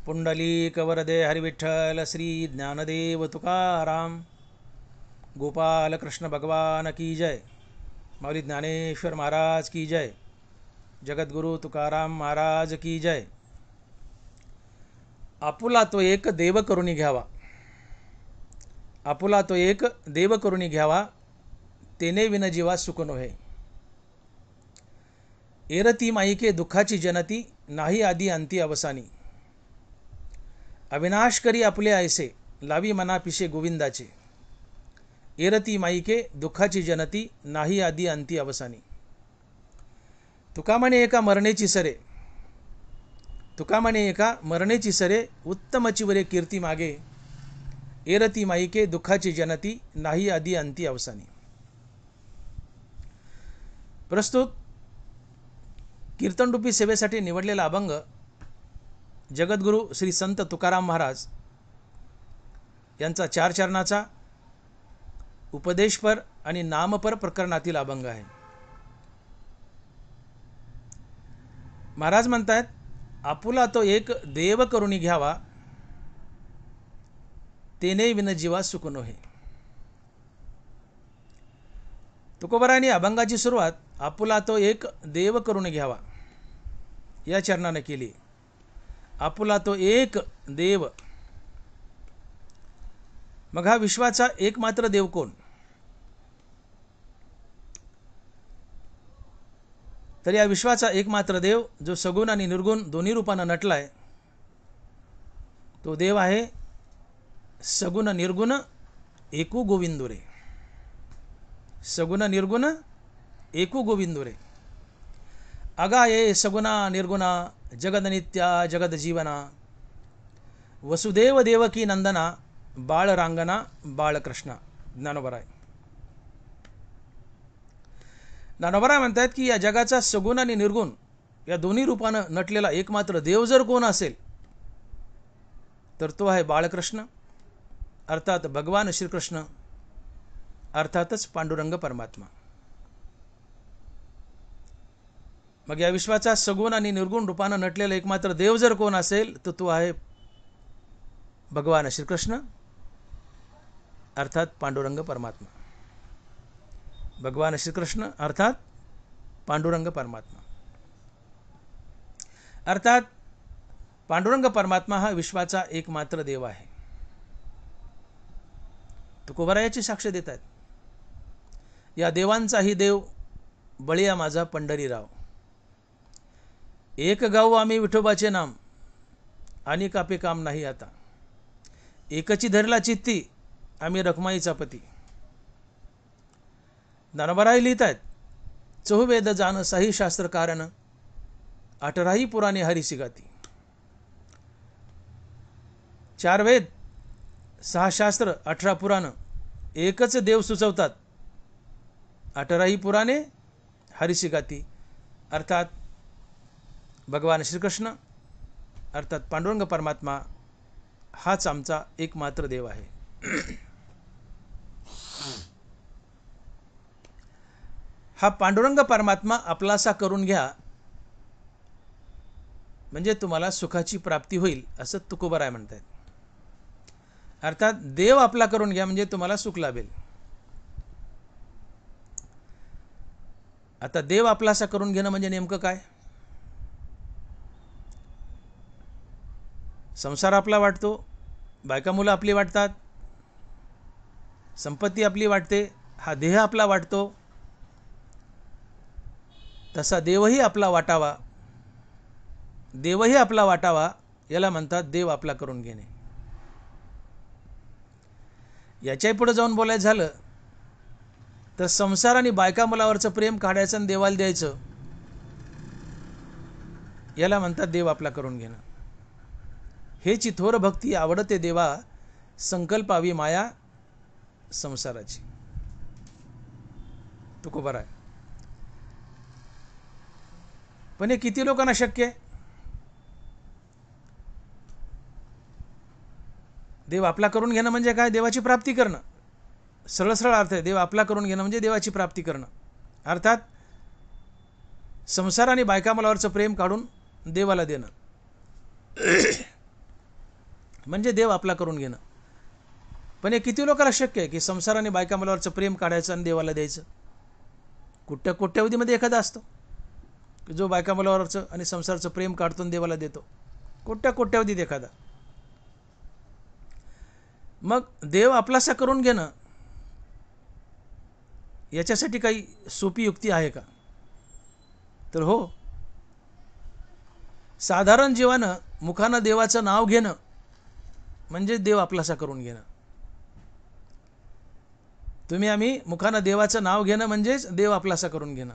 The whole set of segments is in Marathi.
पुंडलीक वरदे हरिविठ्ठल श्री ज्ञानदेव तुकाराम गोपाल कृष्ण भगवान की जय। माऊली ज्ञानेश्वर महाराज की जय। जगद्गुरु तुकाराम महाराज की जय। आपुला तो एक देव करुणी घ्यावा, आपुला तो एक देव करुणी घ्यावा, तेने विन जीवा सुख नोहे। एरती माईके दुःखाची जनती, नाही आदी अंती अवसानी। अविनाश करी आपले ऐसे, लावी मना पिशे गोविंदाचे। एरती माईके दुःखाची जनती, नाही आदी अंती अवसानी। तुका म्हणे एका मरणेची सरे, तुका म्हणे एका मरणेची सरे, उत्तम चिवरे कीर्ती मागे। एरती माईके दुःखाची जनती, नाही आदी अंती अवसानी। प्रस्तुत कीर्तनरूपी सेवेसाठी निवडलेला अभंग जगद्गुरु श्री संत तुकाराम महाराज यांचा 4 चरणाचा उपदेशपर आणि नामपर प्रकरणातील अभंग आहे। महाराज म्हणतात, आपुला तो एक देव करुणी घ्यावा, तेने विन जीवा सुख नोहे। तुकोबारायांनी अभंगाची सुरुवात आपुला तो एक देव करुणी घ्यावा या चरणाने केली। आपुला तो एक देव, मग हा विश्वाचा एकमात्र देव कोण? तर या विश्वाचा एकमात्र देव जो सगुण आणि निर्गुण दोन्ही रूपाने नटलाय, तो देव आहे सगुण निर्गुण एकू गोविंदुरे। सगुण निर्गुण एकू गोविंदुरे। अगा ये सगुणा निर्गुणा, जगद नित्या जगद जीवना। वसुदेव देवकी नंदना, बाळ रांगना बाळकृष्णा। ज्ञानोबराय म्हणतात की या जगाचा सगुण आणि निर्गुण या दोन्ही रूपाने नटलेला एकमात्र देव जर कोण असेल तर तो आहे बाळकृष्ण, अर्थात भगवान श्रीकृष्ण, अर्थातच पांडुरंग परमात्मा। मग या विश्वाचा सगुण आणि निर्गुण रूपाने नटलेला एकमात्र देव जर कोण असेल तर तो आहे भगवान श्रीकृष्ण, अर्थात पांडुरंग परमात्मा। भगवान श्रीकृष्ण अर्थात पांडुरंग परमात्मा। अर्थात पांडुरंग परमात्मा हा विश्वाचा एकमात्र देव आहे। तुकोबारायाची साक्ष देत आहेत। या देवांचाही देव बळीया माझा पंढरीराव। एक गाऊ आम्ही विठोबाचे नाम, आणि कापे काम नाही आता। एकची धरला चित्ती, आम्ही रखमाईचा पती। ज्ञानोबराय लिहित आहेत, चहुवेद जान साही शास्त्र कारण, 18ही पुराणे हरिसी गाती। 4 वेद, 6 शास्त्र, 18 पुराण एकच देव सुचवतात। 18ही पुराणे हरिसी गाती, अर्थात भगवान श्रीकृष्ण, अर्थात पांडुरंग परमात्मा हाच आमचा एकमात्र देव आहे। हा पांडुरंग परमात्मा आपलासा करून घ्या, म्हणजे तुम्हाला सुखाची प्राप्ती होईल असं तुकोबाराय म्हणतात। अर्थात देव आपला करून घ्या म्हणजे तुम्हाला सुख लाभेल। आता देव आपलासा करून घेणं म्हणजे नेमकं काय? संसार आपला वाटतो, बायका मुलं आपली वाटतात, संपत्ती आपली वाटते, हा देह आपला वाटतो, तसा देवही आपला वाटावा, देवही आपला वाटावा, याला म्हणतात देव आपला करून घेणे। याच्याही पुढे जाऊन बोलायचं झालं तर संसार आणि बायका मुलावरचं प्रेम काढायचं आणि देवाला द्यायचं, याला म्हणतात देव आपला करून घेणं। हेची थोर भक्ती आवडते देवा, संकल्पावी माया संसाराची। तुकोबाराय पण हे किती लोकांना शक्य आहे? देव आपला करून घेणं म्हणजे काय? देवाची प्राप्ती करणं। सरळ सरळ अर्थ आहे। देव आपला करून घेणं म्हणजे देवाची प्राप्ती करणं, अर्थात संसार आणि बायका मुलावरचं प्रेम काढून देवाला देणं। म्हणजे देव आपला करून घेणं. पण हे किती लोकांना शक्य आहे की संसाराने बायका मुलावरचं प्रेम काढायचं आणि देवाला द्यायचं? कोट्यावधीमध्ये एखादा असतो की जो बायका मुलावरचं आणि संसाराचं प्रेम काढतो आणि देवाला देतो. कोट्यावधीत एखादा. मग देव आपलासा करून घेणं याच्यासाठी काही सोपी युक्ती आहे का? तर हो. साधारण जीवानं मुखानं देवाचं नाव घेणं म्हणजे देव आपलासा करून घेणं. तुम्ही आम्ही मुखानं देवाचं नाव घेणं म्हणजेच देव आपलासा करून घेणं.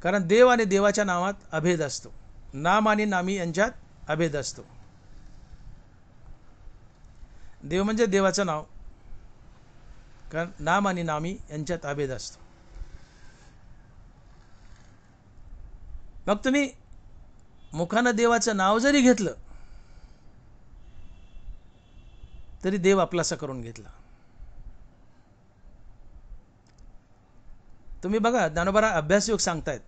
कारण देव आणि देवाच्या नावात अभेद असतो. नाम आणि नामी यांच्यात अभेद असतो. देव म्हणजे देवाचं नाव, कारण नाम आणि नामी यांच्यात अभेद असतो. मग तुम्ही मुखानं देवाचं नाव जरी घेतलं तरी देव आपलासा करून घेतला. तुम्ही बघा, ज्ञानोबा अभ्यासयोग सांगतायत,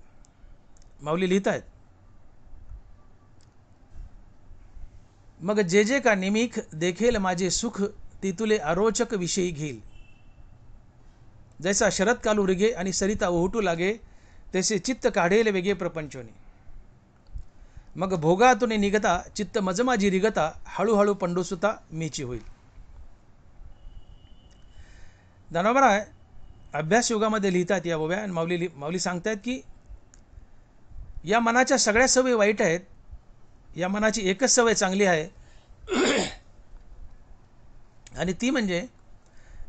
माऊली लिहितायत, मग जे जे का निमिख देखेल माझे सुख ती तुले अरोचक विषयी घेईल. जैसा शरद कालू रिगे आणि सरिता ओहटू लागे तैसे चित्त काढेल वेगे प्रपंचोनी. मग भोगातून निघता चित्त मजमाजी रिगता हळूहळू पंडूसुता मीची होईल. ज्ञानोबा अभ्यास युगामध्ये लिहितात या ओव्या, आणि माऊली सांगतायत की या मनाच्या सगळ्या सवयी वाईट आहेत, या मनाची एकच सवय चांगली आहे, आणि ती म्हणजे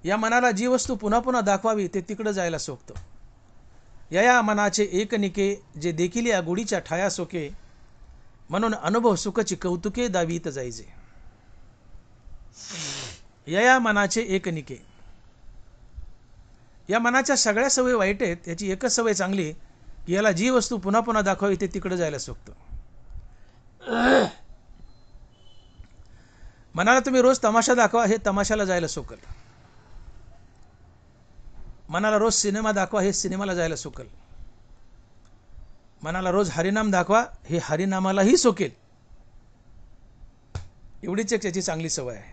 या मनाला जी वस्तू पुन्हा पुन्हा दाखवावी ते तिकडं जायला सोकतं. या मनाचे एक निके जे देखील या गुढीच्या ठाया सोके म्हणून अनुभव सुखची कौतुके दावीत जायचे. या मनाचे एक निके. या मनाच्या सगळ्या सवयी वाईट आहेत, याची एकच सवय चांगली की याला जी वस्तू पुन्हा पुन्हा दाखवावी ते तिकडे जायला सोकतं. मनाला तुम्ही रोज तमाशा दाखवा, हे तमाशाला जायला सोकल. मनाला रोज सिनेमा दाखवा, हे सिनेमाला जायला सोकल. मनाला रोज हरिनाम दाखवा, हे हरिनामालाही सोकेल. एवढीच एक त्याची चांगली सवय आहे.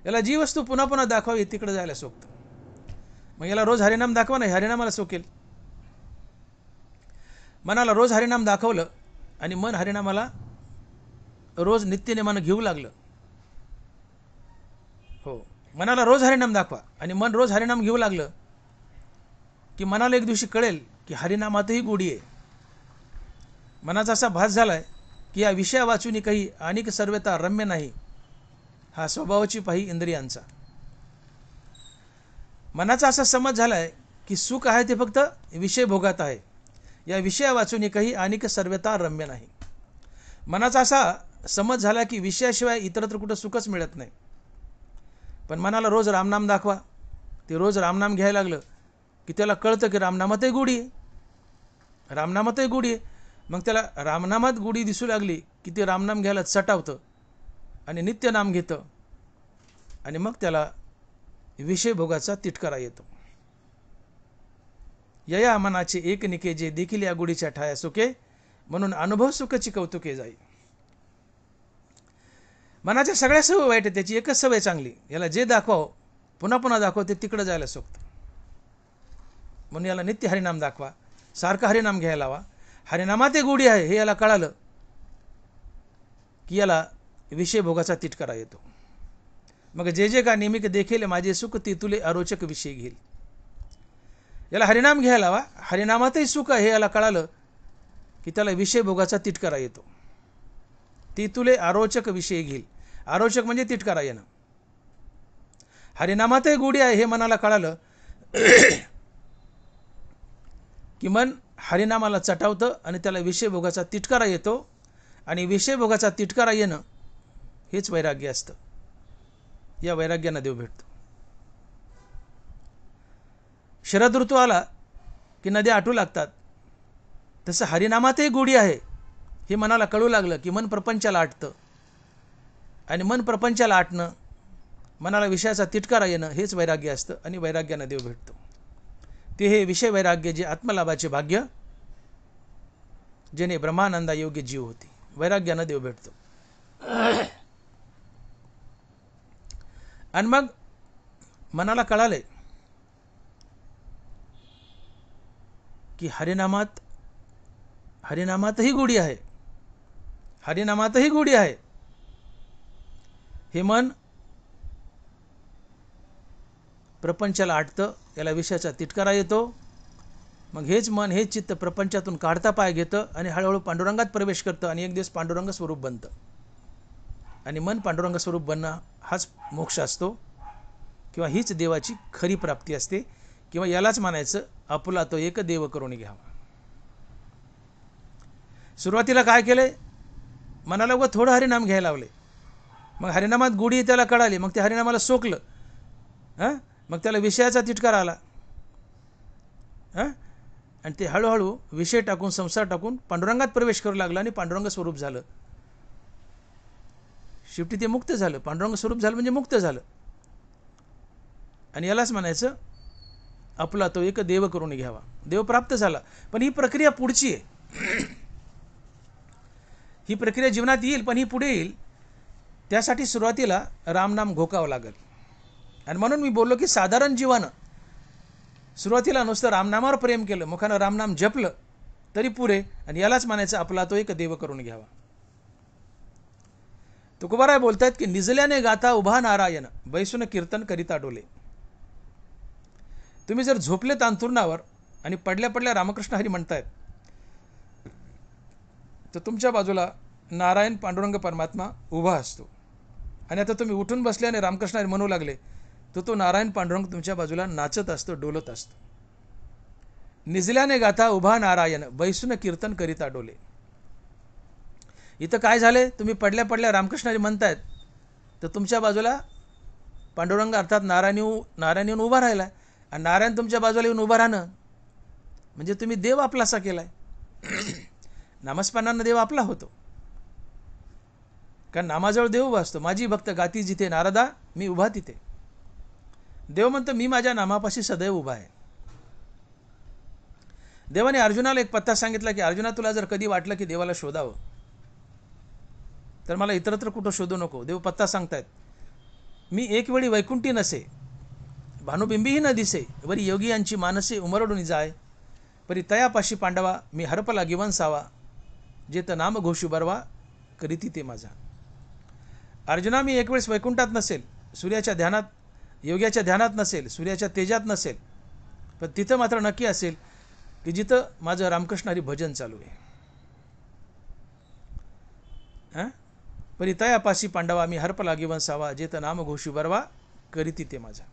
याला जी वस्तू पुन्हा पुन्हा दाखवावी तिकडे जायला सोकतं. मग याला रोज हरिनाम दाखवा नाही, हरिनामाला सोकेल. मनाला रोज हरिनाम दाखवलं आणि मन हरिनामाला रोज नित्यनेमानं घेऊ लागलं. हो, मनाला रोज हरिनाम दाखवा आणि मन रोज हरिनाम घेऊ लागलं की मनाला एक दिवशी कळेल की हरिनामातही गोडी आहे. मनाचा असा भास झालाय की या विषया वाचून काही अनेक सर्वता रम्य नाही, हा स्वभावाची पाही इंद्रियांचा. मनाचा असा समज झालाय की सुख आहे ते फक्त विषय भोगात आहे, या विषया वाचून काही अनेक सर्वता रम्य नाही. मनाचा असा समज झाला की विषयाशिवाय इतरत्र कुठं सुखच मिळत नाही. पण मनाला रोज रामनाम दाखवा, ते रोज रामनाम घ्यायला लागलं की त्याला कळतं की रामनामातही गोडी आहे, रामनामातही गोडी आहे. मग त्याला रामनामात गोडी दिसू लागली की ते रामनाम घ्यायला चटावतं आणि नित्यनाम घेतं, आणि मग त्याला विषय भोगाचा तिटकारा येतो. या मनाचे एक निके जे देखील या गुढीच्या ठाया सुके म्हणून अनुभव सुखची कौतुके जाई. मनाच्या सगळ्या सवय वाईट आहे, त्याची एकच सवय चांगली, याला जे दाखवावं पुन्हा पुन्हा दाखवा ते तिकडं जायला सोकतं. म्हणून याला नित्य हरिनाम दाखवा, सारखं हरिनाम घ्यायला हवा. हरिनामात एक गोडी आहे हे याला कळालं की याला विषय भोगाचा तिटकारा येतो. मग जे जे का निमिक देखील माझे सुख ती तुले अरोचक विषय घेईल. याला हरिनाम घ्यायला हवा, हरिनामातही सुख आहे हे याला कळालं की त्याला विषय भोगाचा तिटकारा येतो. ती तुले अरोचक विषय घेईल. अरोचक म्हणजे तिटकारा येणं. हरिनामातही गोडी आहे हे मनाला कळालं की मन हरिनामाला चटावतं आणि त्याला विषय भोगाचा तिटकारा येतो, आणि विषय भोगाचा तिटकारा येणं हेच वैराग्य असतं. या वैराग्यानं देव भेटतो. शरद ऋतू आला की नद्या आटू लागतात, तसं हरिनामातही गोडी आहे हे मनाला कळू लागलं की मन प्रपंचाला आटतं, आणि मन प्रपंचाला आटणं, मनाला विषयाचा तिटकारा येणं हेच वैराग्य असतं, आणि वैराग्यानं देव भेटतो. ते हे विषय वैराग्य जे आत्मलाभाचे भाग्य जेणे ब्रह्मानंदा योग्य जीव होती. वैराग्यानं देव भेटतो. आणि मग मनाला कळाले की हरिनामातही गोडी आहे, हरिनामातही गोडी आहे. हे मन प्रपंचाला आटतं, याला विषयाचा तिटकारा येतो. मग हेच मन, हेच चित्त प्रपंचातून काढता पाय घेतं आणि हळूहळू पांडुरंगात प्रवेश करतं आणि एक दिवस पांडुरंग स्वरूप बनतं. आणि मन पांडुरंग स्वरूप बनणं हाच मोक्ष असतो, किंवा हीच देवाची खरी प्राप्ती असते, किंवा यालाच म्हणायचं आपुला तो एक देव करून घ्यावा. सुरुवातीला काय केले, मनाला उगा थोडं हरिनाम घ्यायला लावले. मग हरिनामात गोडी त्याला कळाली, मग ते हरिनामाला सोकलं. मग त्याला विषयाचा तिटकार आला. आणि ते हळूहळू विषय टाकून, संसार टाकून पांडुरंगात प्रवेश करू लागला आणि पांडुरंग स्वरूप झालं. शेवटी ते मुक्त झालं. पांडुरंग स्वरूप झालं म्हणजे मुक्त झालं. आणि यालाच म्हणायचं आपला तो एक देव करून घ्यावा. देव प्राप्त झाला. पण ही प्रक्रिया पुढची आहे. ही प्रक्रिया जीवनात येईल, पण ही पुढे येईल. त्यासाठी सुरुवातीला रामनाम घोकावं लागेल. आणि म्हणून मी बोललो की साधारण जीवानं सुरुवातीला नुसतं रामनामावर प्रेम केलं, मुखानं रामनाम जपलं तरी पुरे. आणि यालाच म्हणायचं आपला तो एक देव करून घ्यावा. तुकोबाराय बोलतायत की निजल्याने गाता उभा नारायण, बैसून कीर्तन करिता डोले. तुम्ही जर झोपलेत अंथरुणावर आणि पडल्या पडल्या रामकृष्ण हरी म्हणतायत, तर तुमच्या बाजूला नारायण पांडुरंग परमात्मा उभा असतो. आणि आता तुम्ही उठून बसल्याने रामकृष्ण हरी म्हणू लागले, तर तो नारायण पांडुरंग तुमच्या बाजूला नाचत असतो, डोलत असतो. निजल्याने गाथा उभा नारायण, बैसून कीर्तन करिता डोले. इथं काय झाले, तुम्ही पडल्या पडल्या रामकृष्ण हरी म्हणतायत, तर तुमच्या बाजूला पांडुरंग अर्थात नारायण येऊन उभा राहिला. आणि नारायण तुमच्या बाजूला येऊन उभा राहणं म्हणजे तुम्ही देव आपलासा केलाय. नामस्मरणानं देव आपला होतो. कारण नामाजवळ देव उभा असतो. माझी भक्त गाती जिथे नारदा, मी उभा तिथे. देव म्हणतो मी माझ्या नामापाशी सदैव उभा आहे. देवाने अर्जुनाला एक पत्ता सांगितला की अर्जुना, तुला जर कधी वाटलं की देवाला शोधावं, तर मला इतरत्र कुठं शोधू नको. देव पत्ता सांगतायत, मी एक वेळी वैकुंठी नसे, भानुबिंबीही न दिसे, वरी योगी यांची मानसे उमरडून जाय, परी तयापाशी पांडवा मी हरपला गिवंसावा, जेत नाम घोषू बरवा करीती ते माझा. अर्जुना, मी एक वेळेस वैकुंठात नसेल, सूर्याच्या ध्यानात, योग्याच्या ध्यानात नसेल, सूर्याच्या तेजात नसेल, पण तिथं मात्र नक्की असेल की जिथं माझं रामकृष्ण हरी भजन चालू आहे. परी तयापाशी पांडवा मी हरपला गिवंसावा, जेत नाम घोषू बरवा करीती ते माझा.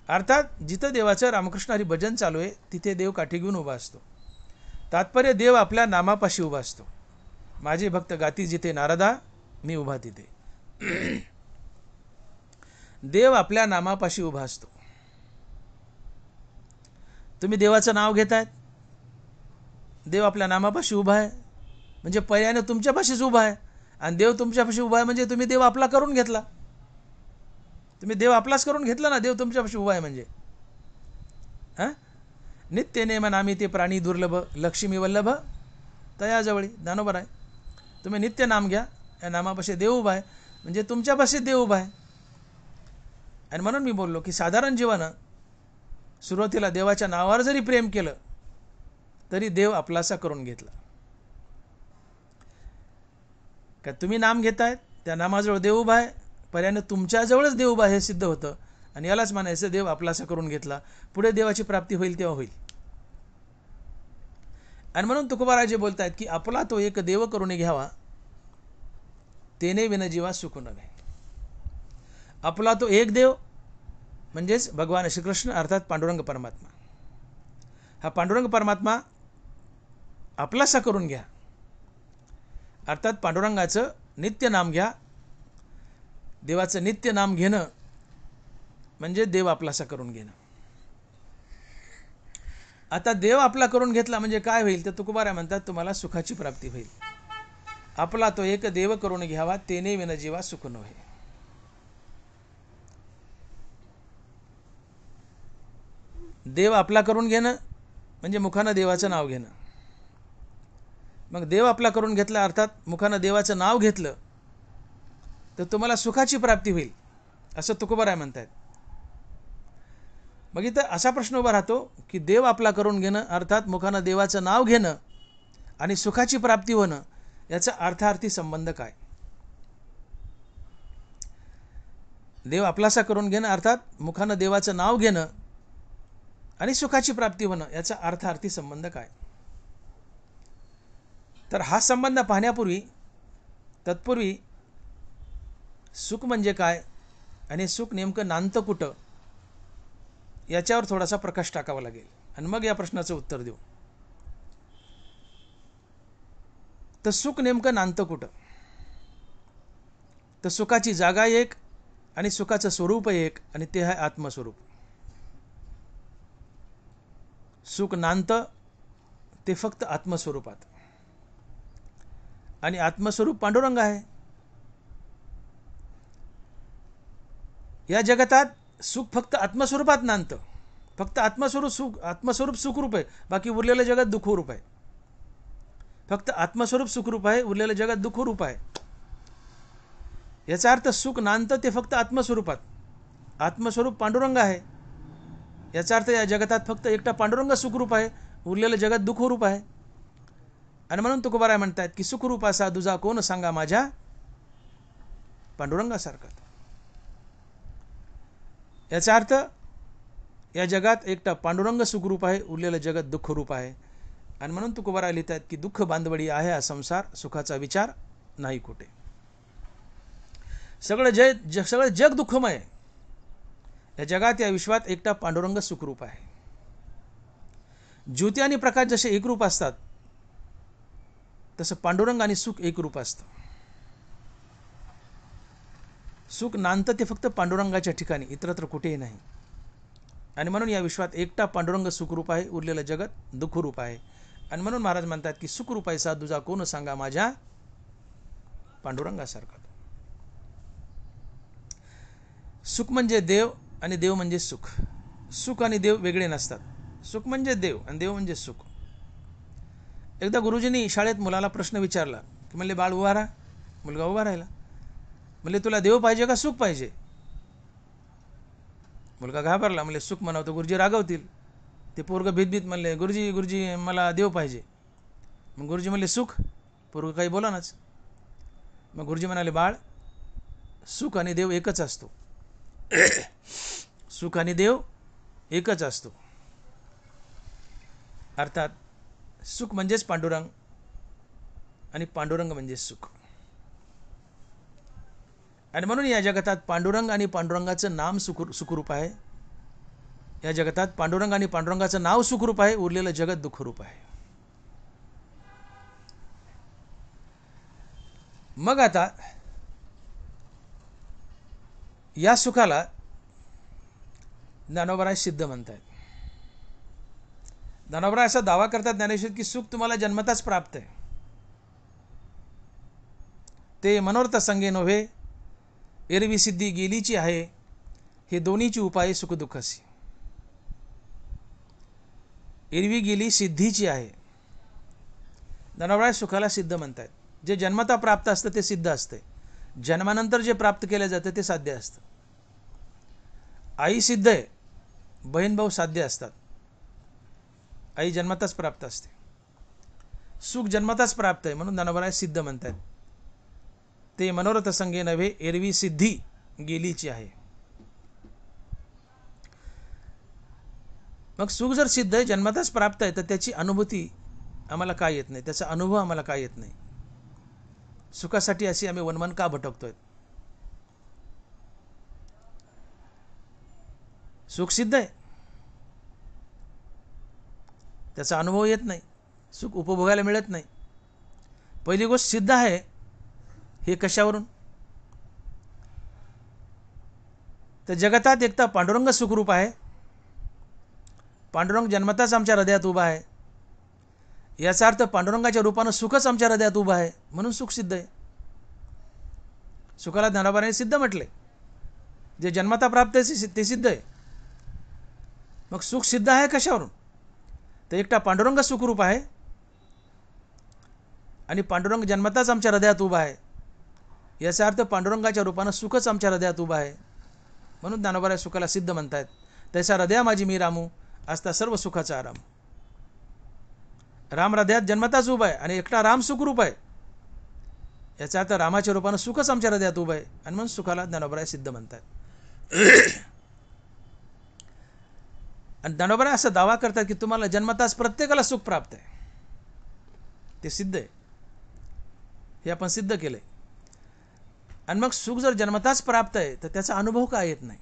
अर्थात जिथं देवाचं रामकृष्ण हरी भजन चालू आहे तिथे देव काठी घेऊन उभा असतो. तात्पर्य देव आपल्या नामापाशी उभा असतो. माझे भक्त गाती जिथे नारदा, मी उभा तिथे. देव आपल्या नामापाशी उभा असतो. तुम्ही देवाचं नाव घेतायत, देव आपल्या नामापाशी उभा आहे, म्हणजे पर्यायाने तुमच्यापाशीच उभा आहे. आणि देव तुमच्यापाशी उभा आहे म्हणजे तुम्ही देव आपला करून घेतला. तुम्ही देव आपलाच करून घेतला ना. देव तुमच्यापाशी उभा आहे म्हणजे. नित्य नेम नामी ते प्राणी दुर्लभ, लक्ष्मी वल्लभ तयाजवळी. दानोबर आहे. तुम्ही नित्य नाम घ्या, या नामापाशी देव उभा आहे म्हणजे तुमच्यापाशी देव उभा आहे. आणि म्हणून मी बोललो की साधारण जीवानं सुरुवातीला देवाच्या नावावर जरी प्रेम केलं तरी देव आपलासा करून घेतला. का तुम्ही नाम घेतायत, त्या नामाजवळ देव उभा आहे, पर्यायाने तुमच्याजवळच देव उभा हे सिद्ध होतं. आणि यालाच म्हणायचं देव आपलासा करून घेतला. पुढे देवाची प्राप्ती होईल तेव्हा होईल. आणि म्हणून तुकोबाराजे बोलतायत की आपला तो एक देव करून घ्यावा, तेने विन जीवा सुख नव्हे. आपला तो एक देव म्हणजेच भगवान श्रीकृष्ण अर्थात पांडुरंग परमात्मा. हा पांडुरंग परमात्मा आपलासा करून घ्या, अर्थात पांडुरंगाचं नित्य नाम घ्या. देवाचं नित्य नाम घेणं म्हणजे देव आपलासा करून घेणं. आता देव आपला करून घेतला म्हणजे काय होईल, तर तुकोबारा म्हणतात तुम्हाला सुखाची प्राप्ती होईल. आपला तो एक देव करून घ्यावा, तेने विन जीवा सुख नव्हे. देव आपला करून घेणं म्हणजे मुखानं देवाचं नाव घेणं. मग देव आपला करून घेतला अर्थात मुखानं देवाचं नाव घेतलं तर तुम्हाला सुखाची प्राप्ती होईल. असं तुकोबाराय म्हणतात. मग इथं असा प्रश्न उभा राहतो की देव आपला करून घेणं अर्थात मुखानं देवाचं नाव घेणं आणि सुखाची प्राप्ती होणं याचा अर्थार्थी संबंध काय? देव आपलासा करून घेणं अर्थात मुखानं देवाचं नाव घेणं आणि सुखाची प्राप्ती होणं याचा अर्थार्थी संबंध काय? तर हा संबंध पाहण्यापूर्वी तत्पूर्वी सुख म्हणजे काय आणि सुख नेमकं नांदतं कुठं याच्यावर थोडासा प्रकाश टाकावा लागेल आणि मग या प्रश्नाचं उत्तर देऊ. तर सुख नेमकं नांदतं कुठं? तर सुखाची जागा एक आणि सुखाचं स्वरूप एक आणि ते आहे आत्मस्वरूप. सुख नांदतं ते फक्त आत्मस्वरूपात आणि आत्मस्वरूप पांडुरंग आहे. या जगतात सुख फक्त आत्मस्वरूपात नांदतं. फक्त आत्मस्वरूप सुखरूप आहे, बाकी उरलेलं जगत दुःखरूप आहे. फक्त आत्मस्वरूप सुखरूप आहे, उरलेलं जगत दुःखरूप आहे. याचा अर्थ सुख नांदतं ते फक्त आत्मस्वरूपात. आत्मस्वरूप पांडुरंग आहे. याचा अर्थ या जगतात फक्त एकटा पांडुरंग सुखरूप आहे, उरलेलं जगत दुःखरूप आहे. आणि म्हणून तुकोबाराय म्हणतात की सुखरूप असा दुजा कोण सांगा माझ्या पांडुरंगासारखा. याचा अर्थ या जगात एकटा पांडुरंग सुखरूप आहे, उरलेलं जगत दुःखरूप आहे. आणि म्हणून तुकोबाराय लिहितात की दुःख बांधवडी आहे हा संसार, सुखाचा विचार नाही कुठे. सगळं जग दुःखमय. या जगात या विश्वात एकटा पांडुरंग सुखरूप आहे. ज्योती आणि प्रकाश जसे एकरूप असतात तसं पांडुरंग आणि सुख एकरूप असतं. सुख नांदतं ते फक्त पांडुरंगाच्या ठिकाणी, इतरत्र कुठेही नाही. आणि म्हणून या विश्वात एकटा पांडुरंग सुखरूप आहे, उरलेलं जगत दुःखरूप आहे. आणि म्हणून महाराज म्हणतात की सुखरूप ऐसा दुजा कोण सांगा माझ्या पांडुरंगासारखा. सुख म्हणजे देव आणि देव म्हणजे सुख. सुख आणि देव वेगळे नसतात. सुख म्हणजे देव आणि देव म्हणजे सुख. एकदा गुरुजींनी शाळेत मुलाला प्रश्न विचारला की म्हणले बाळ उभा राहा. मुलगा उभा राहिला. म्हणले तुला देव पाहिजे का सुख पाहिजे? मुलगा घाबरला. म्हणले सुख म्हणावं तर गुरुजी रागवतील. ते पोरगं भीतभीत म्हणले गुरुजी मला देव पाहिजे. मग गुरुजी म्हणले सुख? पोरगं काही बोलानाच. मग गुरुजी म्हणाले बाळ सुख आणि देव एकच असतो. सुख आणि देव एकच असतो. अर्थात सुख म्हणजेच पांडुरंग आणि पांडुरंग म्हणजे सुख. आणि म्हणून या जगतात पांडुरंग आणि पांडुरंगाचं नाम सुखरूप आहे. या जगतात पांडुरंग आणि पांडुरंगाचं नाव सुखरूप आहे, उरलेलं जगत दुःखरूप आहे. मग आता या सुखाला ज्ञानोबराय सिद्ध म्हणतात. ज्ञानोबराय असा दावा करतात ज्ञानेश्वर की सुख तुम्हाला जन्मताच प्राप्त आहे. ते मनोरथ संगे नव्हे, एरवी सिद्धी गेलीची आहे, हे दोन्हीची उपाय सुखदुःखासी. एरवी गेली सिद्धीची आहे. ज्ञानोबराय सुखाला सिद्ध म्हणतात. जे जन्मता प्राप्त असतं ते सिद्ध असते. जन्मानंतर जे प्राप्त केले जातं ते साध्य असतं. आई सिद्ध आहे, बहीण भाऊ साध्य असतात. आई जन्मताच प्राप्त असते. सुख जन्मताच प्राप्त आहे, म्हणून ज्ञानोबराय सिद्ध म्हणतात. ते मनोरथ संगे नव्हे, एरवी सिद्धी गेलीची आहे. मग सुख जर सिद्ध आहे, जन्मताच प्राप्त आहे, तर त्याची अनुभूती आम्हाला काय येत नाही, त्याचा अनुभव आम्हाला काय येत नाही. सुखासाठी अशी आम्ही वनवन का भटकतोय? सुख सिद्ध आहे, त्याचा अनुभव येत नाही, सुख उपभोगायला मिळत नाही. पहिली गोष्ट सिद्ध आहे हे कशावरून? तर जगतात एकटा पांडुरंग सुखरूप आहे. पांडुरंग जन्मताच आमच्या हृदयात उभा आहे. याचा अर्थ पांडुरंगाच्या रूपानं सुखच आमच्या हृदयात उभं आहे, म्हणून सुख सिद्ध आहे. सुखाला ज्ञानोबाने सिद्ध म्हटले. जे जन्मता प्राप्त आहे ते सिद्ध आहे. मग सुख सिद्ध आहे कशावरून? तर एकटा पांडुरंग सुखरूप आहे आणि पांडुरंग जन्मताच आमच्या हृदयात उभा आहे. याचा अर्थ पांडुरंगाच्या रूपानं सुखच आमच्या हृदयात उभा आहे. म्हणून ज्ञानोबा सुखाला सिद्ध म्हणतात. तैसा हृदया माझी मी रामू, असता सर्व सुखाचा आराम. राम हृदयात जन्मताच उभा आहे आणि एकटा राम सुखरूप आहे. याचा अर्थ रामाच्या रूपानं सुखच आमच्या हृदयात उभं आहे आणि म्हणून सुखाला ज्ञानोबा सिद्ध म्हणतात. आणि ज्ञानोबा असा दावा करतात की तुम्हाला जन्मताच प्रत्येकाला सुख प्राप्त आहे. ते सिद्ध आहे, हे आपण सिद्ध केलंय. आणि मग सुख जर जन्मताच प्राप्त आहे तर त्याचा अनुभव का येत नाही?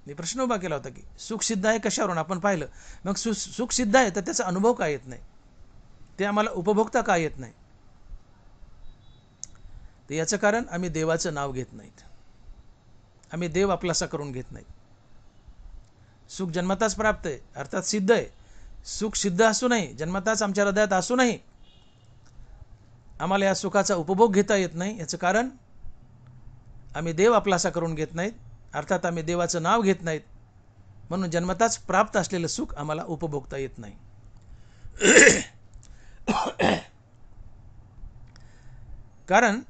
मी प्रश्न उभा केला होता की सुख सिद्ध आहे कशावरून आपण पाहिलं. मग सुख सिद्ध आहे तर त्याचा अनुभव का येत नाही? ते आम्हाला उपभोगता का येत नाही? तर याचं कारण आम्ही देवाचं नाव घेत नाहीत. आम्ही देव आपलासा करून घेत नाहीत. सुख जन्मताच प्राप्त आहे अर्थात सिद्ध आहे. सुख सिद्ध असूनही, जन्मताच आमच्या हृदयात असूनही आम्हाला या सुखाचा उपभोग घेता येत नाही. याचं कारण आम्ही देव आपलासा करून घेत नाहीत, अर्थात आम्ही देवाचं नाव घेत नाहीत. म्हणून जन्मताच प्राप्त असलेलं सुख आम्हाला उपभोगता येत नाही. कारण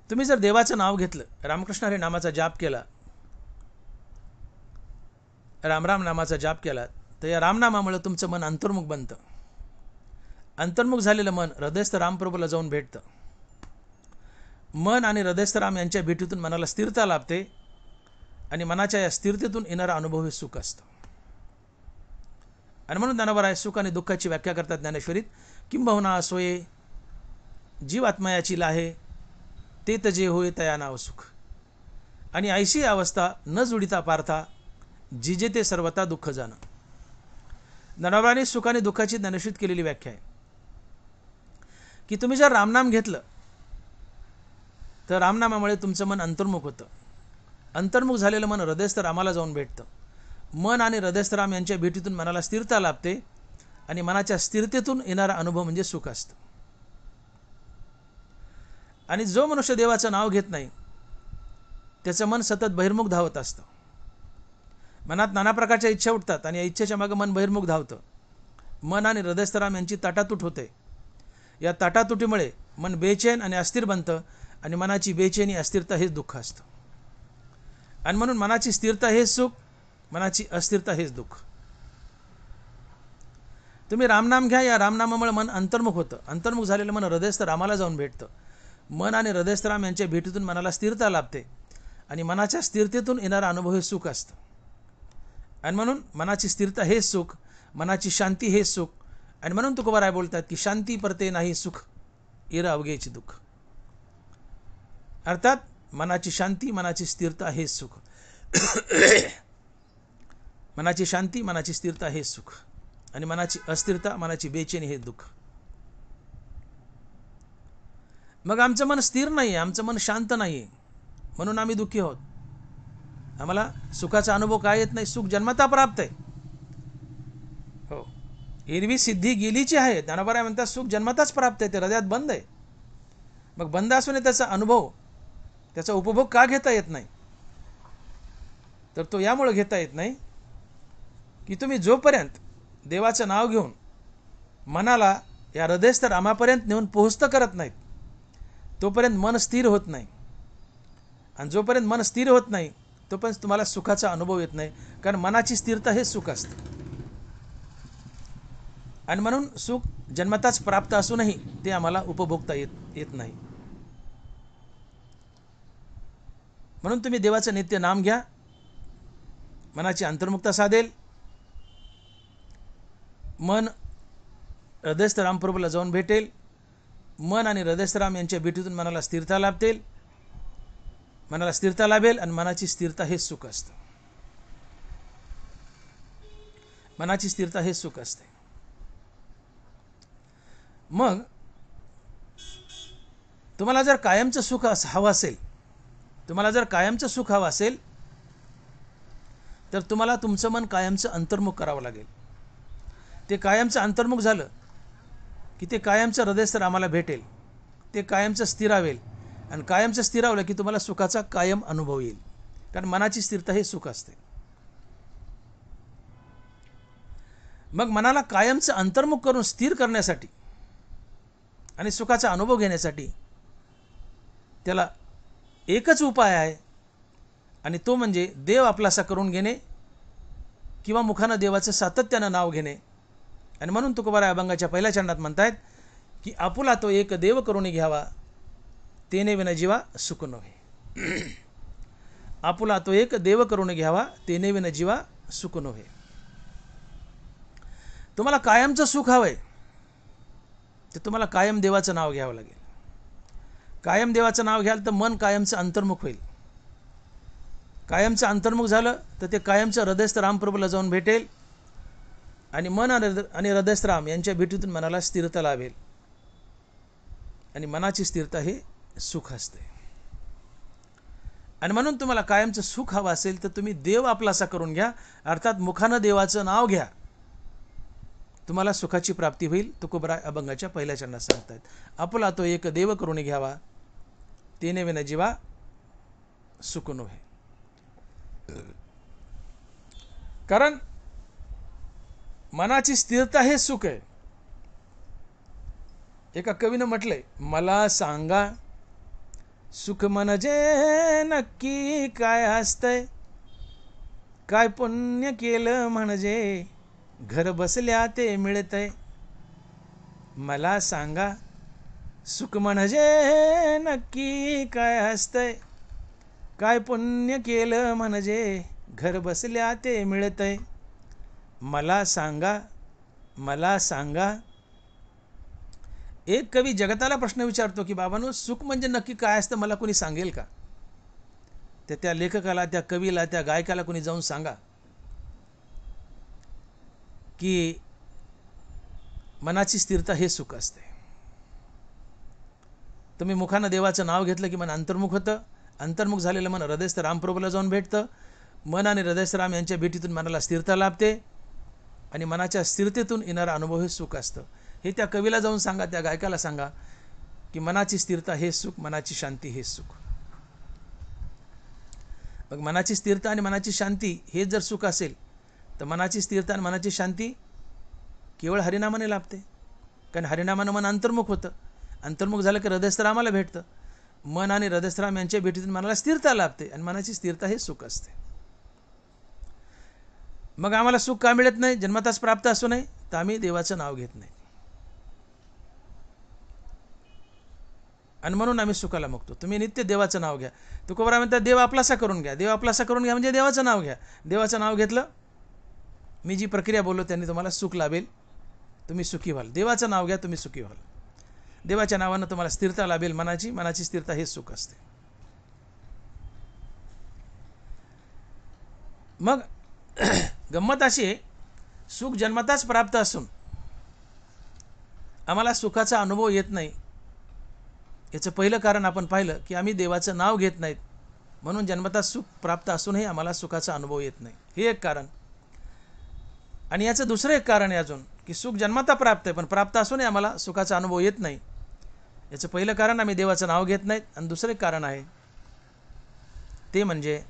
तुम्ही जर देवाचं नाव घेतलं, रामकृष्ण हरी नामाचा जाप केला, राम राम नामाचा जाप केला, तर या रामनामामुळे तुमचं मन अंतर्मुख बनतं. अंतर्मुख झालेलं मन हृदयस्थ रामप्रभूला जाऊन भेटतं. मन आणि हृदयस्थ राम यांच्या भेटीतून मनाला स्थिरता लाभते आणि मनाच्या या स्थिरतेतून येणारा अनुभव हे सुख असतं. आणि म्हणून ज्ञानोबा सुख आणि दुःखाची व्याख्या करतात ज्ञानेश्वरीत. किंबहुना सोये जीव आत्मयाची लाहे, ते तजे होय तया नाव सुख. आणि ऐशी अवस्था न जुडिता पार्था, जिजे ते सर्वता दुःख जाणं. ज्ञानोबाने सुख आणि दुःखाची ज्ञानेश्वरीत केलेली व्याख्या आहे की तुम्ही जर रामनाम घेतलं तर रामनामामुळे तुमचं मन अंतर्मुख होतं. अंतर्मुख झालेलं मन हृदयस्थ रामाला जाऊन भेटतं. मन आणि हृदयस्थ राम यांच्या भेटीतून मनाला स्थिरता लाभते आणि मनाच्या स्थिरतेतून येणारा अनुभव म्हणजे सुख असतं. आणि जो मनुष्य देवाचं नाव घेत नाही त्याचं मन सतत बहिर्मुख धावत असतं. मनात नाना प्रकारच्या इच्छा उठतात आणि या इच्छेच्या मागे मन बहिर्मुख धावतं. मन आणि हृदयस्थ राम यांची ताटातूट होते. या ताटातुटीमुळे मन बेचैन आणि अस्थिर बनतं आणि मनाची बेचैनी अस्थिरता हेच दुःख असतं. आणि म्हणून मनाची स्थिरता हेच सुख, मनाची अस्थिरता हेच दुःख. तुम्ही रामनाम घ्या, या रामनामामुळे मन अंतर्मुख होतं. अंतर्मुख झालेलं मन हृदयस्थ रामाला जाऊन भेटतं. मन आणि हृदयस्थ राम यांच्या भेटीतून मनाला स्थिरता लाभते आणि मनाच्या स्थिरतेतून येणारा अनुभव हे सुख असतं. आणि म्हणून मनाची स्थिरता हेच सुख, मनाची शांती हेच सुख. आणि म्हणून तुकोबाराय बोलतात की शांती परते नाही सुख, इर अवघेची दुःख. अर्थात मनाची शांती, मनाची स्थिरता हेच सुख. मनाची शांती, मनाची स्थिरता हेच सुख आणि मनाची अस्थिरता, मनाची बेचैनी हे दुःख. मग आमचं मन स्थिर नाही आहे, आमचं मन शांत नाही आहे, म्हणून आम्ही दुःखी आहोत. आम्हाला सुखाचा अनुभव काय येत नाही. सुख जन्मता प्राप्त आहे. हो, एरवी सिद्धी गेलीची आहे. ज्ञानोबा म्हणतात सुख जन्मताच प्राप्त आहे, ते हृदयात बंद आहे. मग बंद असून त्याचा अनुभव, त्याचा उपभोग का घेता येत नाही? तर तो यामुळे घेता येत नाही की तुम्ही जोपर्यंत देवाचं नाव घेऊन मनाला या हृदयस्थ रामापर्यंत नेऊन पोहोचतं करत नाहीत तोपर्यंत मन स्थिर होत नाही. आणि जोपर्यंत मन स्थिर होत नाही तोपर्यंत तुम्हाला सुखाचा अनुभव येत नाही. कारण मनाची स्थिरता हे सुख असतं. आणि म्हणून सुख जन्मताच प्राप्त असूनही ते आम्हाला उपभोगता येत नाही. म्हणून तुम्ही देवाचं नित्य नाम घ्या, मनाची अंतर्मुक्ता साधेल, मन हृदयस्थ रामप्रभूला जाऊन भेटेल, मन आणि हृदयस्थ राम यांच्या भेटीतून मनाला स्थिरता लाभेल, मनाला स्थिरता लाभेल. आणि मनाची स्थिरता हेच सुख असतं. मनाची स्थिरता हेच सुख असते. मग तुम्हाला जर कायमचं सुख हवं असेल, तुम्हाला जर कायमचं सुख हवं असेल तर तुम्हाला तुमचं मन कायमचं अंतर्मुख करावं लागेल. ते कायमचं अंतर्मुख झालं की ते कायमचं हृदयस्थ रामाला भेटेल, ते कायमचं स्थिरावेल. आणि कायमचं स्थिरावलं की तुम्हाला सुखाचा कायम अनुभव येईल. कारण मनाची स्थिरता हे सुख असते. मग मनाला कायमचं अंतर्मुख करून स्थिर करण्यासाठी आणि सुखाचा अनुभव घेण्यासाठी त्याला एकच उपाय आहे आणि तो म्हणजे देव आपलासा करून घेणे किंवा मुखानं देवाचं सातत्यानं नाव घेणे. आणि म्हणून तुकोबाराय अभंगाच्या पहिल्या चरणात म्हणतायत की आपुला तो एक देव करून घ्यावा तेने विना जीवा सुख नव्हे. आपुला तो एक देव करून घ्यावा तेने विना जीवा सुख नव्हे. तुम्हाला कायमचं सुख हवंय तर तुम्हाला कायम देवाचं नाव घ्यावं लागेल. कायम देवाचं नाव घ्याल तर मन कायमचं अंतर्मुख होईल. कायमचं अंतर्मुख झालं तर ते कायमचं हृदयस्थ रामप्रभूला जाऊन भेटेल आणि मन आणि हृदयस्थ राम यांच्या भेटीतून मनाला स्थिरता लाभेल. आणि मनाची स्थिरता हे सुख असते. आणि म्हणून तुम्हाला कायमचं सुख हवं असेल तर तुम्ही देव आपलासा करून घ्या, अर्थात मुखानं देवाचं नाव घ्या. तुम्हाला सुखाची प्राप्ती होईल. तुकोबराय अभंगाच्या पहिल्या चरणात सांगतायत आपुला तो एक देव करून घ्यावा तेने विना जीवा सुख नव्हे. कारण मनाची स्थिरता हे सुख आहे. एका कवीनं म्हटलंय, मला सांगा सुख म्हणजे नक्की काय असतंय, काय पुण्य केलं म्हणजे घर बसल्या ते मिळतंय. मला सांगा सुख म्हणजे नक्की काय असतंय, काय पुण्य केलं म्हणजे घर बसल्या ते मिळतंय. मला सांगा, मला सांगा. एक कवी जगताला प्रश्न विचारतो की बाबांनो सुख म्हणजे नक्की काय असतं मला कोणी सांगेल का? तर त्या लेखकाला, त्या कवीला, त्या गायकाला कोणी जाऊन सांगा की मनाची स्थिरता हे सुख असते. तुम्ही मुखानं देवाचं नाव घेतलं की मन अंतर्मुख होतं. अंतर्मुख झालेलं मन हृदयस्थ रामप्रभूला जाऊन भेटतं. मन आणि हृदयस्थ राम यांच्या भेटीतून मनाला स्थिरता लाभते आणि मनाच्या स्थिरतेतून येणारा अनुभव हे सुख असतं. हे त्या कवीला जाऊन सांगा, त्या गायकाला सांगा की मनाची स्थिरता हे सुख, मनाची शांती हे सुख. मग मनाची स्थिरता आणि मनाची शांती हे जर सुख असेल तर मनाची स्थिरता आणि मनाची शांती केवळ हरिनामाने लाभते. कारण हरिनामानं मन अंतर्मुख होतं. अंतर्मुख झालं की हृदयस्थ रामाला भेटतं. मन आणि हृदयस्थ राम यांच्या भेटीतून मनाला स्थिरता लाभते आणि मनाची स्थिरता हे सुख असते. मग आम्हाला सुख का मिळत नाही? जन्मताच प्राप्त असू नये तर आम्ही देवाचं नाव घेत नाही आणि म्हणून आम्ही सुखाला मागतो. तुम्ही नित्य देवाचं नाव घ्या. तुकोबराय म्हणतात देव आपलासा करून घ्या. देव आपलासा करून घ्या म्हणजे देवाचं नाव घ्या. देवाचं नाव घेतलं, मी जी प्रक्रिया बोललो त्यांनी तुम्हाला सुख लाभेल, तुम्ही सुखी व्हाल. देवाचं नाव घ्या, तुम्ही सुखी व्हाल. देवाच्या नावानं तुम्हाला स्थिरता लाभेल. मनाची स्थिरता हे सुख असते. मग गंमत अशी आहे, सुख जन्मताच प्राप्त असून आम्हाला सुखाचा अनुभव येत नाही. याचं पहिलं कारण आपण पाहिलं की आम्ही देवाचं नाव घेत नाहीत, म्हणून जन्मता सुख प्राप्त असूनही आम्हाला सुखाचा अनुभव येत नाही. हे एक कारण. आणि याचं दुसरं एक कारण आहे अजून की सुख जन्मता प्राप्त आहे पण प्राप्त असूनही आम्हाला सुखाचा अनुभव येत नाही. याचं पहिलं कारण आम्ही देवाचं नाव घेत नाहीत. आणि दुसरं एक कारण आहे ते म्हणजे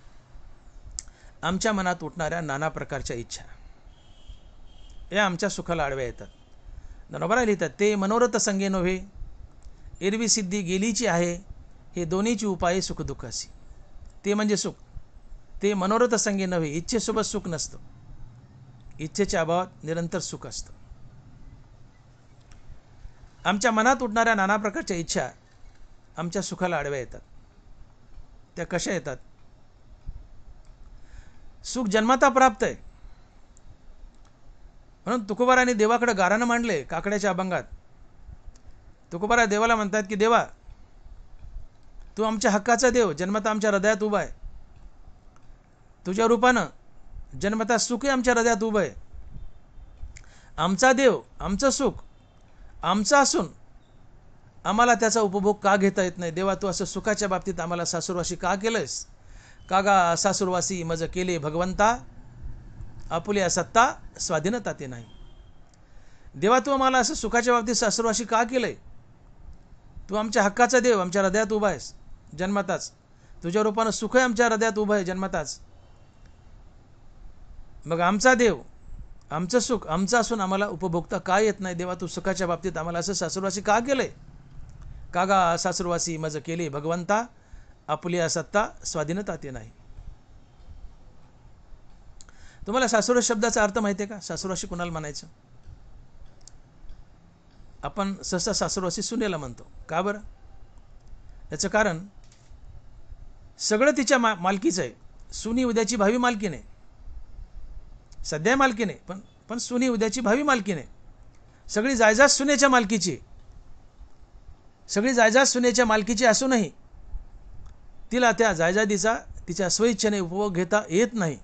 आमच्या मनात उठणाऱ्या नाना प्रकारच्या इच्छा या आमच्या सुखाला आडव्या येतात. नरोबरा लिहितात, ते मनोरथ संगे नव्हे एरवी सिद्धी गेलीची आहे, हे दोन्हीची उपाये सुखदुःखासी. ते म्हणजे सुख, ते मनोरथ संगे नव्हे. इच्छेसोबत सुख नसतं, इच्छेच्या अभावात निरंतर सुख असतं. आमच्या मनात उठणाऱ्या नाना प्रकारच्या इच्छा आमच्या सुखाला आडव्या येतात. त्या कशा येतात? सुख जन्मता प्राप्त आहे म्हणून तुकोबाराने देवाकडे गारानं मांडले काकड्याच्या अभंगात. तुकोबारा देवाला म्हणतात की देवा, तू आमच्या हक्काचा देव, जन्मता आमच्या हृदयात उभा आहे. तुझ्या रूपानं जन्मता सुखही आमच्या हृदयात उभं आहे. आमचा देव, आमचं सुख आमचं असून आम्हाला त्याचा उपभोग का घेता येत नाही? देवा, तू असं सुखाच्या बाबतीत आम्हाला सासुरवासी का केलंयस? कागा सासुरवासी मज केले भगवंता, आपुल्या सत्ता स्वाधीनता ते नाही. देवा, तू आम्हाला असं सुखाच्या बाबतीत सासुरवासी का केलंय? तू आमच्या हक्काचा देव, आमच्या हृदयात उभा आहेस जन्मताच. तुझ्या रूपानं सुख आहे आमच्या हृदयात उभं आहे जन्मताच. मग आमचा देव, आमचं सुख आमचं असून आम्हाला उपभोगता का येत नाही? देवा, तू सुखाच्या बाबतीत आम्हाला असं सासुरवासी का केलंय? कागा सासुरवासी मज केले भगवंता, आपुलिया सत्ता स्वाधीनता ते नाही. तुम्हाला सासुरवास शब्दाचा अर्थ माहिती आहे का? सासुरवाशी कुणाला म्हणायचं? आपण सहसा सासुरवासी सुनेला म्हणतो. का बरं? याचं कारण सगळं तिच्या मालकीचं आहे. सुनी उद्याची भावी मालकीण आहे. सध्या मालकीण आहे, पण सुनी उद्याची भावी मालकीण आहे. सगळी जायदाद सुनेच्या मालकीची. सगळी जायदाद सुनेच्या मालकीची असूनही तिला त्या जायदादीचा तिच्या स्वइच्छेने उपभोग घेता येत नाही,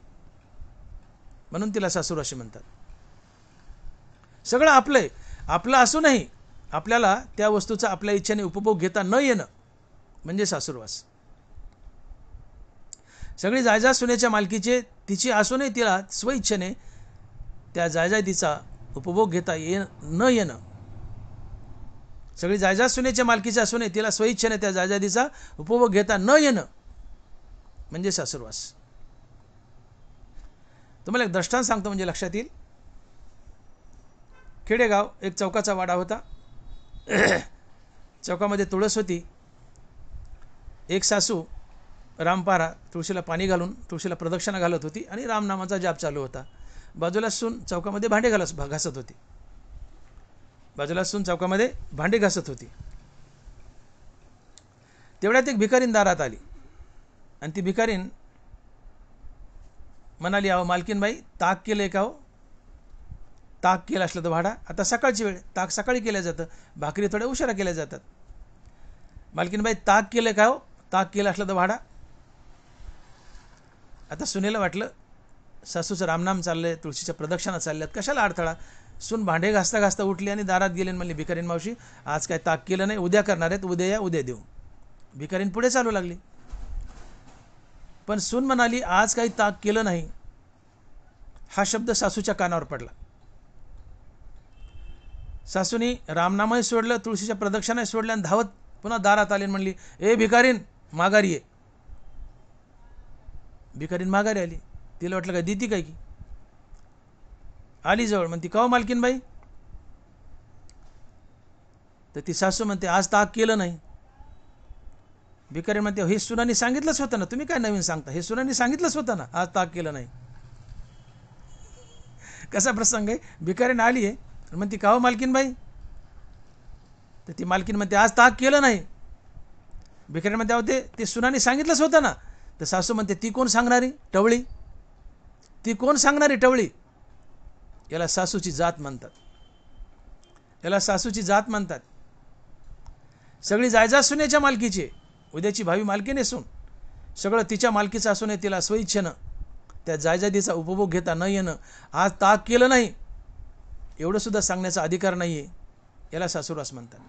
म्हणून तिला सासुरवाशी म्हणतात. सगळं आपलंय, आपलं असूनही आपल्याला त्या वस्तूचा आपल्या इच्छेने उपभोग घेता न येणं म्हणजे सासुरवास. सगळी जायदाद सुनेच्या मालकीचे तिची असूनही तिला स्वइच्छेने त्या जायदादीचा उपभोग घेता न येणं. सगळी जायदाद सुनेच्या मालकीचे असूनही तिला स्वइच्छेने त्या जायदादीचा उपभोग घेता न येणं म्हणजे सासुरवास. तुम्हाला एक दृष्टांत सांगतो म्हणजे लक्षात येईल. खेडेगाव एक चौकाचा वाडा होता. चौकामध्ये तुळस होती. एक सासू रामपारा तुळशीला पाणी घालून तुळशीला प्रदक्षिणा घालत होती आणि रामनामाचा जाप चालू होता. बाजूला सून चौकामध्ये भांडे घासत होती. बाजूला सून चौकामध्ये भांडे घासत होती. तेवढ्यात एक भिकारीन दारात आली आणि ती भिकारीन म्हणाली, अहो मालकीनबाई, ताक केलंय का हो? ताक केलं असलं तर वाढा. आता सकाळची वेळ, ताक सकाळी केलं जातं, भाकरी थोड्या उशिरा केल्या जातात. मालकीनबाई, ताक केलं का हो? ताक केलं असलं तर वाढा. आता सुनेला वाटलं सासूचं रामनाम चाललंय, तुळशीच्या प्रदक्षिणा चालल्यात, कशाला अडथळा. सून भांडे घासता घासता उठली आणि दारात गेली आणि म्हणली, भिकारीन मावशी, आज काय ताक केलं नाही, उद्या करणार आहेत, उद्या या, उद्या देऊ. भिकारीन पुढे चालू लागली. पण सून म्हणाली, आज काही ताक केलं नाही. हा शब्द सासूच्या कानावर पडला. सासूनी रामनामही सोडलं, तुळशीच्या प्रदक्षिणाही सोडल्या आणि धावत पुन्हा दारात आली आणि म्हणली, ए भिकारीन, माघारी ये. भिकारीन माघारी आली. तिला वाटलं काय देती काय की. आली जवळ, म्हणती, का हो मालकीनबाई? तर ती सासू म्हणते, आज ताक केलं नाही. भिकारीन म्हणते, हे सुनानी सांगितलंच होतं ना, तुम्ही काय नवीन सांगता, हे सुनानी सांगितलंच होतं ना, आज ताक केलं नाही. कसा प्रसंग आहे. भिकारीन आली आहे म्हणते, का हो मालकीनबाई? तर ती मालकीन म्हणते, आज ताक केलं नाही. भिकारीन म्हणते, अहो ते सुनानी सांगितलंच होतं ना. तर सासू म्हणते, ती कोण सांगणारी टवळी? ती कोण सांगणारी टवळी? याला सासूची जात म्हणतात. याला सासूची जात म्हणतात. सगळी जायदाद सुनेच्या मालकीची, उद्याची भावी मालकीने सून, सगळं तिच्या मालकीचं असून तिला स्वइच्छेनं त्या जायदादीचा उपभोग घेता न येणं, आज ताक केलं नाही, एवढं सुद्धा सांगण्याचा अधिकार नाही आहे. याला सासुरवास म्हणतात.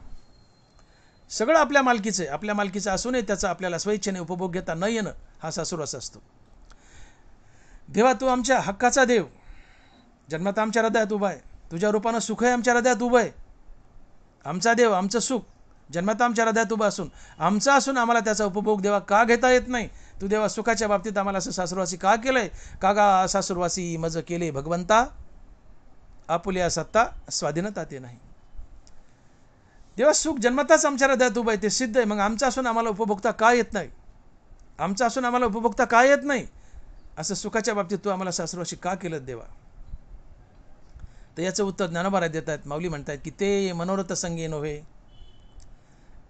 सगळं आपल्या मालकीचं आहे, आपल्या मालकीचं असूनही त्याचा आपल्याला स्वइच्छेने उपभोग घेता न येणं हा सासुरवास असतो. देवा, तू आमच्या हक्काचा देव, जन्मात आमच्या हृदयात उभा आहे, तुझ्या रूपानं सुख आहे आमच्या हृदयात उभं आहे. आमचा देव, आमचं सुख जन्मात आमच्या हृदयात उभं असून आमचा असून आम्हाला त्याचा उपभोग देवा का घेता येत नाही? तू देवा सुखाच्या बाबतीत आम्हाला असं सासुरवासी का केलंय? का गा सासुरवासी मज केले भगवंता, आपुलिया सत्ता स्वाधीनता ते नाही. देवा, सुख जन्मताच आमच्या हृदयात उभं आहे, ते सिद्ध आहे. मग आमचा असून आम्हाला उपभोगता का येत नाही? आमचा असून आम्हाला उपभोगता का येत नाही? असं सुखाच्या बाबतीत तू आम्हाला सासुरवासी का केलं देवा? तर याचं उत्तर ज्ञानोबा देत आहेत. माऊली म्हणतात की ते मनोरथ संगे नव्हे,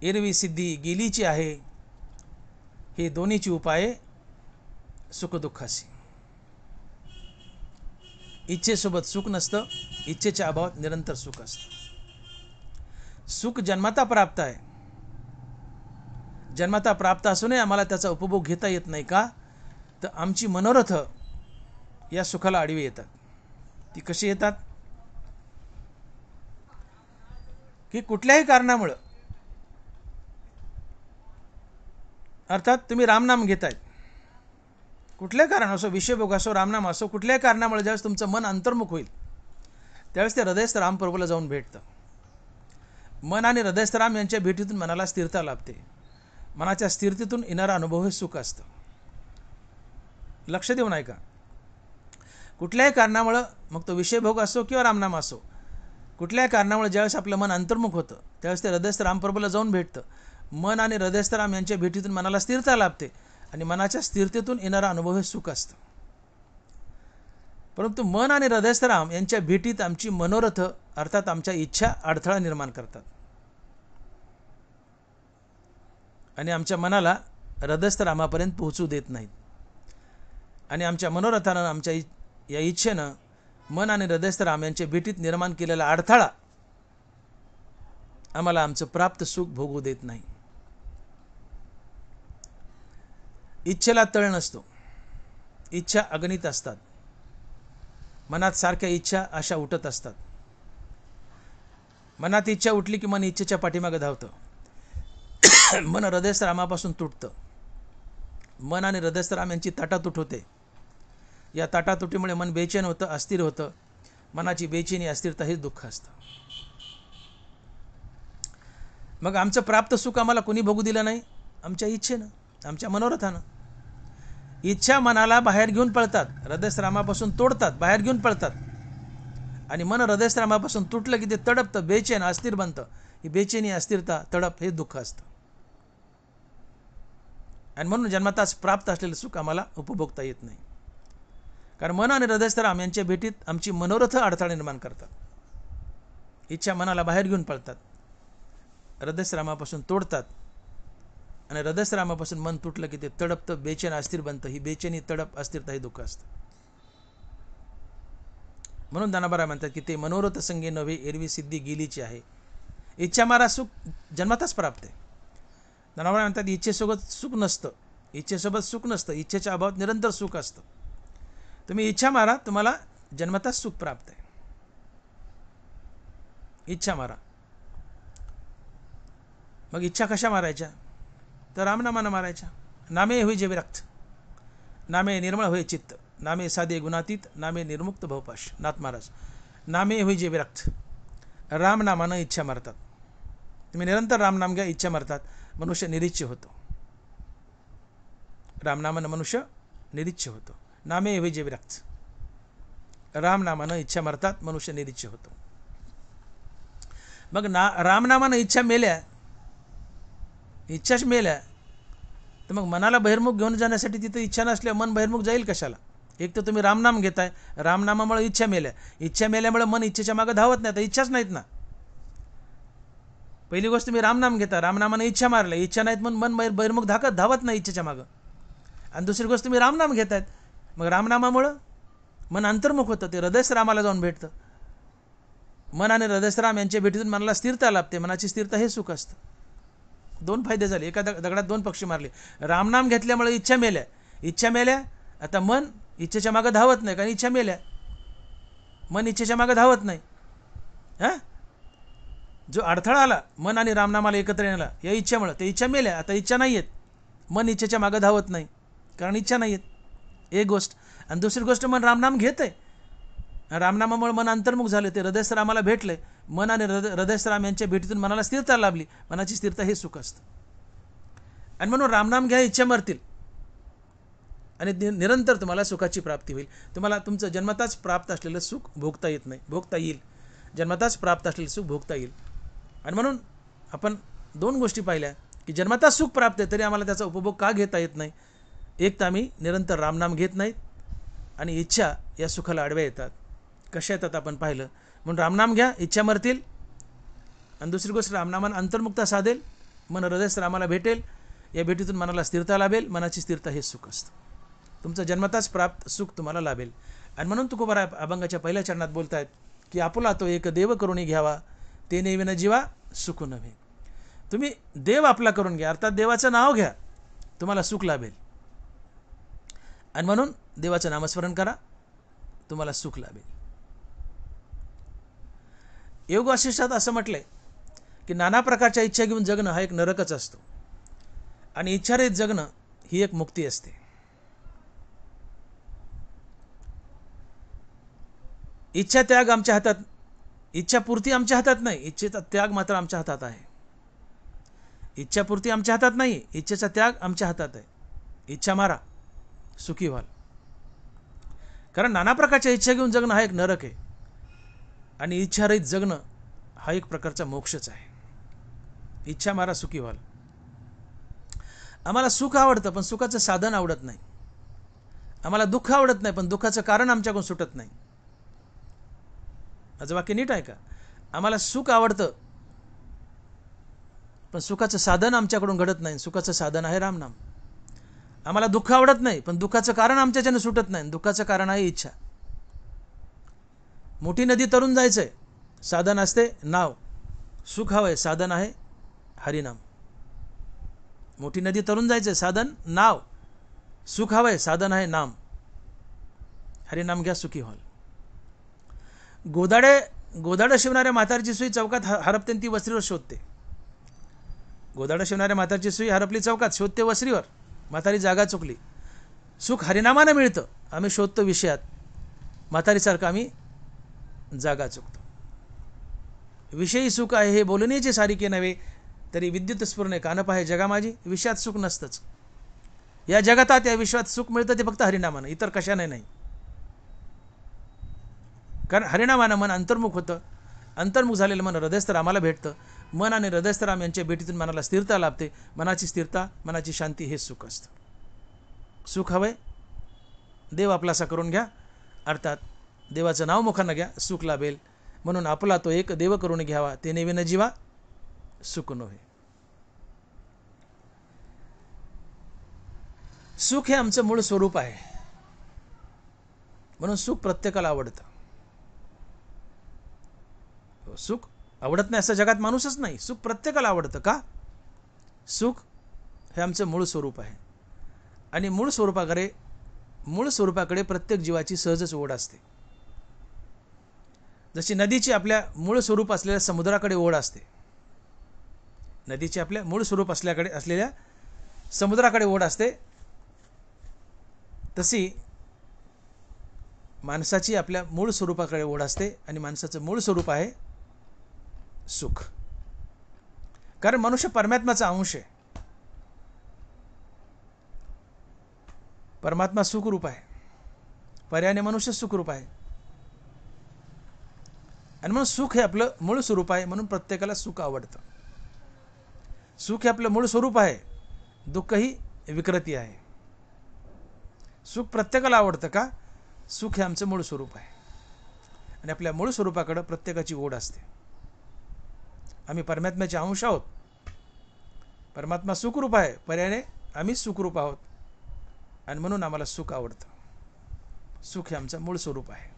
एरवी सिद्धी गेलीची आहे, हे दोन्हीची उपाये सुखदुःखासी. इच्छेसोबत सुख नसतं, इच्छेच्या अभावात निरंतर सुख असतं. सुख जन्मता प्राप्त आहे, जन्मता प्राप्त असूनही आम्हाला त्याचा उपभोग घेता येत नाही. का? तर आमची मनोरथ या सुखाला आडवी येतात. ती कशी येतात? की कुठल्याही कारणामुळं, अर्थात तुम्ही रामनाम घेतायत, कुठल्याही कारण असो, विषयभोग असो, रामनाम असो, कुठल्याही कारणामुळे ज्यावेळेस तुमचं मन अंतर्मुख होईल त्यावेळेस ते हृदयस्थ रामप्रभूला जाऊन भेटतं. मन आणि हृदयस्थ राम यांच्या भेटीतून मनाला स्थिरता लाभते. मनाच्या स्थिरतेतून येणारा अनुभव हे सुख असतं. लक्ष देऊन ऐका. कुठल्याही कारणामुळं, मग तो विषयभोग असो किंवा रामनाम असो, कुठल्याही कारणामुळे ज्यावेळेस आपलं मन अंतर्मुख होतं त्यावेळेस ते हृदयस्थ रामप्रभूला जाऊन भेटतं. मन आणि हृदयस्थराम यांच्या भेटीतून मनाला स्थिरता लाभते आणि मनाच्या स्थिरतेतून येणारा अनुभव हे सुख असतं. परंतु मन आणि हृदयस्थराम यांच्या भेटीत आमची मनोरथ अर्थात आमच्या इच्छा अडथळा निर्माण करतात आणि आमच्या मनाला हृदयस्थरामापर्यंत पोहोचू देत नाहीत. आणि आमच्या मनोरथानं आमच्या या इच्छेनं मन आणि हृदयस्थराम यांच्या भेटीत निर्माण केलेला अडथळा आम्हाला आमचं प्राप्त सुख भोगू देत नाही. इच्छेला तळ नसतो. इच्छा अगणित असतात. मनात सारख्या इच्छा अशा उठत असतात. मनात इच्छा उठली की मन इच्छेच्या पाठीमागे धावतं. मन हृदयस्थरामापासून तुटतं. मन आणि हृदयस्थराम यांची ताटातूट होते. या ताटातुटीमुळे मन बेचैन होतं, अस्थिर होतं. मनाची बेचैनी अस्थिरता हेच दुःख असतं. मग आमचं प्राप्त सुख आम्हाला कोणी भोगू दिलं नाही? आमच्या इच्छेनं, आमच्या मनोरथानं. इच्छा मनाला बाहेर घेऊन पळतात, हृदयस्थरामापासून तोडतात, बाहेर घेऊन पळतात. आणि मन हृदयस्थरामापासून तुटलं की ते तडपतं, बेचैन, अस्थिर बनतं. ही बेचैनी, अस्थिरता, तडप हे दुःख असतं. आणि म्हणून जन्मताच प्राप्त असलेलं सुख आम्हाला उपभोगता येत नाही. कारण मन आणि हृदयस्थराम यांच्या भेटीत आमची मनोरथ अडथळा निर्माण करतात. इच्छा मनाला बाहेर घेऊन पळतात, हृदयस्थरामापासून तोडतात. आणि हृदयस्थरामापासून मन तुटलं की ते तडपतं, बेचैन, अस्थिर बनतं. ही बेचैनी, तडप, अस्थिरता हे दुःख असतं. म्हणून दानाबारा म्हणतात की ते मनोरथ संगे नव्हे, एरवी सिद्धी गेलीची आहे. इच्छा मारा सुख जन्मताच प्राप्त आहे. दानाबारा म्हणतात इच्छेसोबत सुख नसतं. इच्छेसोबत सुख नसतं. इच्छेच्या अभावात निरंतर सुख असतं. तुम्ही इच्छा मारा, तुम्हाला जन्मताच सुख प्राप्त आहे. इच्छा मारा. मग इच्छा कशा मारायच्या? तर रामनामानं मारायच्या. नामे होई जे विरक्त, नामे निर्मळ होय चित्त, नामे साधे गुणातीत, नामे निर्मुक्त भवपाश. नाथ महाराज, नामे होई जे विरक्त. रामनामानं इच्छा मारतात. तुम्ही निरंतर रामनाम घ्या, इच्छा मारतात, मनुष्य निरीच्छ होतो. रामनामानं मनुष्य निरीच्छ होतो. नामे होई जे विरक्त. रामनामानं इच्छा मारतात, मनुष्य निरीच्छ होतो. मग रामनामानं इच्छा मेल्या, इच्छाच मेल्या, तर मग मनाला बहिर्मुख घेऊन जाण्यासाठी तिथं इच्छा नसल्यावर मन बहिर्मुख जाईल कशाला? एक तर तुम्ही रामनाम घेताय, रामनामामुळे इच्छा मेल्या, इच्छा मेल्यामुळे मन इच्छेच्या मागे धावत नाही, तर इच्छाच नाहीत ना. पहिली गोष्ट तुम्ही रामनाम घेता, रामनामाने इच्छा मारल्या, इच्छा नाहीत म्हणून मन बहिर्मुख धावत नाही इच्छेच्या मागं. आणि दुसरी गोष्ट तुम्ही रामनाम घेतायत, मग रामनामामुळं मन अंतर्मुख होतं, ते हृदयस्थरामाला जाऊन भेटतं. मन आणि हृदयस्थराम यांच्या भेटीतून मनाला स्थिरता लाभते. मनाची स्थिरता हे सुख असतं. दोन फायदे झाले, एका दगडात दोन पक्षी मारले. रामनाम घेतल्यामुळे इच्छा मेल्या, इच्छा मेल्या, आता मन इच्छेच्या मागं धावत नाही, कारण इच्छा मेल्या. मन इच्छेच्या मागं धावत नाही. हां, जो अडथळा आला मन आणि रामनामाला एकत्र येण्याला या इच्छेमुळे, ते इच्छा मेल्या, आता इच्छा नाही आहेत, मन इच्छेच्या मागं धावत नाही, कारण इच्छा नाही आहेत. एक गोष्ट. आणि दुसरी गोष्ट, मन रामनाम घेत आहे, रामनामामुळे मन अंतर्मुख झाले, ते हृदयस्थरामाला भेटले. मन आणि हृदयस्थराम यांच्या भेटीतून मनाला स्थिरता लाभली. मनाची स्थिरता हे सुख असतं. आणि म्हणून रामनाम घ्या, इच्छा मरतील आणि निरंतर तुम्हाला सुखाची प्राप्ती होईल. तुम्हाला तुमचं जन्मताच प्राप्त असलेलं सुख भोगता येत नाही, भोगता येईल. जन्मताच प्राप्त असलेलं सुख भोगता येईल. आणि म्हणून आपण दोन गोष्टी पाहिल्या की जन्मताच सुख प्राप्त आहे, तरी आम्हाला त्याचा उपभोग का घेता येत नाही? एक तर आम्ही निरंतर रामनाम घेत नाहीत आणि इच्छा या सुखाला आडव्या येतात. कशा येतात आपण पाहिलं. म्हणून रामनाम घ्या, इच्छा मरतील. आणि दुसरी गोष्ट, रामनामानं अंतर्मुक्ता साधेल, मन हृदयस्थरामाला भेटेल, या भेटीतून मनाला स्थिरता लाभेल. मनाची स्थिरता हे सुख असतं. तुमचं जन्मताच प्राप्त सुख तुम्हाला लाभेल. आणि म्हणून तुकोबारा अभंगाच्या पहिल्या चरणात बोलतायत की आपुला तो एक देव करून घ्यावा, ते नेविन जीवा सुख नव्हे. तुम्ही देव आपला करून घ्या, अर्थात देवाचं नाव घ्या, तुम्हाला सुख लाभेल. आणि म्हणून देवाचं नामस्मरण करा, तुम्हाला सुख लाभेल. योग वासिष्ठात असं म्हटलंय की नाना प्रकारच्या इच्छा घेऊन जगणं हा एक नरकच असतो आणि इच्छारहित जगणं ही एक मुक्ती असते. इच्छा त्याग आमच्या हातात, इच्छापूर्ती आमच्या हातात नाही, इच्छेचा त्याग मात्र आमच्या हातात आहे. इच्छापूर्ती आमच्या हातात नाही, इच्छेचा त्याग आमच्या हातात आहे. इच्छा मारा, सुखी व्हाल. कारण नाना प्रकारच्या इच्छा घेऊन जगणं हा एक नरक आहे आणि इच्छारहित जगणं हा एक प्रकारचा मोक्षच आहे. इच्छा मारा, सुखी व्हाल. आम्हाला सुख आवडतं पण सुखाचं साधन आवडत नाही. आम्हाला दुःख आवडत नाही पण दुःखाचं कारण आमच्याकडून सुटत नाही. माझं वाक्य नीट आहे का? आम्हाला सुख आवडतं पण सुखाचं साधन आमच्याकडून घडत नाही. सुखाचं साधन आहे रामनाम. आम्हाला दुःख आवडत नाही पण दुःखाचं कारण आमच्याच्यानं सुटत नाही. दुःखाचं कारण आहे इच्छा. मोठी नदी तरून जायचंय, साधन असते नाव. सुख हवंय, साधन आहे हरिनाम. मोठी नदी तरून जायचंय, साधन नाव. सुख हवंय, साधन आहे नाम. हरिनाम घ्या, सुखी व्हाल. गोदाडं शिवणाऱ्या म्हातारीची सुई चौकात हरपते ती वस्त्रीवर शोधते. गोदाडं शिवणाऱ्या म्हातारीची सुई हरपली चौकात, शोधते वस्त्रीवर. म्हातारी जागा चुकली. सुख हरिनामानं मिळतं, आम्ही शोधतो विषयात. म्हातारीसारखं आम्ही जागा चुकतो. विषयी सुख आहे हे बोलण्याचे सारिके नव्हे, तरी विद्युत स्फुरणे कानप आहे जगा माझी. विषयात सुख नसतंच. या जगतात या विश्वात सुख मिळतं ते फक्त हरिनामानं, इतर कशाने नाही. कारण हरिनामानं मन अंतर्मुख होतं. अंतर्मुख झालेलं मन हृदयस्तर आम्हाला भेटतं. मन आणि हृदयस्थराम यांच्या भेटीतून मनाला स्थिरता लाभते. मनाची स्थिरता, मनाची शांती हे सुख असतं. सुख हवंय, देव आपलासा करून घ्या. अर्थात देवाचं नाव मुखानं घ्या, सुख लाभेल. म्हणून आपला तो एक देव करून घ्यावा, ते नेविन जीवा सुख नव्हे. सुख हे आमचं मूळ स्वरूप आहे. म्हणून सुख प्रत्येकाला आवडतं. सुख आवडत नाही असं जगात माणूसच नाही. सुख प्रत्येकाला आवडतं. का? सुख हे आमचं मूळ स्वरूप आहे. आणि मूळ स्वरूपाकडे प्रत्येक जीवाची सहजच ओढ असते. जशी नदीची आपल्या मूळ स्वरूप असलेल्या समुद्राकडे ओढ असते. नदीची आपल्या मूळ स्वरूप असलेल्या समुद्राकडे ओढ असते, तशी माणसाची आपल्या मूळ स्वरूपाकडे ओढ असते. आणि माणसाचं मूळ स्वरूप आहे सुख. कारण मनुष्य परमात्म्याचा अंश आहे. परमात्मा सुखरूप आहे, पर्यायाने मनुष्य सुखरूप आहे. आणि म्हणून सुख हे आपलं मूळ स्वरूप आहे. म्हणून प्रत्येकाला सुख आवडतं. सुख हे आपलं मूळ स्वरूप आहे, दुःख ही विकृती आहे. सुख प्रत्येकाला आवडतं. का? सुख हे आमचं मूळ स्वरूप आहे. आणि आपल्या मूळ स्वरूपाकडे प्रत्येकाची ओढ असते. आम्ही परमात्म्याचे अंश आहोत. परमात्मा सुखरूप आहे, पर्यायाने आम्ही सुखरूप आहोत. आणि म्हणून आम्हाला सुख आवडतं. सुख हे आमचं मूळ स्वरूप आहे.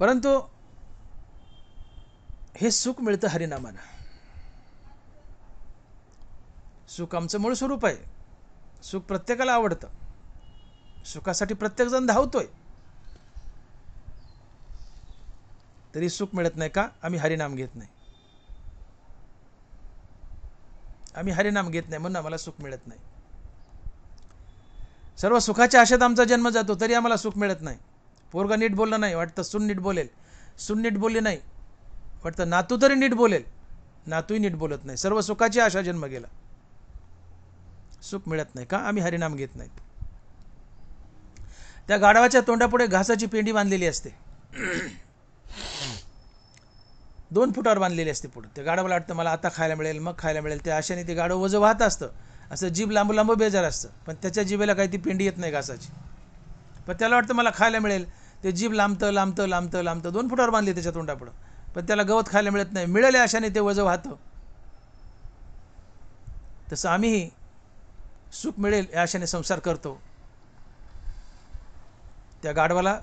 परंतु हे सुख मिळतं हरिनामानं. सुख आमचं मूळ स्वरूप आहे. सुख प्रत्येकाला आवडतं. सुखासाठी प्रत्येकजण धावतोय, तरी सुख मिळत नाही. का? आम्ही हरिनाम घेत नाही. आम्ही हरिनाम घेत नाही म्हणून आम्हाला सुख मिळत नाही. सर्व सुखाच्या आशेत आमचा जन्म जातो, तरी आम्हाला सुख मिळत नाही. पोरगा नीट बोललं नाही, वाटतं सून नीट बोलेल. सून नीट बोलली नाही, वाटतं नातू तरी नीट बोलेल. नातूही नीट बोलत नाही. सर्व सुखाची आशा जन्म गेला, सुख मिळत नाही. का? आम्ही हरिनाम घेत नाहीत. त्या गाढवाच्या तोंडापुढे घासाची पेंडी बांधलेली असते. 2 फुटावर बांधलेली असते पुढे. त्या गाढवाला वाटतं मला आता खायला मिळेल, मग खायला मिळेल. त्या आशेने ते गाढव वजं वाहत असतं. असं जीभ लांब लांब बेजार असतं, पण त्याच्या जिभेला काही ती पेंडी येत नाही घासाची. पण त्याला वाटतं मला खायला मिळेल. ते जीभ लांबतं 2 फुटावर बांधली त्याच्या तोंडापुढं, पण त्याला गवत खायला मिळत नाही. मिळेल आशाने ते वजं वाहतं. तसं आम्हीही सुख मिळेल या आशाने संसार करतो. त्या गाढवाला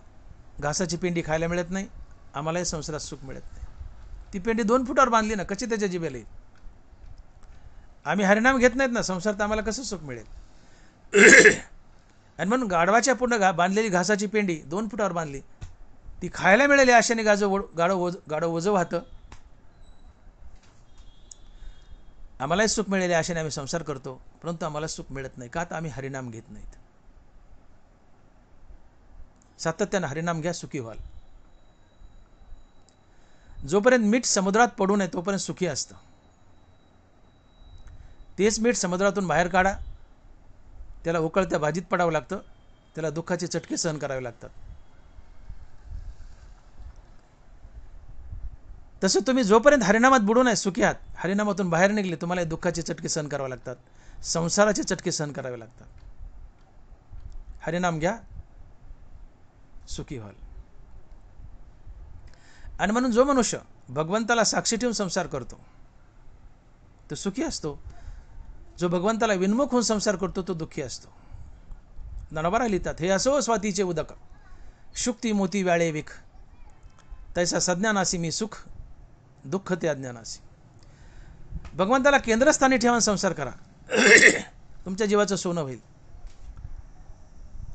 घासाची पेंडी खायला मिळत नाही, आम्हालाही संसारात सुख मिळत नाही. ती पेंडी 2 फुटावर बांधली ना, कशी त्याच्या जिभेला येईल? आम्ही हरिनाम घेत नाहीत ना, संसारात आम्हाला कसं सुख मिळेल? आणि म्हणून गाढवाच्या पूर्ण बांधलेली घासाची पेंडी 2 फुटावर बांधली, ती खायला मिळेल या आशेने गाढव वजं वाहतं. आम्हालाही सुख मिळेल या आशेने आम्ही संसार करतो, परंतु आम्हाला सुख मिळत नाही. का? तर आम्ही हरिनाम घेत नाहीत. सातत्यानं हरिनाम घ्या, सुखी व्हाल. जोपर्यंत मीठ समुद्रात पडू नये तोपर्यंत सुखी असतं. तेच मीठ समुद्रातून बाहेर काढा, त्याला उकळत्या भाजीत पडावं लागतं. त्याला दुःखाचे चटके सहन करावे लागतात. तसं तुम्ही जोपर्यंत हरिनामात बुडून आहे सुखी आहात, हरिनामातून बाहेर निघले तुम्हाला दुःखाचे चटके सहन करावे लागतात, संसाराचे चटके सहन करावे लागतात. हरिनाम घ्या, सुखी व्हाल. आणि म्हणून जो मनुष्य भगवंताला साक्षी ठेवून संसार करतो तो सुखी असतो. जो भगवंताला विन्मुख होऊन संसार करतो तो दुःखी असतो. ज्ञानोबा लिहितात, हे असो स्वातीचे उदक शुक्ती मोती व्याळे विख, तैसा सज्ञानासी मी सुख दुःख ते अज्ञानासी. भगवंताला केंद्रस्थानी ठेवून संसार करा, तुमच्या जीवाचं सोनं होईल.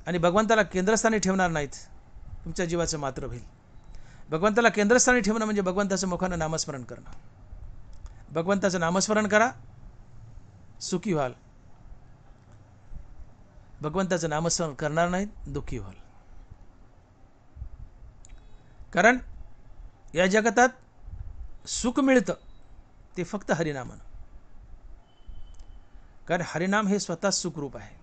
आणि भगवंताला केंद्रस्थानी ठेवणार नाहीत, तुमच्या जीवाचं मात्र होईल. भगवंताला केंद्रस्थानी ठेवणं म्हणजे भगवंताचं मुखानं नामस्मरण करणं. भगवंताचं नामस्मरण करा, सुखी व्हाल. भगवंताचं नामस्मरण करणार नाहीत, दुःखी व्हाल. कारण या जगतात सुख मिळतं ते फक्त हरिनामानं. कारण हरिनाम हे स्वतः सुखरूप आहे.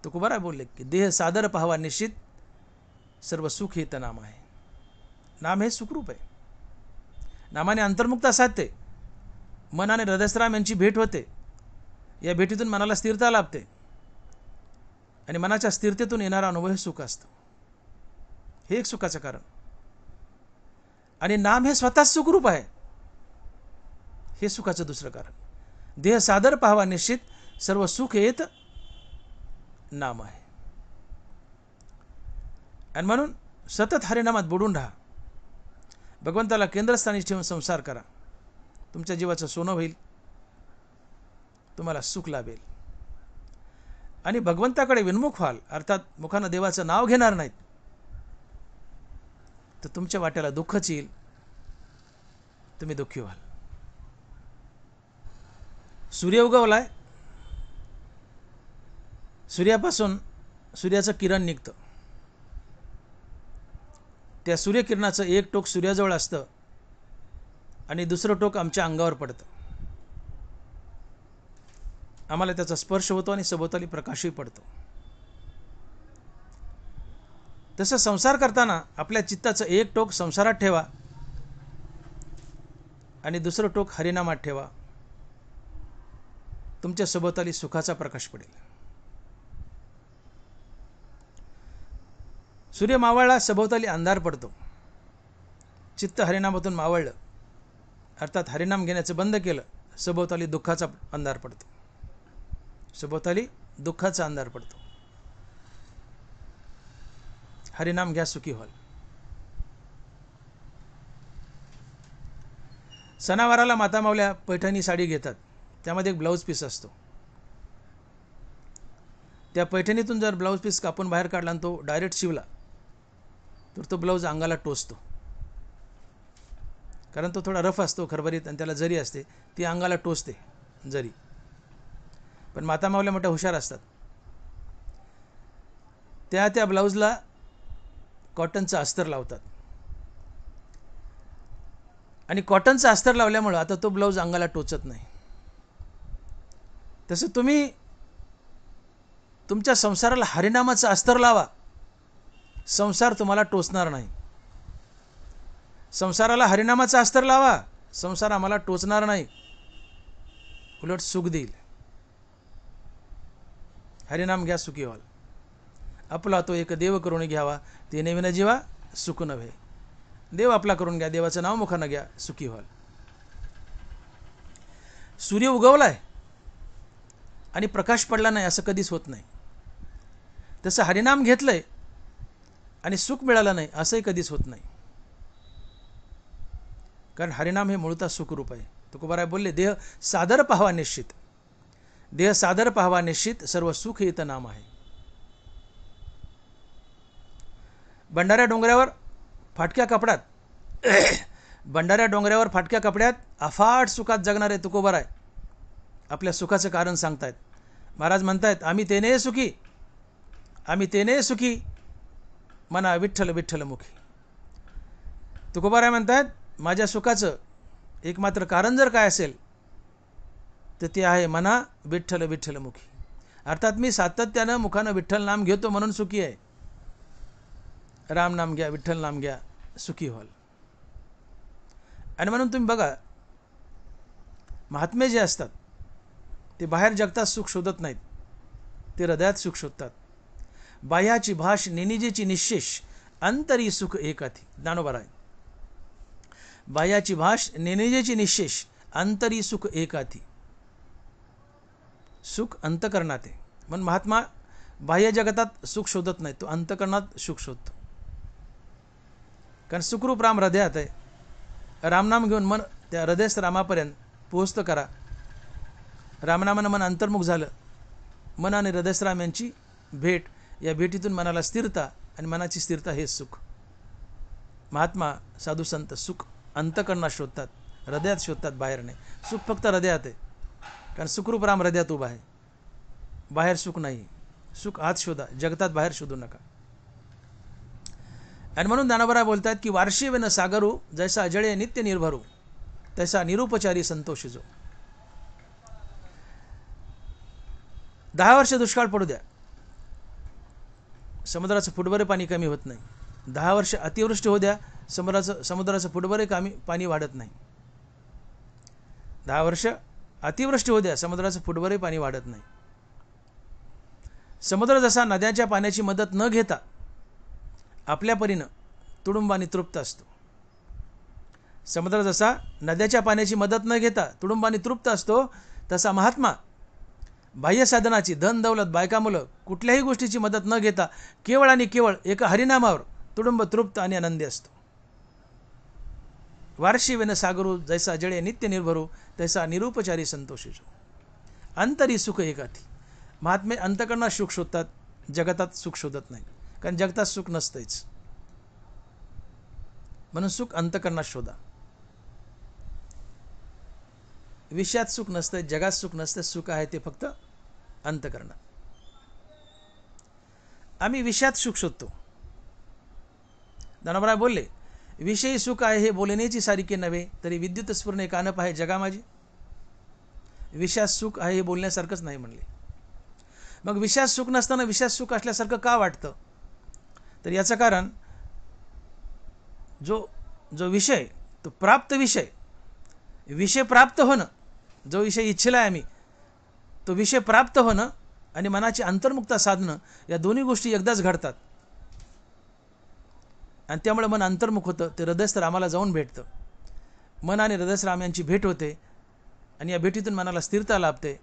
तुकोबाराय बोलले की देह सादर पाहावा निश्चित, सर्व सुख हे नाम आहे. नाम हे सुखरूप आहे. नामाने अंतर्मुक्ता साधते, मन आणि हृदयस्राम यांची भेट होते. या भेटीतून मनाला स्थिरता लाभते आणि मनाच्या स्थिरतेतून येणारा अनुभव हे सुख असतं. हे एक सुखाचं कारण. आणि नाम हे स्वतःच सुखरूप आहे, हे सुखाचं दुसरं कारण. देह सादर पाहावा निश्चित, सर्व सुख येत नाम आहे. आणि म्हणून सतत हरिनामात बुडून राहा. भगवंताला केंद्रस्थानी ठेवून संसार करा, तुमच्या जीवाचं सोनं होईल, तुम्हाला सुख लाभेल. आणि भगवंताकडे विन्मुख व्हाल, अर्थात मुखानं देवाचं नाव घेणार नाहीत, तर तुमच्या वाट्याला दुःखच येईल, तुम्ही दुःखी व्हाल. सूर्य उगवलाय, सूर्यापासून सूर्याचं किरण निघतं. त्या सूर्यकिरणाचं एक टोक सूर्याजवळ असतं आणि दुसरं टोक आमच्या अंगावर पडतं. आम्हाला त्याचा स्पर्श होतो आणि सभोवताली प्रकाशही पडतो. तसं संसार करताना आपल्या चित्ताचं एक टोक संसारात ठेवा आणि दुसरं टोक हरिनामात ठेवा, तुमच्या सभोवताली सुखाचा प्रकाश पडेल. सूर्य मावळला, सभोवताली अंधार पडतो. चित्त हरिनामातून मावळलं, अर्थात हरिनाम घेण्याचं बंद केलं, सभोवताली दुःखाचा अंधार पडतो. सभोवताली दुःखाचा अंधार पडतो. हरिनाम घ्या, सुखी व्हाल. सणावाराला माता मावल्या पैठणी साडी घेतात, त्यामध्ये एक ब्लाऊज पीस असतो. त्या पैठणीतून जर ब्लाऊज पीस कापून बाहेर काढला आणि तो डायरेक्ट शिवला तर तो ब्लाऊज अंगाला टोचतो. कारण तो थोडा रफ असतो, खरबरीत, आणि त्याला जरी असते, ती अंगाला टोचते जरी. पण माता मावल्या मोठ्या हुशार असतात. त्या ब्लाऊजला कॉटनचं अस्तर लावतात आणि कॉटनचं अस्तर लावल्यामुळं आता तो ब्लाऊज अंगाला टोचत नाही. तसं तुम्ही तुमच्या संसाराला हरिनामाचं अस्तर लावा, संसार तुम्हाला टोचणार नाही. संसाराला हरिनामाचं अस्तर लावा, संसार आम्हाला टोचणार नाही, उलट सुख देईल. हरिनाम घ्या, सुखी व्हाल. आपला तो एक देव करून घ्यावा, ते नेविन जीवा सुख नव्हे. देव आपला करून घ्या, देवाचं नाव मुखानं घ्या, सुखी व्हाल. सूर्य उगवलाय आणि प्रकाश पडला नाही असं कधीच होत नाही. तसं हरिनाम घेतलंय आणि सुख मिळालं नाही असंही कधीच होत नाही. कारण हरिनाम हे मूळतः सुखरूप आहे. तुकोबाराय बोलले, देह सादर पाहावा निश्चित, देह सादर पाहावा निश्चित, सर्व सुख येतं नाम आहे. भंडाऱ्या डोंगरावर फाटक्या कपड्यात भंडाऱ्या डोंगरावर फाटक्या कपड्यात अफाट सुखात जगणारे तुकोबाराय आपल्या सुखाचं कारण सांगतायत. महाराज म्हणतायत, आम्ही तेने सुखी, आम्ही तेने सुखी, मना विठ्ठल विठ्ठल मुखी. तुकोबाराय म्हणतायत, माझ्या सुखाचं एकमात्र कारण जर काय असेल तर ते आहे मना विठ्ठल विठ्ठल मुखी. अर्थात मी सातत्यानं मुखानं विठ्ठल नाम घेतो म्हणून सुखी आहे. राम नाम घ्या, विठ्ठल नाम घ्या, सुखी व्हाल. आणि म्हणून तुम्ही बघा, महात्मे जे असतात ते बाहेर जगतात सुख शोधत नाहीत, ते हृदयात सुख शोधतात. बाह्याची भाष नेनिजेची निशेष, अंतरी सुख एकाथी. ज्ञानोबा आहे. बाह्याची भाष नेनिजेची निशेष, अंतरी सुख एकाथी. सुख अंतकरणात आहे. म्हणून महात्मा बाह्य जगतात सुख शोधत नाही, तो अंतकरणात सुख शोधतो. कारण सुखरूप राम हृदयात आहे. रामनाम घेऊन मन त्या हृदयस्थ रामापर्यंत पोहोचतं करा. रामनामानं मन अंतर्मुख झालं. मन आणि हृदयस्थ राम यांची भेट, या भेटीतून मनाला स्थिरता, आणि मनाची स्थिरता हे सुख. महात्मा साधू संत सुख अंतकरणात शोधतात, हृदयात शोधतात, बाहेर नाही. सुख फक्त हृदयात आहे. कारण सुखरूप राम हृदयात उभा आहे. बाहेर सुख नाही. सुख आत शोधा, जगतात बाहेर शोधू नका. आणि म्हणून ज्ञानोबा बोलतात की वार्षे वेन सागरू, जैसा जळे नित्य निर्भरू, तैसा निरुपचारी संतोषी जो. 10 वर्ष दुष्काळ पडू द्या, समुद्राचं फुटभरे पाणी कमी होत नाही. 10 वर्ष अतिवृष्टी होऊ द्या, समुद्राचं फुटभरे पाणी वाढत नाही. 10 वर्ष अतिवृष्टी होऊ द्या, समुद्राचं फुटभरे पाणी वाढत नाही. समुद्र जसा नद्याच्या पाण्याची मदत न घेता आपल्या परीनं तुडुंबाने तृप्त असतो. समुद्र जसा नद्याच्या पाण्याची मदत न घेता तुडुंबाने तृप्त असतो, तसा महात्मा बाह्य साधनाची, धन दौलत, बायका मुलं, कुठल्याही गोष्टीची मदत न घेता केवळ आणि केवळ एका हरिनामावर तुडुंब तृप्त आणि आनंदी असतो. वार्षी वेन सागरू, जैसा जळे नित्य निर्भरू, तैसा निरुपचारी संतोषी जो. अंतरी सुख एकाथी. महात्मे अंतकरणात सुख शोधतात, जगतात सुख शोधत नाही. कारण जगतात सुख नसतंच. म्हणून सुख अंतकरणात शोधा. विषयात सुख नसतं, जगात सुख नसतं. सुख आहे ते फक्त अंतकरणात. आम्ही विषयात सुख शोधतो. ज्ञानोबा बोलले, विषयी सुख आहे हे बोलण्याची सारिके नव्हे, तरी विद्युत स्फुरणे कान पाहे जगा माझी. विषयात सुख आहे हे बोलण्यासारखंच नाही म्हणले. मग विषयात सुख नसताना विषयात सुख असल्यासारखं का वाटतं? तर याचं कारण, जो विषय, तो प्राप्त विषय, विषय प्राप्त होणं, जो विषय इच्छिला आहे आम्ही, तो विषय प्राप्त होणं आणि मनाची अंतर्मुक्ता साधणं, या दोन्ही गोष्टी एकदाच घडतात. आणि त्यामुळे मन अंतर्मुख होतं, ते हृदयस्थ रामाला जाऊन भेटतं. मन आणि हृदयस्थ राम यांची भेट होते, आणि या भेटीतून मनाला स्थिरता लाभते,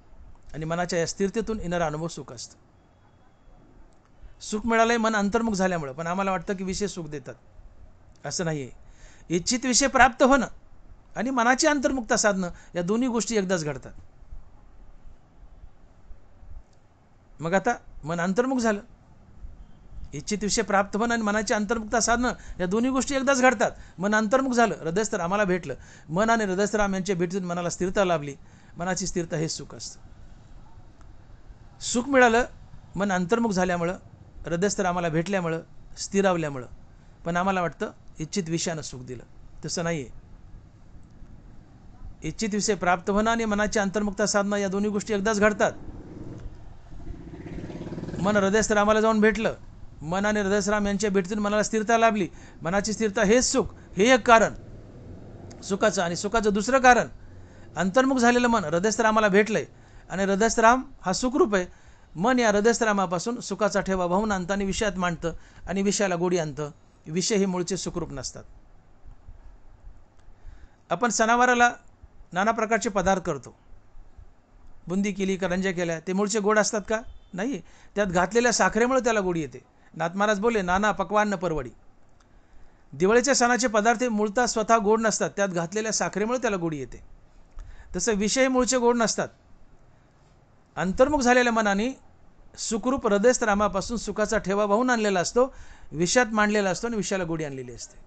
आणि मनाच्या या स्थिरतेतून येणारा अनुभव सुख असतं. सुख मिळालंय मन अंतर्मुख झाल्यामुळं, पण आम्हाला वाटतं की विषय सुख देतात. असं नाही आहे. इच्छित विषय प्राप्त होणं आणि मनाची अंतर्मुक्ता साधणं, या दोन्ही गोष्टी एकदाच घडतात. मग आता मन अंतर्मुख झालं, इच्छित विषय प्राप्त होणं आणि मनाची अंतर्मुक्ता साधणं, या दोन्ही गोष्टी एकदाच घडतात. मन अंतर्मुख झालं, हृदयस्थ रामाला भेटलं. मन आणि हृदयस्थ राम यांच्या भेटीतून मनाला स्थिरता लाभली. मनाची स्थिरता हे सुख असतं. सुख मिळालं मन अंतर्मुख झाल्यामुळं, हृदयस्थ रामाला भेटल्यामुळं, स्थिरावल्यामुळं. पण आम्हाला वाटतं इच्छित विषयानं सुख दिलं. तसं नाही आहे. इच्छित विषय प्राप्त होणं आणि मनाची अंतर्मुक्ता साधणं, या दोन्ही गोष्टी एकदाच घडतात. मन हृदयस्थ रामाला जाऊन भेटलं, मन आणि हृदयस्थ राम यांच्या भेटीतून मनाला स्थिरता लाभली. मनाची स्थिरता हेच सुख, हे एक कारण सुखाचं. आणि सुखाचं दुसरं कारण, अंतर्मुख झालेलं मन हृदयस्थ रामाला भेटलंय, आणि हृदयस्थ राम हा सुखरूप आहे. मन या हृदयस्थ रामापासून सुखाचा ठेवा वाहून आणतं आणि विषयात मांडतं, आणि विषयाला गोडी आणतं. विषय हे मूळचे सुखरूप नसतात. आपण सणावाराला नाना प्रकारचे पदार्थ करतो. बुंदी केली, करंज्या केल्या, ते मूळचे गोड असतात का? नाही. त्यात घातलेल्या साखरेमुळे त्याला गोडी येते. नाथ महाराज बोलले, नाना पक्वान न परवडी. दिवाळीच्या सणाचे पदार्थ मूळतः स्वतः गोड नसतात, त्यात घातलेल्या साखरेमुळे त्याला गोडी येते. तसं विषय मूळचे गोड नसतात. अंतर्मुख झालेल्या मनाने सुखरूप हृदयस्थ रामापासून सुखाचा ठेवा वाहून आणलेला असतो, विषयात मांडलेला असतो, आणि विषयाला गोडी आणलेली असते.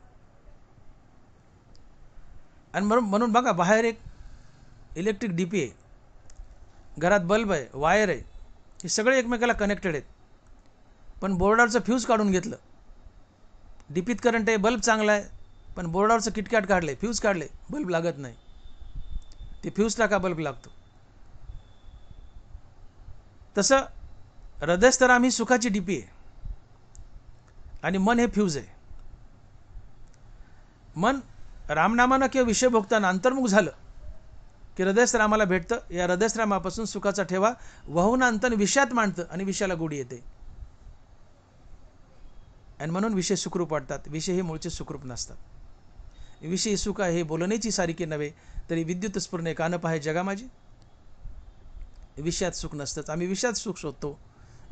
आणि म्हणून बघा, बाहेर एक इलेक्ट्रिक डीपी आहे, घरात बल्ब आहे, वायर आहे, हे सगळे एकमेकाला कनेक्टेड आहेत. पण बोर्डावरचं फ्यूज काढून घेतलं. डीपीत करंट आहे, बल्ब चांगला आहे, पण बोर्डावरचं किटकॅट काढले, फ्यूज काढले, बल्ब लागत नाही. ते फ्यूज टाका, बल्ब लागतो. तसं हृदयस्थ राम ही सुखाची डीपी आहे, आणि मन हे फ्यूज आहे. मन रामनामानं किंवा विषय भोगताना अंतर्मुख झालं की हृदयस्थरामाला भेटतं. या हृदयस्थरामापासून सुखाचा ठेवा वाहून आणतं विषयात मांडतं आणि विषयाला गोडी येते. आणि म्हणून विषय सुखरूप वाटतात. विषय हे मूळचे सुखरूप नसतात. विषयी सुख आहे बोलण्याची सारिके नव्हे, तरी विद्युत स्फुरणे कान पाहे जगा माझी. विषयात सुख नसतंच. आम्ही विषयात सुख शोधतो,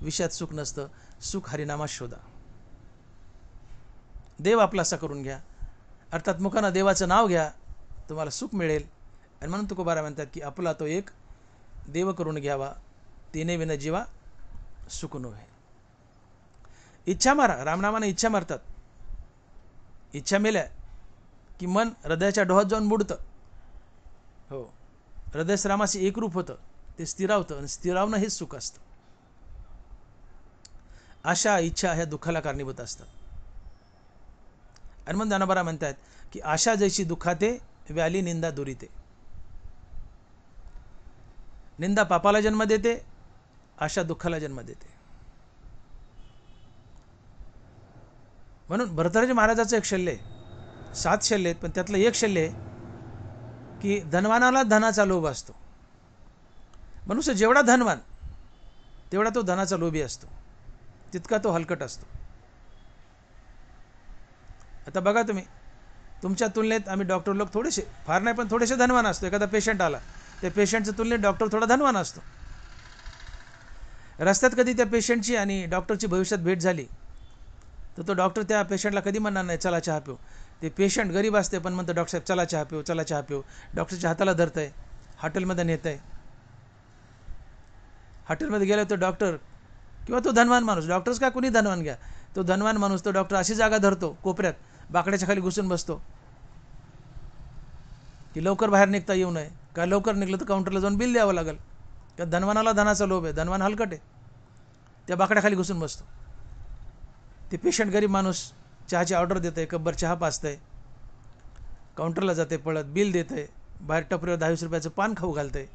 विषयात सुख नसतं. सुख हरिनामात शोधा. देव आपलासा करून घ्या, अर्थात मुखानं देवाचं नाव घ्या, तुम्हाला सुख मिळेल. आणि म्हणून तुकोबारा म्हणतात की आपला तो एक देव करून घ्यावा, तिने विन जीवा सुख नव्हे. इच्छा मारा. रामनामाने इच्छा मारतात. इच्छा मेल्या की मन हृदयाच्या डोहात जाऊन बुडतं. हो, हृदयश्रामाशी एकरूप होतं, ते स्थिरावतं आणि स्थिरावणं हेच सुख असतं. आशा इच्छा ह्या दुःखाला कारणीभूत असतात. आणि मग ज्ञानोबा म्हणतात की आशा जैशी दुःखाते व्याली निंदा दुरीते. निंदा पापाला जन्म देते, आशा दुःखाला जन्म देते. म्हणून भरतराज महाराजाचं एक शल्य आहे. 7 शल्य आहेत, पण त्यातलं एक शल्य आहे की धनवानाला धनाचा लोभ असतो. मनुष्य जेवढा धनवान तेवढा तो धनाचा लोभी असतो, तितका तो हलकट असतो. आता बघा तुम्ही, तुमच्या तुलनेत आम्ही डॉक्टर लोक थोडेसे, फार नाही पण थोडेसे धनवान असतो. एखादा पेशंट आला, त्या पेशंटच्या तुलनेत डॉक्टर थोडा धनवान असतो. रस्त्यात कधी त्या पेशंटची आणि डॉक्टरची भविष्यात भेट झाली तर तो डॉक्टर त्या पेशंटला कधी म्हणणार नाही चला चहा पिऊ. ते पेशंट गरीब असते पण म्हणतं डॉक्टर साहेब चला चहा पिऊ, चला चहा पिऊ. डॉक्टरच्या हाताला धरतंय, हॉटेलमध्ये नेत आहे. हॉटेलमध्ये गेलं तर डॉक्टर किंवा तो धनवान माणूस, डॉक्टर्स का कोणी धनवान घ्या, तो धनवान माणूस तो डॉक्टर अशी जागा धरतो कोपऱ्यात, बाकड्याच्या खाली घुसून बसतो की लवकर बाहेर निघता येऊ नये. का लवकर निघलं तर काउंटरला जाऊन बिल द्यावं लागेल. का धनवानाला धनाचा लोभ आहे, धनवान हलकट आहे, त्या बाकड्याखाली घुसून बसतो. ते पेशंट गरीब माणूस चहाची ऑर्डर देत आहे, कब्बर चहा पाचत आहे, काउंटरला जाते पळत, बिल देत आहे, बाहेर टपरीवर 10-20 रुपयाचं पान खाऊ घालतं आहे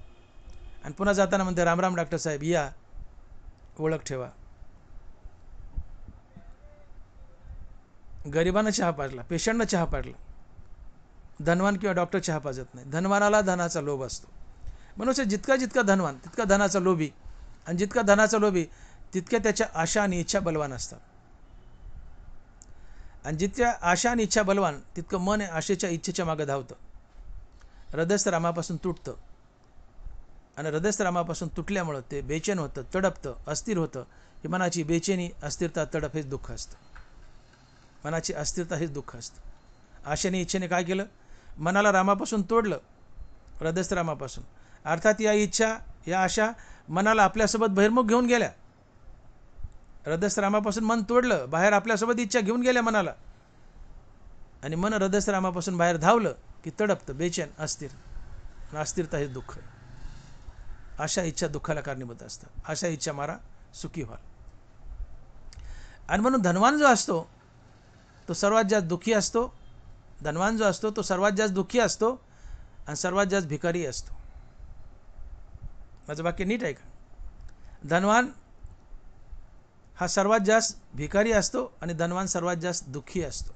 आणि पुन्हा जाताना म्हणते राम राम डॉक्टर साहेब या, ओळख ठेवा. गरिबानं चहा पाजला, पेशंटनं चहा पाजला, धनवान किंवा डॉक्टर चहा पाजत नाही. धनवानाला धनाचा लोभ असतो. मनुष्य जितका जितका धनवान तितका धनाचा लोभी, आणि जितका धनाचा लोभी तितक्या त्याच्या आशा आणि इच्छा बलवान असतात. आणि जितक्या आशा आणि इच्छा बलवान तितकं मन आशेच्या इच्छेच्या मागे धावतं, हृदयस्थ रामापासून तुटतं. आणि हृदयस्थ रामापासून तुटल्यामुळं ते बेचैन होतं, तडपतं, अस्थिर होतं. ही मनाची बेचैनी, अस्थिरता, तडप हेच दुःख असतं. मनाची अस्थिरता हेच दुःख असतं. आशेने इच्छेने काय केलं, मनाला रामापासून तोडलं, हृदयस्थ रामापासून. अर्थात या इच्छा या आशा मनाला आपल्यासोबत बहिर्मुख घेऊन गेल्या. हृदयस्थ रामापासून मन तोडलं, बाहेर आपल्यासोबत इच्छा घेऊन गेल्या मनाला, आणि मन हृदयस्थ रामापासून बाहेर धावलं की तडपतं, बेचैन, अस्थिर. अस्थिरता हे दुःख आहे. आशा इच्छा दुःखाला कारणीभूत असतात. आशा इच्छा मारा, सुखी व्हाल. आणि म्हणून धनवान जो असतो तो सर्वात जास्त दुःखी असतो. धनवान जो असतो तो सर्वात जास्त दुःखी असतो आणि सर्वात जास्त भिकारी असतो. माझं वाक्य नीट आहे का? धनवान हा सर्वात जास्त भिकारी असतो आणि धनवान सर्वात जास्त दुःखी असतो.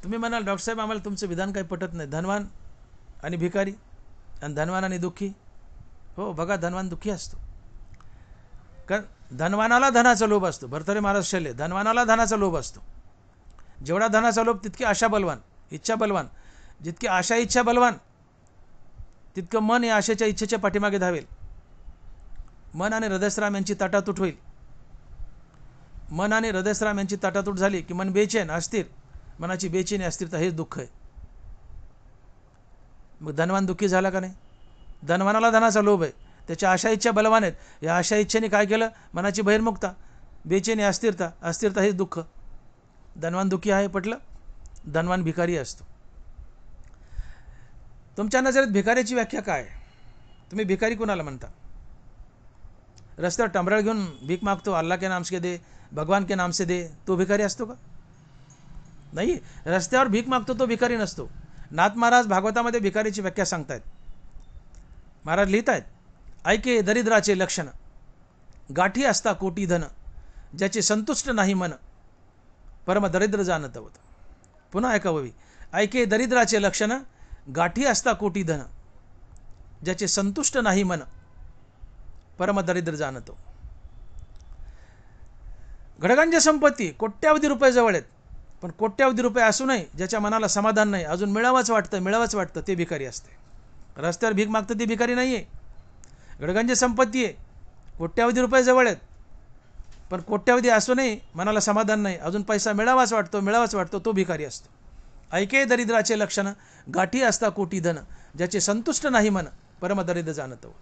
तुम्ही म्हणाल डॉक्टर साहेब आम्हाला तुमचं विधान काही पटत नाही, धनवान आणि भिकारी आणि धनवान आणि दुःखी. हो बघा, धनवान दुःखी असतो, कारण धनवानाला धनाचा लोभ असतो. भरतरी महाराज शल्य, धनवानाला धनाचा लोभ असतो. जेवढा धनाचा लोभ तितकी आशा बलवान, इच्छा बलवान. जितकी आशा इच्छा बलवान तितकं मन या आशेच्या इच्छेच्या पाठीमागे धावेल. मन आणि हृदयस्राम यांची ताटातूट होईल. मन आणि हृदयस्राम यांची ताटातूट झाली की मन बेचैन, अस्थिर. मनाची बेचैनी, अस्थिरता हेच दुःख आहे. मग धनवान दुःखी झाला का नाही? धनवानाला धनाचा लोभ आहे, त्याच्या आशा इच्छा बलवान आहेत. या आशा इच्छेने काय केलं, मनाची बहिर्मुखता, बेचैनी, अस्थिरता. अस्थिरता हेच दुःख. धनवान दुःखी आहे पटलं, धनवान भिकारी असतो. तुमच्या नजरेत भिकाऱ्याची व्याख्या काय? तुम्ही भिकारी कुणाला म्हणता? रस्त्यावर टंबराळ घेऊन भीक मागतो, अल्लाह के नाम से दे, भगवान के नाम से दे, तो भिकारी असतो का? नाही. रस्त्यावर भीक मागतो तो भिकारी नसतो. नाथ महाराज भागवतामध्ये भिकारीची व्याख्या सांगतायत. महाराज लिहित आहेत, ऐके दरिद्राचे लक्षण, गाठी असता कोटी धन, ज्याचे संतुष्ट नाही मन, परम दरिद्र जाणत होत. पुन्हा ऐकाववी, ऐके दरिद्राचे लक्षण, गाठी असता कोटी धन, ज्याचे संतुष्ट नाही मन, परम दरिद्र जाणतो. घडगांची संपत्ती कोट्यावधी रुपये जवळ आहेत, पण कोट्यावधी रुपये असूनही ज्याच्या मनाला समाधान नाही, अजून मिळावंच वाटतं, ते भिकारी असते. रस्त्यावर भीक मागतं ते भिकारी नाही आहे. घडगांची संपत्ती आहे, कोट्यावधी रुपये जवळ आहेत, पण कोट्यावधी असूनही मनाला समाधान नाही, अजून पैसा मिळावाच वाटतो, तो भिकारी असतो. ऐके दरिद्राचे लक्षण, गाठी असता कोटी धन, ज्याचे संतुष्ट नाही मन, परम दरिद्र जाणतो.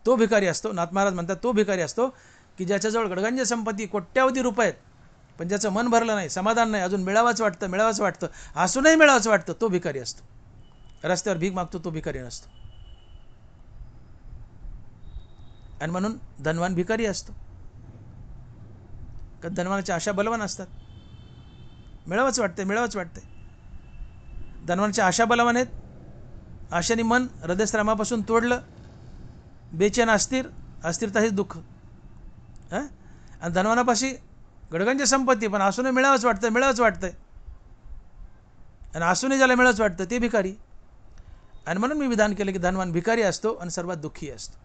तो भिकारी असतो. नाथ महाराज म्हणतात तो भिकारी असतो की ज्याच्याजवळ गडगंज संपत्ती कोट्यावधी रुपये आहेत, पण ज्याचं मन भरलं नाही, समाधान नाही, अजून मिळावंच वाटतं, असूनही मिळावंच वाटतं, तो भिकारी असतो. रस्त्यावर भीक मागतो तो भिकारी नसतो. आणि म्हणून धनवान भिकारी असतो. का धनवानाच्या आशा बलवान असतात, मिळावंच वाटते. धनवानाच्या आशा बलवान आहेत, आशाने मन हृदयश्रमापासून तोडलं, बेचैन अस्थिरता हेच दुःख. आणि धनवानापाशी गडगंज संपत्ती, पण असूनही मिळावंच वाटतंय, आणि असूनही ज्याला मिळावंच वाटतं ते भिकारी. आणि म्हणून मी विधान केलं की धनवान भिकारी असतो आणि सर्वात दुःखी असतो.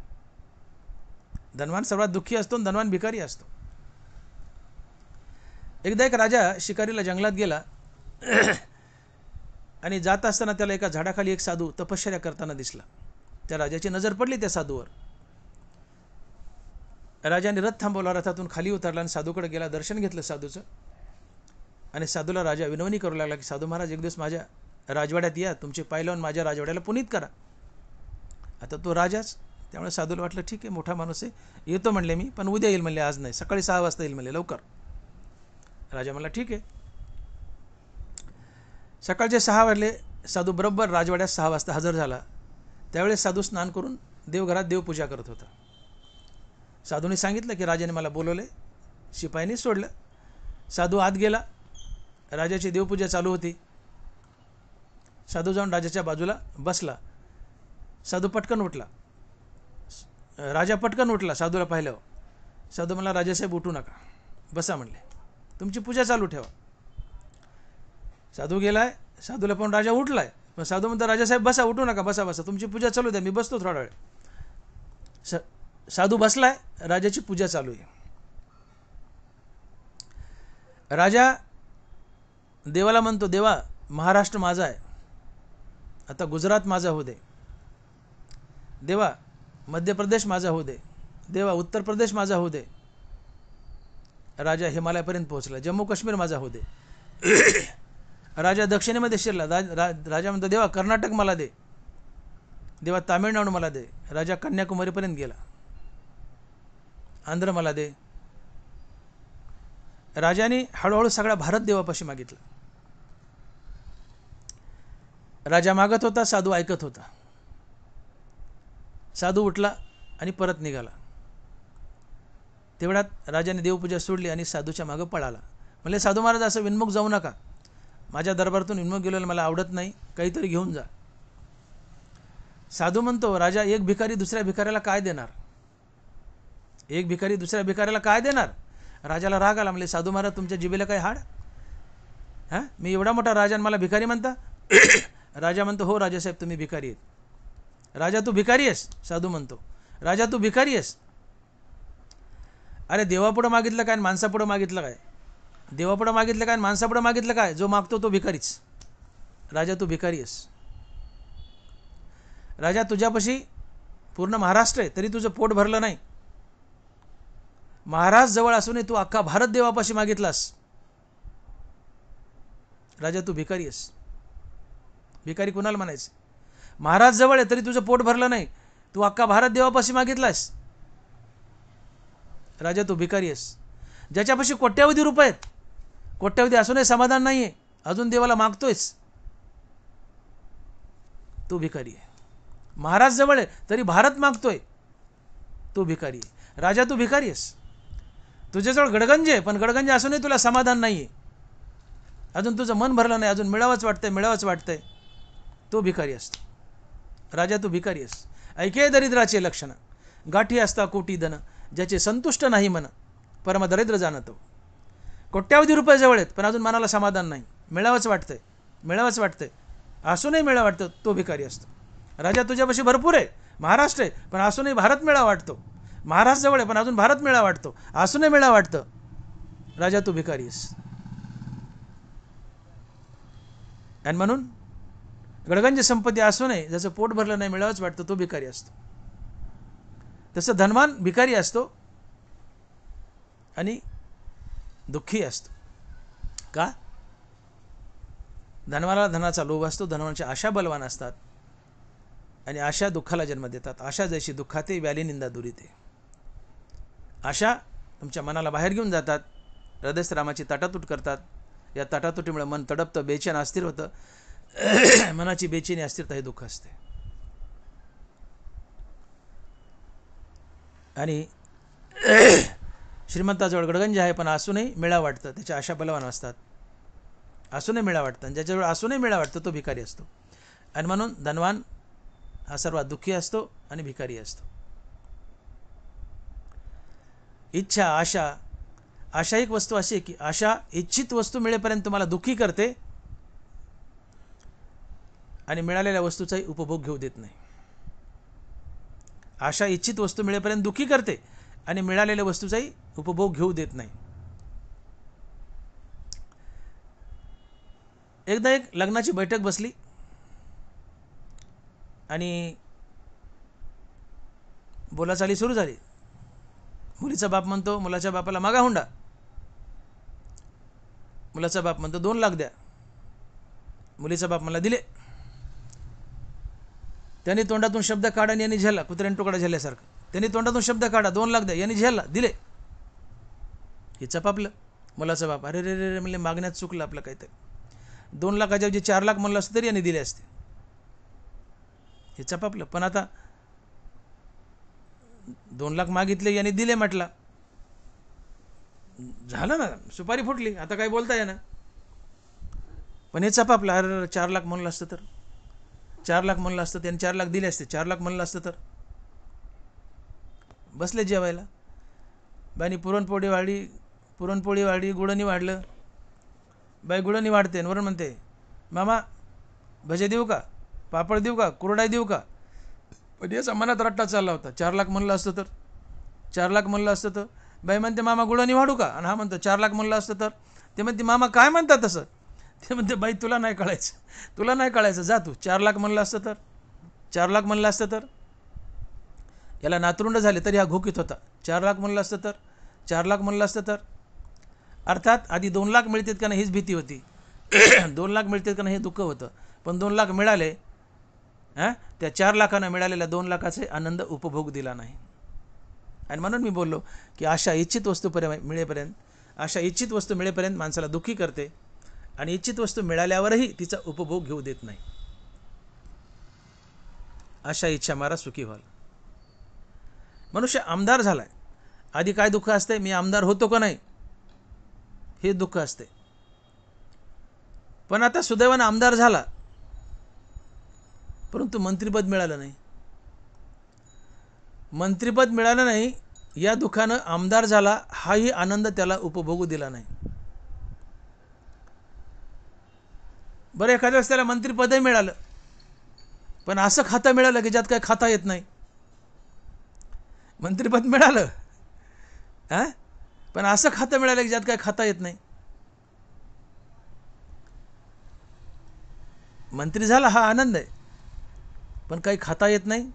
धनवान सर्वात दुःखी असतो आणि धनवान भिकारी असतो. एकदा एक राजा शिकारीला जंगलात गेला आणि जात असताना त्याला एका झाडाखाली एक साधू तपश्चर्या करताना दिसला. त्या राजाची नजर पडली त्या साधूवर. राजाने रथ थांबवला, रथातून खाली उतरला आणि साधूकडे गेला, दर्शन घेतलं साधूचं. आणि साधूला राजा विनवणी करू लागला की साधू महाराज, एक दिवस माझ्या राजवाड्यात या, तुमचे पाय लावून माझ्या राजवाड्याला पुनीत करा. आता तो राजाच, त्यामुळे साधूला वाटलं ठीक आहे, मोठा माणूस आहे, येतो म्हणले मी, पण उद्या येईल म्हणले, आज नाही, सकाळी 6 वाजता येईल म्हणले, लवकर. राजा म्हणला ठीक आहे. सकाळचे 6 वाजले, साधू बरोबर राजवाड्यात 6 वाजता हजर झाला. त्यावेळेस साधू स्नान करून देवघरात देवपूजा करत होता. साधूने सांगितलं की राजाने मला बोलवले, शिपाईने सोडलं. साधू आत गेला, राजाची देवपूजा चालू होती. साधू जाऊन राजाच्या बाजूला बसला. साधू पटकन उठला, राजा पटकन उठला साधूला पाहिल्यावर. साधू म्हणला, राजासाहेब उठू नका, बसा म्हणले, तुमची पूजा चालू ठेवा. साधू गेलाय, साधूला पण राजा उठलाय, पण साधू म्हणतो, राजासाहेब बसा, उठू नका, बसा, तुमची पूजा चालू द्या, मी बसतो थोडा वेळ. साधू बसलाय, राजाची पूजा चालू आहे. राजा देवाला म्हणतो, देवा, महाराष्ट्र माझा आहे, आता गुजरात माझा होऊ दे. देवा, मध्य प्रदेश माझा होऊ दे. देवा, उत्तर प्रदेश माझा होऊ दे. राजा हिमालयापर्यंत पोहोचला. जम्मू काश्मीर माझा होऊ दे. राजा दक्षिणेमध्ये शिरला. राजा म्हणतो, देवा, कर्नाटक मला दे. देवा, तामिळनाडू मला दे. राजा कन्याकुमारीपर्यंत गेला. आंध्र मला दे. राजाने हळूहळू सगळा भारत देवापाशी मागितला. राजा मागत होता, साधू ऐकत होता. साधू उठला आणि परत निघाला. तेवढ्यात राजाने देवपूजा सोडली आणि साधूच्या मागं पळाला. म्हणले, साधू महाराज, असं विनमुख जाऊ नका, माझ्या दरबारातून विनमुख गेलेलं मला आवडत नाही, काहीतरी घेऊन जा. साधू म्हणतो, राजा, एक भिकारी दुसऱ्या भिकाऱ्याला काय देणार? एक भिकारी दुसऱ्या भिकाऱ्याला काय देणार? राजाला राग आला. म्हणले, साधू महाराज, तुमच्या जिभेला काय हाड? मी एवढा मोठा राजा आणि मला भिकारी म्हणता? राजा म्हणतो, हो राजासाहेब, तुम्ही भिकारी आहेत. राजा, तू भिकारी आहेस? साधू म्हणतो, राजा, तू भिकारी आहेस? अरे, देवापुढं मागितलं काय, माणसापुढं मागितलं काय? देवापुढं मागितलं काय, माणसापुढं मागितलं काय? जो मागतो तो भिकारीच. राजा, तू भिकारी आहेस. राजा, तुझ्यापाशी पूर्ण महाराष्ट्र आहे, तरी तुझं पोट भरलं नाही. महाराज जवळ असूनही तू अख्खा भारत देवापाशी मागितलास. राजा, तू भिकारी आहेस. भिकारी कुणाला म्हणायचं? महाराज जवळ आहे तरी तुझं पोट भरलं नाही, तू अख्खा भारत देवापाशी मागितलास. राजा, तू भिकारी आहेस. ज्याच्यापाशी कोट्यावधी रुपये आहेत, कोट्यावधी असूनही समाधान नाही आहे, अजून देवाला मागतोयस, तू भिकारी आहे. महाराज जवळ आहे तरी भारत मागतोय, तू भिकारी आहे. राजा, तू भिकारी आहेस. तुझ्याजवळ गडगंज आहे, पण गडगंज असूनही तुला समाधान नाही आहे, अजून तुझं मन भरलं नाही, अजून मिळावंच वाटतंय, तो भिकारी असतो. राजा, तू भिकारी आहेस. ऐके दरिद्राचे लक्षण, गाठी असता कोटी धन, ज्याचे संतुष्ट नाही मन, परम दरिद्र जाणतो. कोट्यावधी रुपये जवळ आहेत, पण अजून मनाला समाधान नाही, मिळावंच वाटतंय, मिळावंच वाटतंय, असूनही मिळावं वाटतं, तो भिकारी असतो. राजा तुझ्यापाशी भरपूर आहे, महाराष्ट्र आहे, पण असूनही भारत मिळावा वाटतो. महाराष्ट्र जवळ आहे पण अजून भारत मिळावा वाटतो, असूनही मिळावं वाटतं. राजा तू भिकारी आहेस. आणि म्हणून गडगंज संपत्ती असूनही ज्याचं पोट भरलं नाही, मिळावंच वाटतं, तो भिकारी असतो. तसं धनवान भिकारी असतो आणि दुःखी असतो. का? धनवानाला धनाचा लोभ असतो, धनवानाच्या आशा बलवान असतात आणि आशा दुःखाला जन्म देतात. आशा जैशी दुःखाते व्याली निंदा दुरीते. आशा तुमच्या मनाला बाहेर घेऊन जातात, हृदयस्थ रामाची ताटातूट करतात. या ताटातुटीमुळे मन तडपतं, बेचैन अस्थिर होतं. मनाची बेचैनी अस्थिरता हे दुःख असते. आणि श्रीमंताजवळ गडगंज आहे पण असूनही मिळावं वाटतं, त्याच्या आशा बलवान असतात, असूनही मिळावं वाटतं. आणि ज्याच्याजवळ असूनही मिळावं वाटतं तो भिकारी असतो. आणि म्हणून धनवान हा सर्वात दुःखी असतो आणि भिकारी असतो. इच्छा, आशा. आशा एक वस्तू अशी आहे की आशा इच्छित वस्तू मिळेपर्यंत तुम्हाला दुःखी करते आणि मिळालेल्या वस्तूचाही उपभोग घेऊ देत नाही. आशा इच्छित वस्तू मिळेपर्यंत दुःखी करते आणि मिळालेल्या वस्तूचाही उपभोग घेऊ देत नाही. एकदा एक लग्नाची बैठक बसली आणि बोलाचाली सुरू झाली. मुलीचा बाप म्हणतो मुलाच्या बापाला मागा हुंडा. मुलाचा बाप म्हणतो 2 लाख द्या. मुलीचा बाप मला दिले. त्यांनी तोंडातून शब्द काढा आणि यांनी झेलला, कुत्र्याने टोकडा झेलल्यासारखं. त्यांनी तोंडातून शब्द काढा 2 लाख द्या, यांनी झेलला, दिले. हे चपापलं. मुलाचा बाप अरे रे रे म्हणजे मागण्यात चुकलं आपलं काहीतरी. 2 लाखाच्या जे 4 लाख म्हणलं असतं तरी यांनी दिले असते. हे चपापलं. पण आता 2 लाख मागितले यांनी दिले म्हटला, झालं ना, सुपारी फुटली, आता काय बोलता येणार. पण हे चपापलं. अरे 4 लाख म्हणलं असतं तर, 4 लाख म्हणलं असतं, त्यांनी 4 लाख दिले असते. 4 लाख म्हणलं असतं तर. बसले जेवायला. बाईनी पुरणपोळी वाढली, गुळणी वाढलं. बाई गुळणी वाढते वरून म्हणते मामा भजे देऊ का, पापड देऊ का, कुरडाई देऊ का. पण याचा मनात रट्टा चालला होता. 4 लाख म्हणलं असतं तर, 4 लाख म्हणलं असतं तर. बाई म्हणते मामा गुळणी वाढू का, आणि हा म्हणतो 4 लाख म्हणलं असतं तर. ते म्हणते मामा काय म्हणतात तसं. ते म्हणते बाई तुला नाही कळायचं, तुला नाही कळायचं, जा तू. 4 लाख म्हणलं असतं तर, 4 लाख म्हणलं असतं तर. याला नातरुंड झाले तरी हा घोकीत होता. 4 लाख म्हणलं असतं तर, 4 लाख म्हणलं असतं तर. अर्थात आधी 2 लाख मिळतात का नाही हीच भीती होती. 2 लाख मिळतात का नाही हे दुःख होतं. पण 2 लाख मिळाले. त्या 4 लाखांना मिळालेल्या 2 लाखाचे आनंद उपभोग दिला नाही. आणि म्हणून मी बोललो की आशा इच्छित वस्तू मिळेपर्यंत माणसाला दुःखी करते आणि इच्छित वस्तू मिळाल्यावरही तिचा उपभोग घेऊ देत नाही. आशा इच्छा मारा सुखी व्हाल. मनुष्य आमदार झालाय, आधी काय दुःख असते, मी आमदार होतो का नाही हे दुःख असते. पण आता सुदैवाने आमदार झाला, परंतु मंत्रिपद मिळालं नाही. मंत्रिपद मिळालं नाही या दुःखानं आमदार झाला हाही आनंद त्याला उपभोगू दिला नाही. बरं एखाद्या वेळेस त्याला मंत्रिपदही मिळालं, पण असं खातं मिळालं की ज्यात काही खाता येत नाही. मंत्रिपद मिळालं पण असं खातं मिळालं की ज्यात काही खाता येत नाही. मंत्री झाला हा आनंद आहे, पण काही खाता येत नाही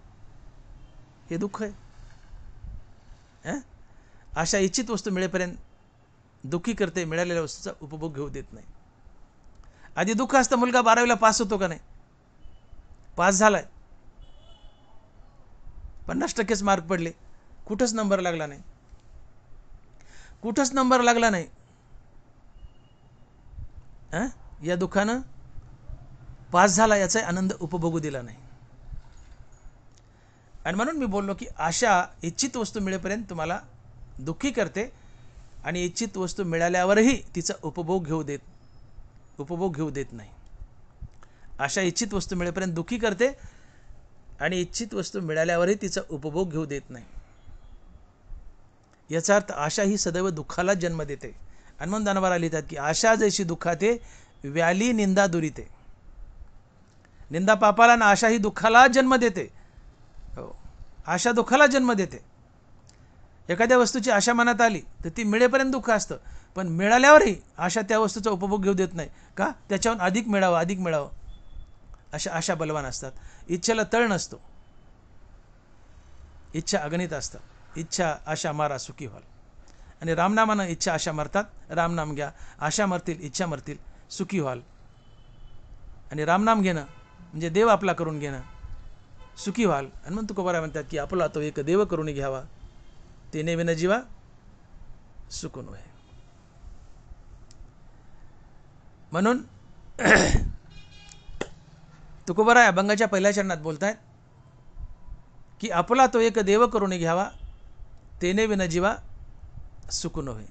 हे दुःख आहे. अशा इच्छित वस्तू मिळेपर्यंत दुःखी करते, मिळालेल्या वस्तूचा उपभोग घेऊ देत नाही. आधी दुःख असतं मुलगा 12वीला पास होतो का नाही, पास झालाय, 50% मार्क पडले, कुठंच नंबर लागला नाही, कुठंच नंबर लागला नाही. या दुःखानं पास झाला याचा आनंद उपभोगू दिला नाही. आणि म्हणून मी बोललो की आशा इच्छित वस्तू मिळेपर्यंत तुम्हाला दुःखी करते आणि इच्छित वस्तू मिळाल्यावरही तिचा उपभोग घेऊ देत नाही. आशा इच्छित वस्तू मिळेपर्यंत दुःखी करते आणि इच्छित वस्तू मिळाल्यावरही तिचा उपभोग घेऊ देत नाही. याचा अर्थ आशा ही सदैव दुःखाला जन्म देते. आणि म्हणून दानवारा लिहितात की आशा जैशी दुःखाते व्याली निंदा दुरिते. निंदा पापाला ना आशा ही दुःखाला जन्म देते. हो, आशा दुःखाला जन्म देते. एखाद्या वस्तूची आशा मनात आली तर ती मिळेपर्यंत दुःख असतं, पण मिळाल्यावरही आशा त्या वस्तूचा उपभोग घेऊ देत नाही. का? त्याच्याहून अधिक मिळावं, अधिक मिळावं, अशा आशा बलवान असतात. इच्छेला तळ नसतो. इच्छा अगणित असतात. इच्छा आशा मारा सुखी व्हाल. आणि रामनामानं इच्छा आशा मरतात. रामनाम घ्या, आशा मरतील, इच्छा मरतील, सुखी व्हाल. आणि रामनाम घेणं म्हणजे देव आपला करून घेणं, सुखी व्हाल. आणि मग तुकोबाराय म्हणतात की आपला तो एक देव करून घ्यावा, तेने विन जीवा सुकून होय. म्हणून तुकोबाराय अभंगाच्या पहिल्या चरणात बोलतायत की आपला तो एक देव करून घ्यावा, तेने विन जीवा सुकून होय.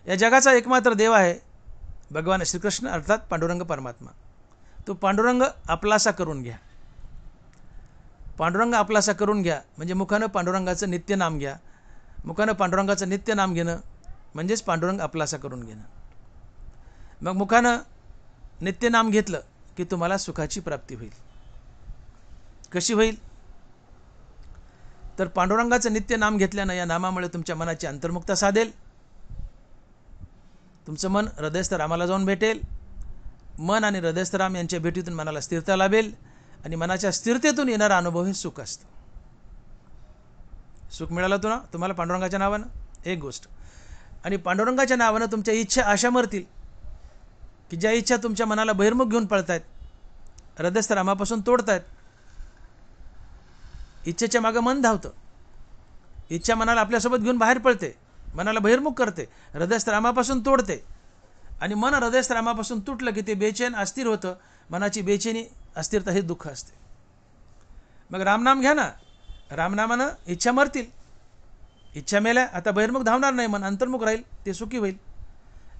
या जगाचा एकमात्र देव आहे भगवान श्रीकृष्ण, अर्थात पांडुरंग परमात्मा. तो पांडुरंग आपलासा करून घ्या. पांडुरंग आपलासा करून घ्या म्हणजे मुखानं पांडुरंगाचं नित्य नाम घ्या. मुखानं पांडुरंगाचं नित्य नाम घेणं म्हणजेच पांडुरंग आपलासा करून घेणं. मग मुखानं नित्य नाम घेतलं की तुम्हाला सुखाची प्राप्ती होईल. कशी होईल? तर पांडुरंगाचं नित्य नाम घेतल्यानं या नामामुळे तुमच्या मनाची अंतर्मुक्ता साधेल. तुमचं मन हृदयस्थ रामाला जाऊन भेटेल. मन आणि हृदयस्थ राम यांच्या भेटीतून मनाला स्थिरता लाभेल. आणि मनाच्या स्थिरतेतून येणारा अनुभव हे सुख असतं. सुख मिळालं तुम्हाला पांडुरंगाच्या नावानं, एक गोष्ट. आणि पांडुरंगाच्या नावानं तुमच्या इच्छा आशा मरतील की ज्या इच्छा तुमच्या मनाला बहिर्मुख घेऊन पळतायत, हृदयस्थ रामापासून तोडतायत. इच्छेच्या मागं मन धावतं. इच्छा मनाला आपल्यासोबत घेऊन बाहेर पळते, मनाला बहिर्मुख करते, हृदयस्थ रामापासून तोडते. आणि मन हृदयस्थ रामापासून तुटलं की ते बेचैन अस्थिर होतं. मनाची बेचैनी अस्थिरता हे दुःख असते. मग रामनाम घ्या ना. रामनामानं इच्छा मरतील. इच्छा मेल्या, आता बहिर्मुख धावणार नाही, मन अंतर्मुख राहील, ते सुखी होईल.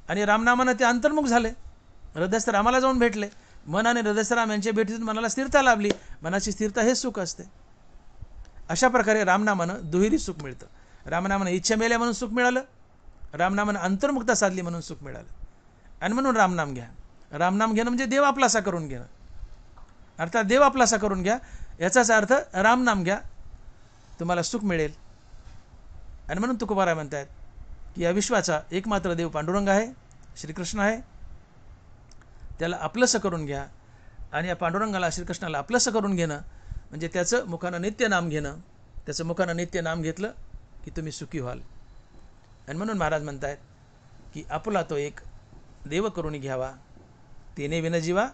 आणि रामनामानं ते अंतर्मुख झाले, हृदयस्थ रामाला जाऊन भेटले. मन आणि हृदयस्थ राम यांच्या भेटीतून मनाला स्थिरता लाभली. मनाची स्थिरता हे सुख असते. अशा प्रकारे रामनामानं दुहेरी सुख मिळतं. रामनामानं इच्छा मेल्या म्हणून सुख मिळालं, रामनामानं अंतर्मुक्ता साधली म्हणून सुख मिळालं. आणि म्हणून रामनाम घ्या. रामनाम घेणं म्हणजे देव आपलासा करून घेणं, अर्थात देव आपलासा करून घ्या. याचाच अर्थ रामनाम घ्या, तुम्हाला सुख मिळेल. आणि म्हणून तुकोबाराय म्हणतात की या विश्वाचा एकमात्र देव पांडुरंग आहे, श्रीकृष्ण आहे. त्याला आपलंसं करून घ्या. आणि या पांडुरंगाला, श्रीकृष्णाला आपलंसं करून घेणं म्हणजे त्याचं मुखानं नित्य नाम घेणं. त्याचं मुखानं नित्य नाम घेतलं की तुम्ही सुखी व्हाल. आणि म्हणून महाराज म्हणतात की आपला तो एक देव करून घ्यावा, तेने विन जीवा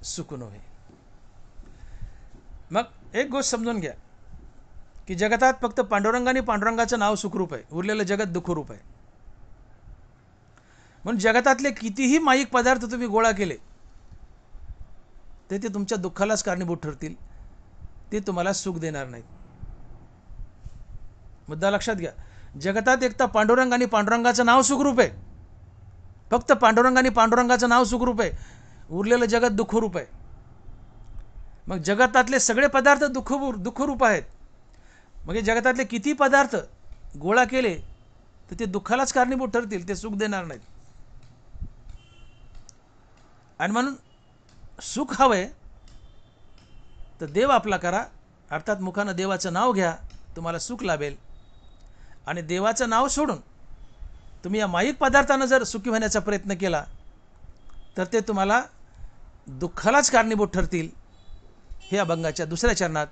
सुकून होय. मग एक गोष्ट समजून घ्या की जगतात फक्त पांडुरंगाने पांडुरंगाचं नाव सुखरूप आहे, उरलेलं जगत दुःखरूप आहे. म्हणून जगतातले कितीही माईक पदार्थ तुम्ही गोळा केले ते तुमच्या दुःखालाच कारणीभूत ठरतील. ते तुम्हाला सुख देणार नाहीत. मुद्दा लक्षात घ्या. जगतात एक तर पांडुरंग आणि पांडुरंगाचं नाव सुखरूप आहे. फक्त पांडुरंग आणि पांडुरंगाचं नाव सुखरूप आहे, उरलेलं जगत दुःखरूप आहे. मग जगतातले सगळे पदार्थ दुःखरूप आहेत. मग हे जगतातले किती पदार्थ गोळा केले तर ते दुःखालाच कारणीभूत ठरतील, ते सुख देणार नाहीत. आणि म्हणून सुख हवंय तर देव आपला करा, अर्थात मुखानं देवाचं नाव घ्या, तुम्हाला सुख लाभेल. आणि देवाचं नाव सोडून तुम्ही या माईक पदार्थानं जर सुखी होण्याचा प्रयत्न केला तर ते तुम्हाला दुःखालाच कारणीभूत ठरतील. हे अभंगाच्या दुसऱ्या चरणात.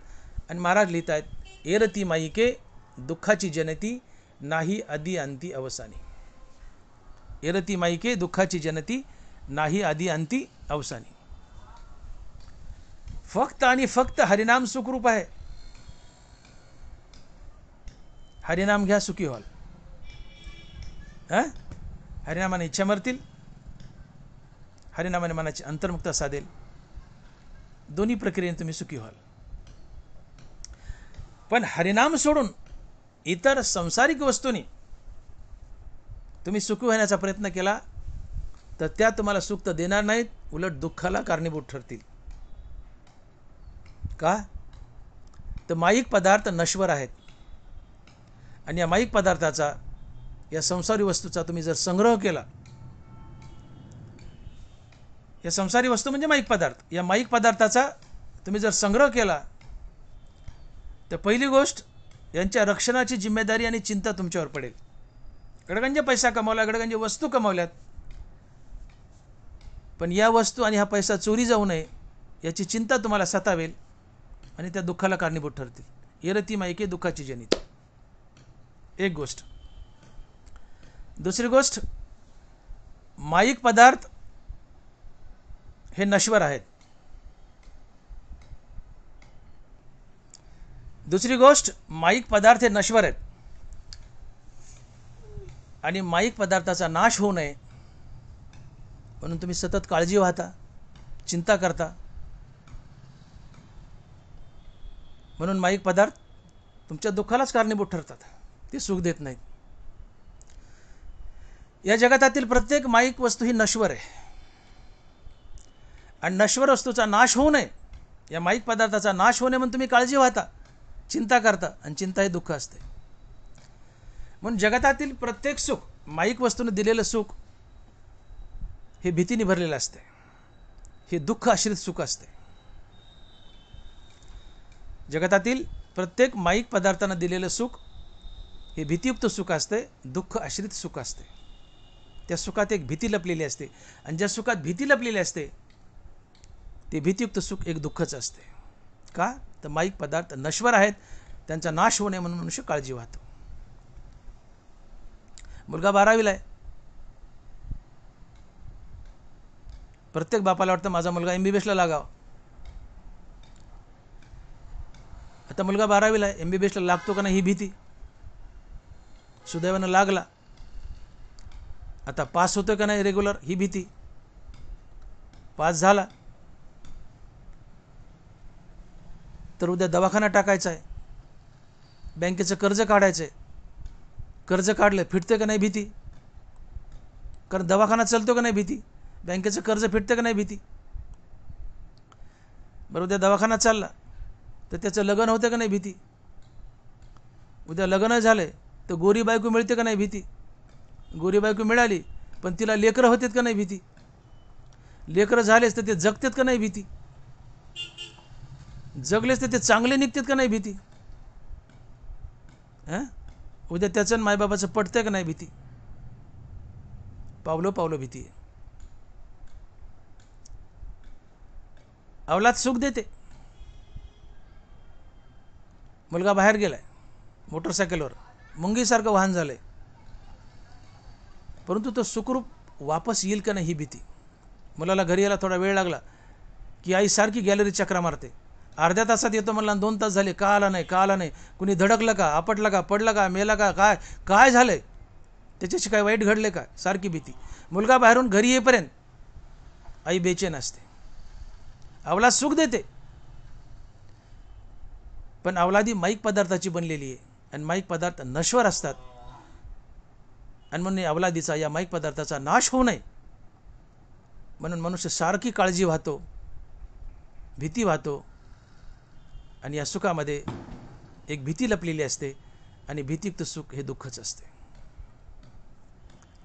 आणि महाराज लिहित आहेत, एरती माईके दुःखाची जनती नाही आदी अंती अवसानी. एरती माईके दुःखाची जनती नाही आदी अंती अवसानी. फक्त आणि फक्त हरिनाम सुखरूप आहे. हरिनाम घ्या, सुखी व्हाल. हरिनामाने इच्छा मरतील, हरिनामाने मनाची अंतर्मुक्ता साधेल. दोन्ही प्रक्रियेने तुम्ही सुखी व्हाल. पण हरिनाम सोडून इतर संसारिक वस्तूंनी तुम्ही सुखी होण्याचा प्रयत्न केला तर त्या तुम्हाला सुख तर देणार नाहीत, उलट दुःखाला कारणीभूत ठरतील. का? तर माईक पदार्थ नश्वर आहेत. आणि या माईक पदार्थाचा, या संसारी वस्तूचा तुम्ही जर संग्रह केला या संसारी वस्तू म्हणजे माईक पदार्थ. या माईक पदार्थाचा तुम्ही जर संग्रह केला तर पहिली गोष्ट यांच्या रक्षणाची जिम्मेदारी आणि चिंता तुमच्यावर पडेल. गडगंज पैसा कमावला, गडगंज वस्तू कमावल्यात, पण या वस्तू आणि हा पैसा चोरी जाऊ नये याची चिंता तुम्हाला सतावेल आणि त्या दुःखाला कारणीभूत ठरतील. येरती माईके दुःखाची जनित. एक गोष्ट. दुसरी गोष्ट, माईक पदार्थ हे नश्वर आहेत. दुसरी गोष्ट, माईक पदार्थ हे नश्वर आहेत आणि माईक पदार्थाचा नाश होऊ नये म्हणून तुम्ही सतत काळजी वाहता, चिंता करता. म्हणून माईक पदार्थ तुमच्या दुःखालाच कारणीभूत ठरतात, ते सुख देत नाहीत. या जगतातील प्रत्येक माईक वस्तू ही नश्वर आहे आणि नश्वर वस्तूचा नाश होऊ नये, या माईक पदार्थाचा नाश होऊ नये म्हणून तुम्ही काळजी वाहता, चिंता करता आणि चिंता हे दुःख असते. म्हणून जगतातील प्रत्येक सुख, माईक वस्तूने दिलेलं सुख हे भीतीने भरलेलं असते, हे दुःख आश्रित सुख असते. जगतातील प्रत्येक माईक पदार्थाने दिलेलं सुख हे भीतीयुक्त सुख असते, दुःख आश्रित सुख असते. त्या सुखात एक भीती लपलेली असते आणि ज्या सुखात भीती लपलेली असते ते भीतीयुक्त सुख एक दुःखच असते. का? तर माईक पदार्थ नश्वर आहेत, त्यांचा नाश होऊ नये म्हणून मनुष्य काळजी वाहतो. मुलगा 12वीला आहे. प्रत्येक बापाला वाटतं माझा मुलगा MBBSला लागावा. आता मुलगा 12वीला आहे, MBBSला लागतो का नाही ही भीती. सुदैवानं लागला. आता पास होतो का नाही रेग्युलर ही भीती. पास झाला तर उद्या दवाखाना टाकायचा आहे, बँकेचं कर्ज काढायचं आहे, कर्ज काढलं फिटते का नाही भीती. कारण दवाखाना चालतो का नाही भीती, बँकेचं कर्ज फिटते का नाही भीती. बरं उद्या दवाखाना चालला तर त्याचं लग्न होतं का नाही भीती. उद्या लग्न झालं तर गोरी बायको मिळते का नाही भीती. गोरी बायको मिळाली पण तिला लेकरं होतात का नाही भीती. लेकरं झालेच तर ते जगतात का नाही भीती. जगलेच तर ते चांगले निघतात का नाही भीती. उद्या त्याचं मायबाबाचं पटतं का नाही भीती. पावलो पावलो भीती आहे. अवलाद सुख देते. मुलगा बाहेर गेलाय मोटरसायकलवर, मुंगीसारखं वाहन झालंय, परंतु तो सुखरूप वापस येईल का नाही ही भीती. मुलाला घरी यायला थोडा वेळ लागला की आई सारखी गॅलरी चक्रा मारते. अर्ध्या तासात येतो म्हणला 2 तास झाले का आला नाही, का आला नाही. कुणी धडकलं का, आपटलं का, पडलं का, मेला का, काय काय झालंय, त्याच्याशी काय वाईट घडले का, सारखी भीती. मुलगा बाहेरून घरी येईपर्यंत आई बेचैन असते. अवलाद सुख देते पण अवलादी माईक पदार्थाची बनलेली आहे आणि माईक पदार्थ नश्वर असतात आणि म्हणून अवलादीचा या माईक पदार्थाचा नाश होऊ नये म्हणून मनुष्य सारखी काळजी वाहतो, भीती वाहतो आणि या सुखामध्ये एक भीती लपलेली असते आणि भीतीयुक्त सुख हे दुःखच असते.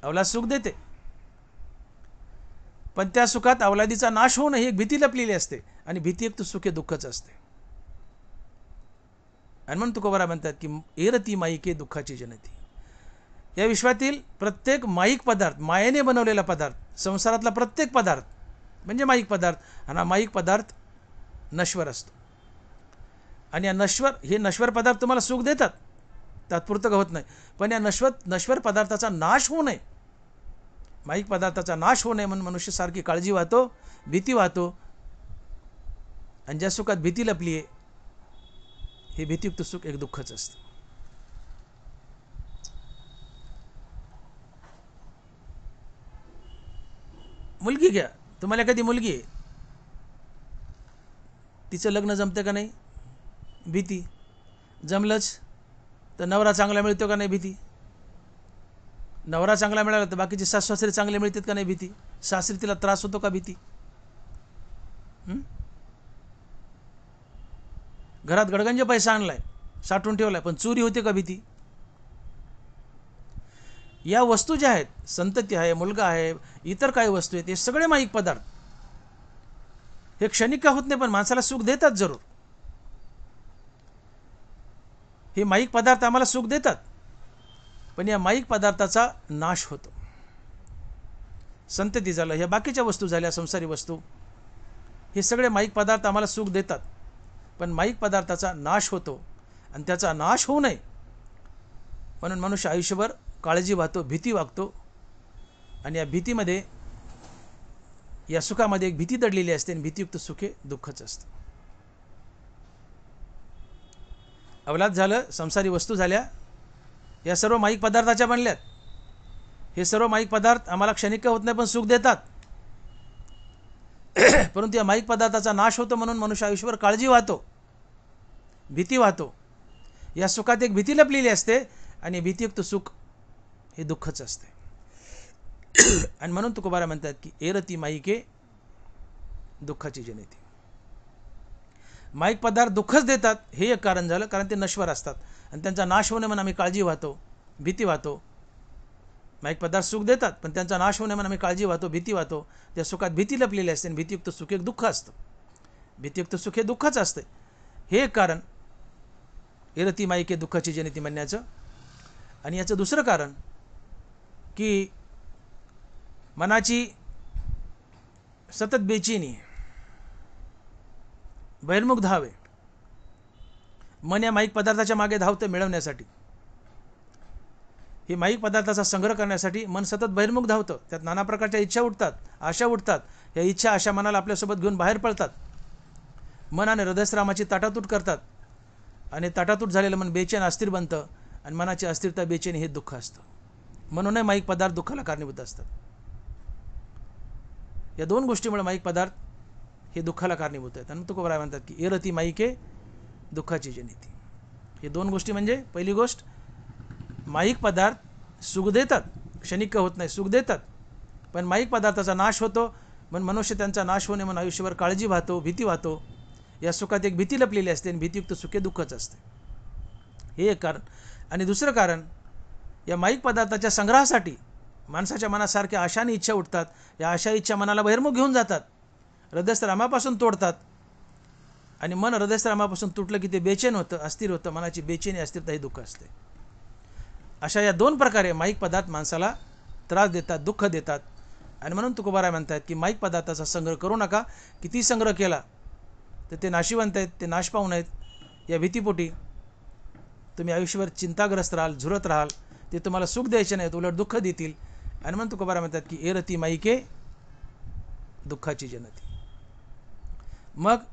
अवलाद सुख देते पण त्या सुखात अवलादीचा नाश होऊ नये ही एक भीती लपलेली असते आणि भीतीयुक्त सुख हे दुःखच असते. आणि म्हणून तुकोबारा म्हणतात की एरती माईके दुःखाची जनती. या विश्वातील प्रत्येक माईक पदार्थ, मायेने बनवलेला पदार्थ, संसारातला प्रत्येक पदार्थ म्हणजे माईक पदार्थ, आणि हा माईक पदार्थ नश्वर असतो. आणि या नश्वर पदार्थ तुम्हाला सुख देतात, तात्पुरतं होत नाही, पण या नश्वर पदार्थाचा नाश होऊ नये, माईक पदार्थाचा नाश होऊ नये म्हणून मनुष्य सारखी काळजी वाहतो, भीती वाहतो. आणि ज्या सुखात भीती लपली आहे हे भीतीयुक्त सुख एक दुःखच असतं. मुलगी घ्या, तुम्हाला एखादी मुलगी आहे, तिचं लग्न जमतं का नाही भीती. जमलंच तर नवरा चांगला मिळतो का नाही भीती. नवरा चांगला मिळाला तर बाकीचे सासू सासरे चांगले मिळतात का नाही भीती. सासरी तिला त्रास होतो का भीती. घरात गडगंज पैसा आणलाय, साठवून ठेवलाय, पण चोरी होते का भीती. या वस्तू ज्या आहेत, संतती आहे, मुलगा आहे, इतर काही वस्तू आहेत, हे सगळे माईक पदार्थ हे क्षणिक का होत नाही, पण माणसाला सुख देतात जरूर. हे माईक पदार्थ आम्हाला सुख देतात, पण या माईक पदार्थाचा नाश होतो. संतती झालं, ह्या बाकीच्या वस्तू झाल्या, संसारी वस्तू, हे सगळे माईक पदार्थ आम्हाला सुख देतात, पण माईक पदार्थाचा नाश होतो. आणि त्याचा नाश होऊ नये म्हणून मनुष्य आयुष्यभर काळजी वागतो, भीती वागतो. आणि या भीतीमध्ये, या सुखामध्ये एक भीती दडलेली असते, आणि भीतीयुक्त सुख हे दुःखच असतं. अवलाद झालं, संसारी वस्तू झाल्या, या सर्व माईक पदार्थाच्या बनल्यात. हे सर्व माईक पदार्थ आम्हाला क्षणिक होत नाही, पण सुख देतात. परंतु या माईक पदार्थाचा नाश होतो म्हणून मनुष्य आयुष्यभर काळजी वाहतो, भीती वाहतो. या सुखात एक भीती लपलेली असते, आणि भीतीयुक्त सुख हे दुःखच असते. आणि म्हणून तुकोबारा म्हणतात की एरती माईके दुःखाची जनिती. माईक पदार्थ दुःखच देतात हे एक कारण झालं, कारण ते नश्वर असतात आणि त्यांचा नाश होणे म्हणून आम्ही काळजी वाहतो, भीती वाहतो. माईक पदार्थ सुख देतात, पण त्यांचा नाश होणे म्हणून आम्ही काळजी वाहतो, भीती वाहतो. त्या सुखात भीती लपलेली असते, आणि भीतीयुक्त सुख एक दुःख असतं. भीतीयुक्त सुख हे दुःखच असते. हे एक कारण एरती माईके दुःखाची जनिती म्हणण्याचं. आणि याचं दुसरं कारण की मनाची सतत बेचैनी, बहिर्मुख धाव आहे. मन या माईक पदार्थाच्या मागे धावतं मिळवण्यासाठी. हे माईक पदार्थाचा संग्रह करण्यासाठी मन सतत बहिर्मुख धावतं. त्यात नाना प्रकारच्या इच्छा उठतात, आशा उठतात. या इच्छा आशा मनाला आपल्यासोबत घेऊन बाहेर पडतात. मन आणि हृदयस्रामाची ताटातूट करतात, आणि ताटातूट झालेलं मन बेचैन अस्थिर बनतं, आणि मनाची अस्थिरता बेचैनी हे दुःख असतं. म्हणूनही माईक पदार्थ दुःखाला कारणीभूत असतात. या दोन गोष्टीमुळे माईक पदार्थ हे दुःखाला कारणीभूत आहेत. आणि तुकोबाराय म्हणतात की एरती माईके दुःखाची जनिती. हे दोन गोष्टी म्हणजे, पहिली गोष्ट, माईक पदार्थ सुख देतात, क्षणिक होत नाही, सुख देतात, पण माईक पदार्थाचा नाश होतो म्हणून मनुष्य त्यांचा नाश होणे म्हणून आयुष्यभर काळजी वाहतो, भीती वाहतो. या सुखात एक भीती लपलेली असते, आणि भीतीयुक्त सुखे दुःखच असते. हे एक कारण. आणि दुसरं कारण, या माईक पदार्थाच्या संग्रहासाठी माणसाच्या मनासारख्या आशा आणि इच्छा उठतात. या आशा इच्छा मनाला बहिर्मुख घेऊन जातात, हृदयस्थरामापासून तोडतात, आणि मन हृदयस्थरामापासून तुटलं की ते बेचैन होतं, अस्थिर होतं. मनाची बेचैनी, अस्थिरता ही दुःख असते. अशा या दोन प्रकारे माईक पदार्थ माणसाला त्रास देतात, दुःख देतात. आणि म्हणून तुकोबाराय म्हणतात की माईक पदार्थाचा संग्रह करू नका. किती संग्रह केला तर ते नाशिवंत आहेत, ते नाश पाहून आहेत. या भीतीपोटी तुम्ही आयुष्यभर चिंताग्रस्त राहाल, झुरत राहाल. ते तुम्हाला सुख द्यायचे नाहीत, उलट दुःख देतील. आणि म्हणून तुकोबाराय म्हणतात की एरती माईके दुःखाची जनिती. मग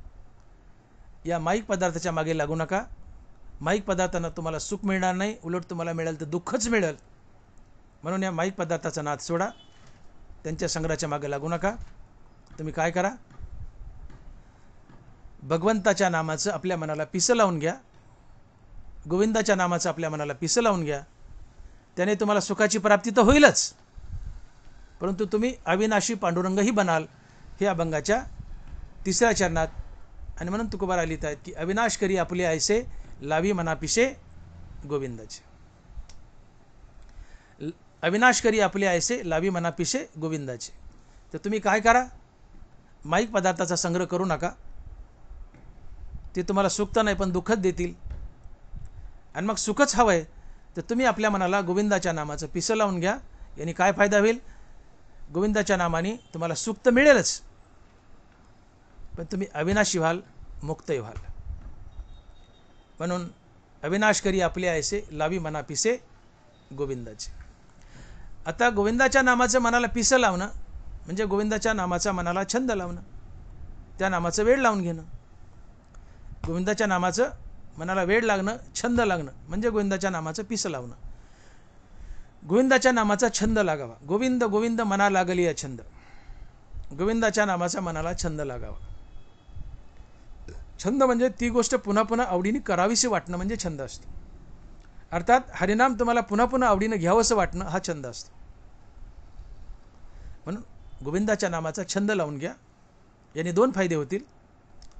या माईक पदार्थाच्या मागे लागू नका. माईक पदार्थांना तुम्हाला सुख मिळणार नाही, उलट तुम्हाला मिळेल तर दुःखच मिळेल. म्हणून या माईक पदार्थाचा नाद सोडा, त्यांच्या संग्रहाच्या मागे लागू नका. तुम्ही काय करा, भगवंताच्या नामाचं आपल्या मनाला पिसं लावून घ्या, गोविंदाच्या नामाचं आपल्या मनाला पिसं लावून घ्या. त्याने तुम्हाला सुखाची प्राप्ती तर होईलच, परंतु तुम्ही अविनाशी पांडुरंगही बनाल. हे अभंगाच्या तिसऱ्या चरणात. आणि म्हणून तुकोबाराय लिहित आहेत की अविनाश करी आपले ऐसे, लावी मनापिसे गोविंदाचे. अविनाश करी आपले ऐसे, लावी मनापिसे गोविंदाचे. तर तुम्ही काय करा, माईक पदार्थाचा संग्रह करू नका. ते तुम्हाला सुख तर नाही पण दुःखच देतील. आणि मग सुखच हवं आहे तर तुम्ही आपल्या मनाला गोविंदाच्या नामाचं पिसं लावून घ्या. यांनी काय फायदा होईल, गोविंदाच्या नामाने तुम्हाला सुख तर मिळेलच, पण तुम्ही अविनाशी व्हाल, मुक्तही व्हाल. म्हणून अविनाश करी आपले ऐसे, लावी मनापिसे गोविंदाचे. आता गोविंदाच्या नामाचं मनाला पिसं लावणं म्हणजे गोविंदाच्या नामाचा मनाला छंद लावणं, त्या नामाचं वेड लावून घेणं. गोविंदाच्या नामाचं मनाला वेड लागणं, छंद लागणं म्हणजे गोविंदाच्या नामाचं पिसं लावणं. गोविंदाच्या नामाचा छंद लागावा. गोविंद गोविंद मना लागली या छंद. गोविंदाच्या नामाचा मनाला छंद लागावा. छंद म्हणजे ती गोष्ट पुन्हा पुन्हा आवडीने करावीशी वाटणं म्हणजे छंद असतो. अर्थात हरिनाम तुम्हाला पुन्हा पुन्हा आवडीनं घ्यावंसं वाटणं हा छंद असतो. म्हणून गोविंदाच्या नामाचा छंद लावून घ्या. याने दोन फायदे होतील.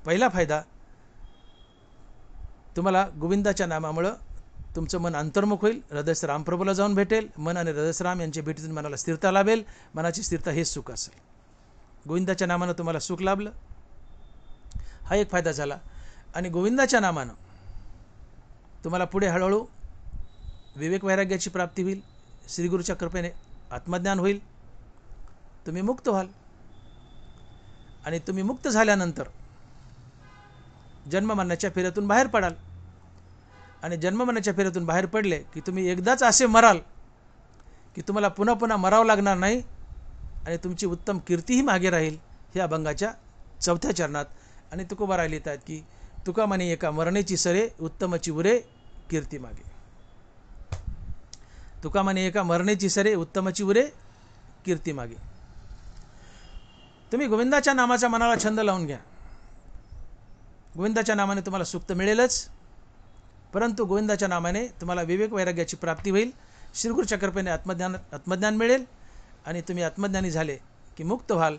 पहिला फायदा, तुम्हाला गोविंदाच्या नामामुळं तुमचं मन अंतर्मुख होईल, हृदयस्थ रामप्रभूला जाऊन भेटेल. मन आणि हृदयस्थ राम यांच्या भेटीतून मनाला स्थिरता लाभेल. मनाची स्थिरता हेच सुख असेल. गोविंदाच्या नामानं तुम्हाला सुख लाभलं हा एक फायदा झाला. आणि गोविंदाच्या नामानं तुम्हाला पुढे हळूहळू विवेक वैराग्याची प्राप्ती होईल. श्रीगुरूच्या कृपेने आत्मज्ञान होईल, तुम्ही मुक्त व्हाल. आणि तुम्ही मुक्त झाल्यानंतर जन्ममरणाच्या फेऱ्यातून बाहेर पडाल. आणि जन्ममरणाच्या फेऱ्यातून बाहेर पडले की तुम्ही एकदाच असे मराल की तुम्हाला पुन्हा पुन्हा मरावं लागणार नाही आणि तुमची उत्तम कीर्तीही मागे राहील. हे अभंगाच्या 4थ्या चरणात. आणि तुकोबाराय लिहितात की तुका म्हणे एका मरणेची सरे उत्तमची उरे कीर्ती मागे. तुका म्हणे एका मरणेची सरे उत्तमची उरे कीर्ती मागे. तुम्ही गोविंदाच्या नामाचा मनाला छंद लावून घ्या. गोविंदाच्या नामाने तुम्हाला सुख मिळेलच, परंतु गोविंदाच्या नामाने तुम्हाला विवेक वैराग्याची प्राप्ती होईल. श्रीगुरूच्या कृपेने आत्मज्ञान मिळेल आणि तुम्ही आत्मज्ञानी झाले की मुक्त व्हाल.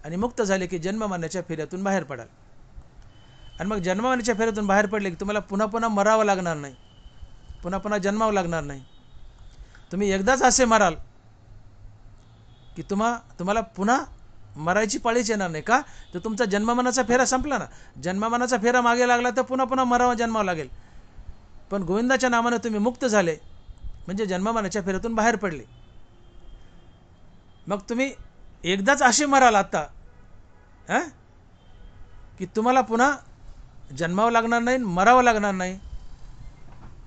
आणि मुक्त झाले की जन्ममरणाच्या फेऱ्यातून बाहेर पडाल. आणि मग जन्ममरणाच्या फेऱ्यातून बाहेर पडले की तुम्हाला पुन्हा पुन्हा मरावं लागणार नाही, पुन्हा पुन्हा जन्मावं लागणार नाही. तुम्ही एकदाच असे मराल की तुम्हाला पुन्हा मरायची पाळीच येणार नाही. का? तर तुमचा जन्ममरणाचा फेरा संपला ना. जन्ममरणाचा फेरा मागे लागला तर पुन्हा पुन्हा मरावं जन्मावं लागेल. पण गोविंदाच्या नामाने तुम्ही मुक्त झाले म्हणजे जन्ममरणाच्या फेऱ्यातून बाहेर पडले. मग तुम्ही एकदाच असे मराल आता की तुम्हाला पुन्हा जन्मावं लागणार नाही, मरावं लागणार नाही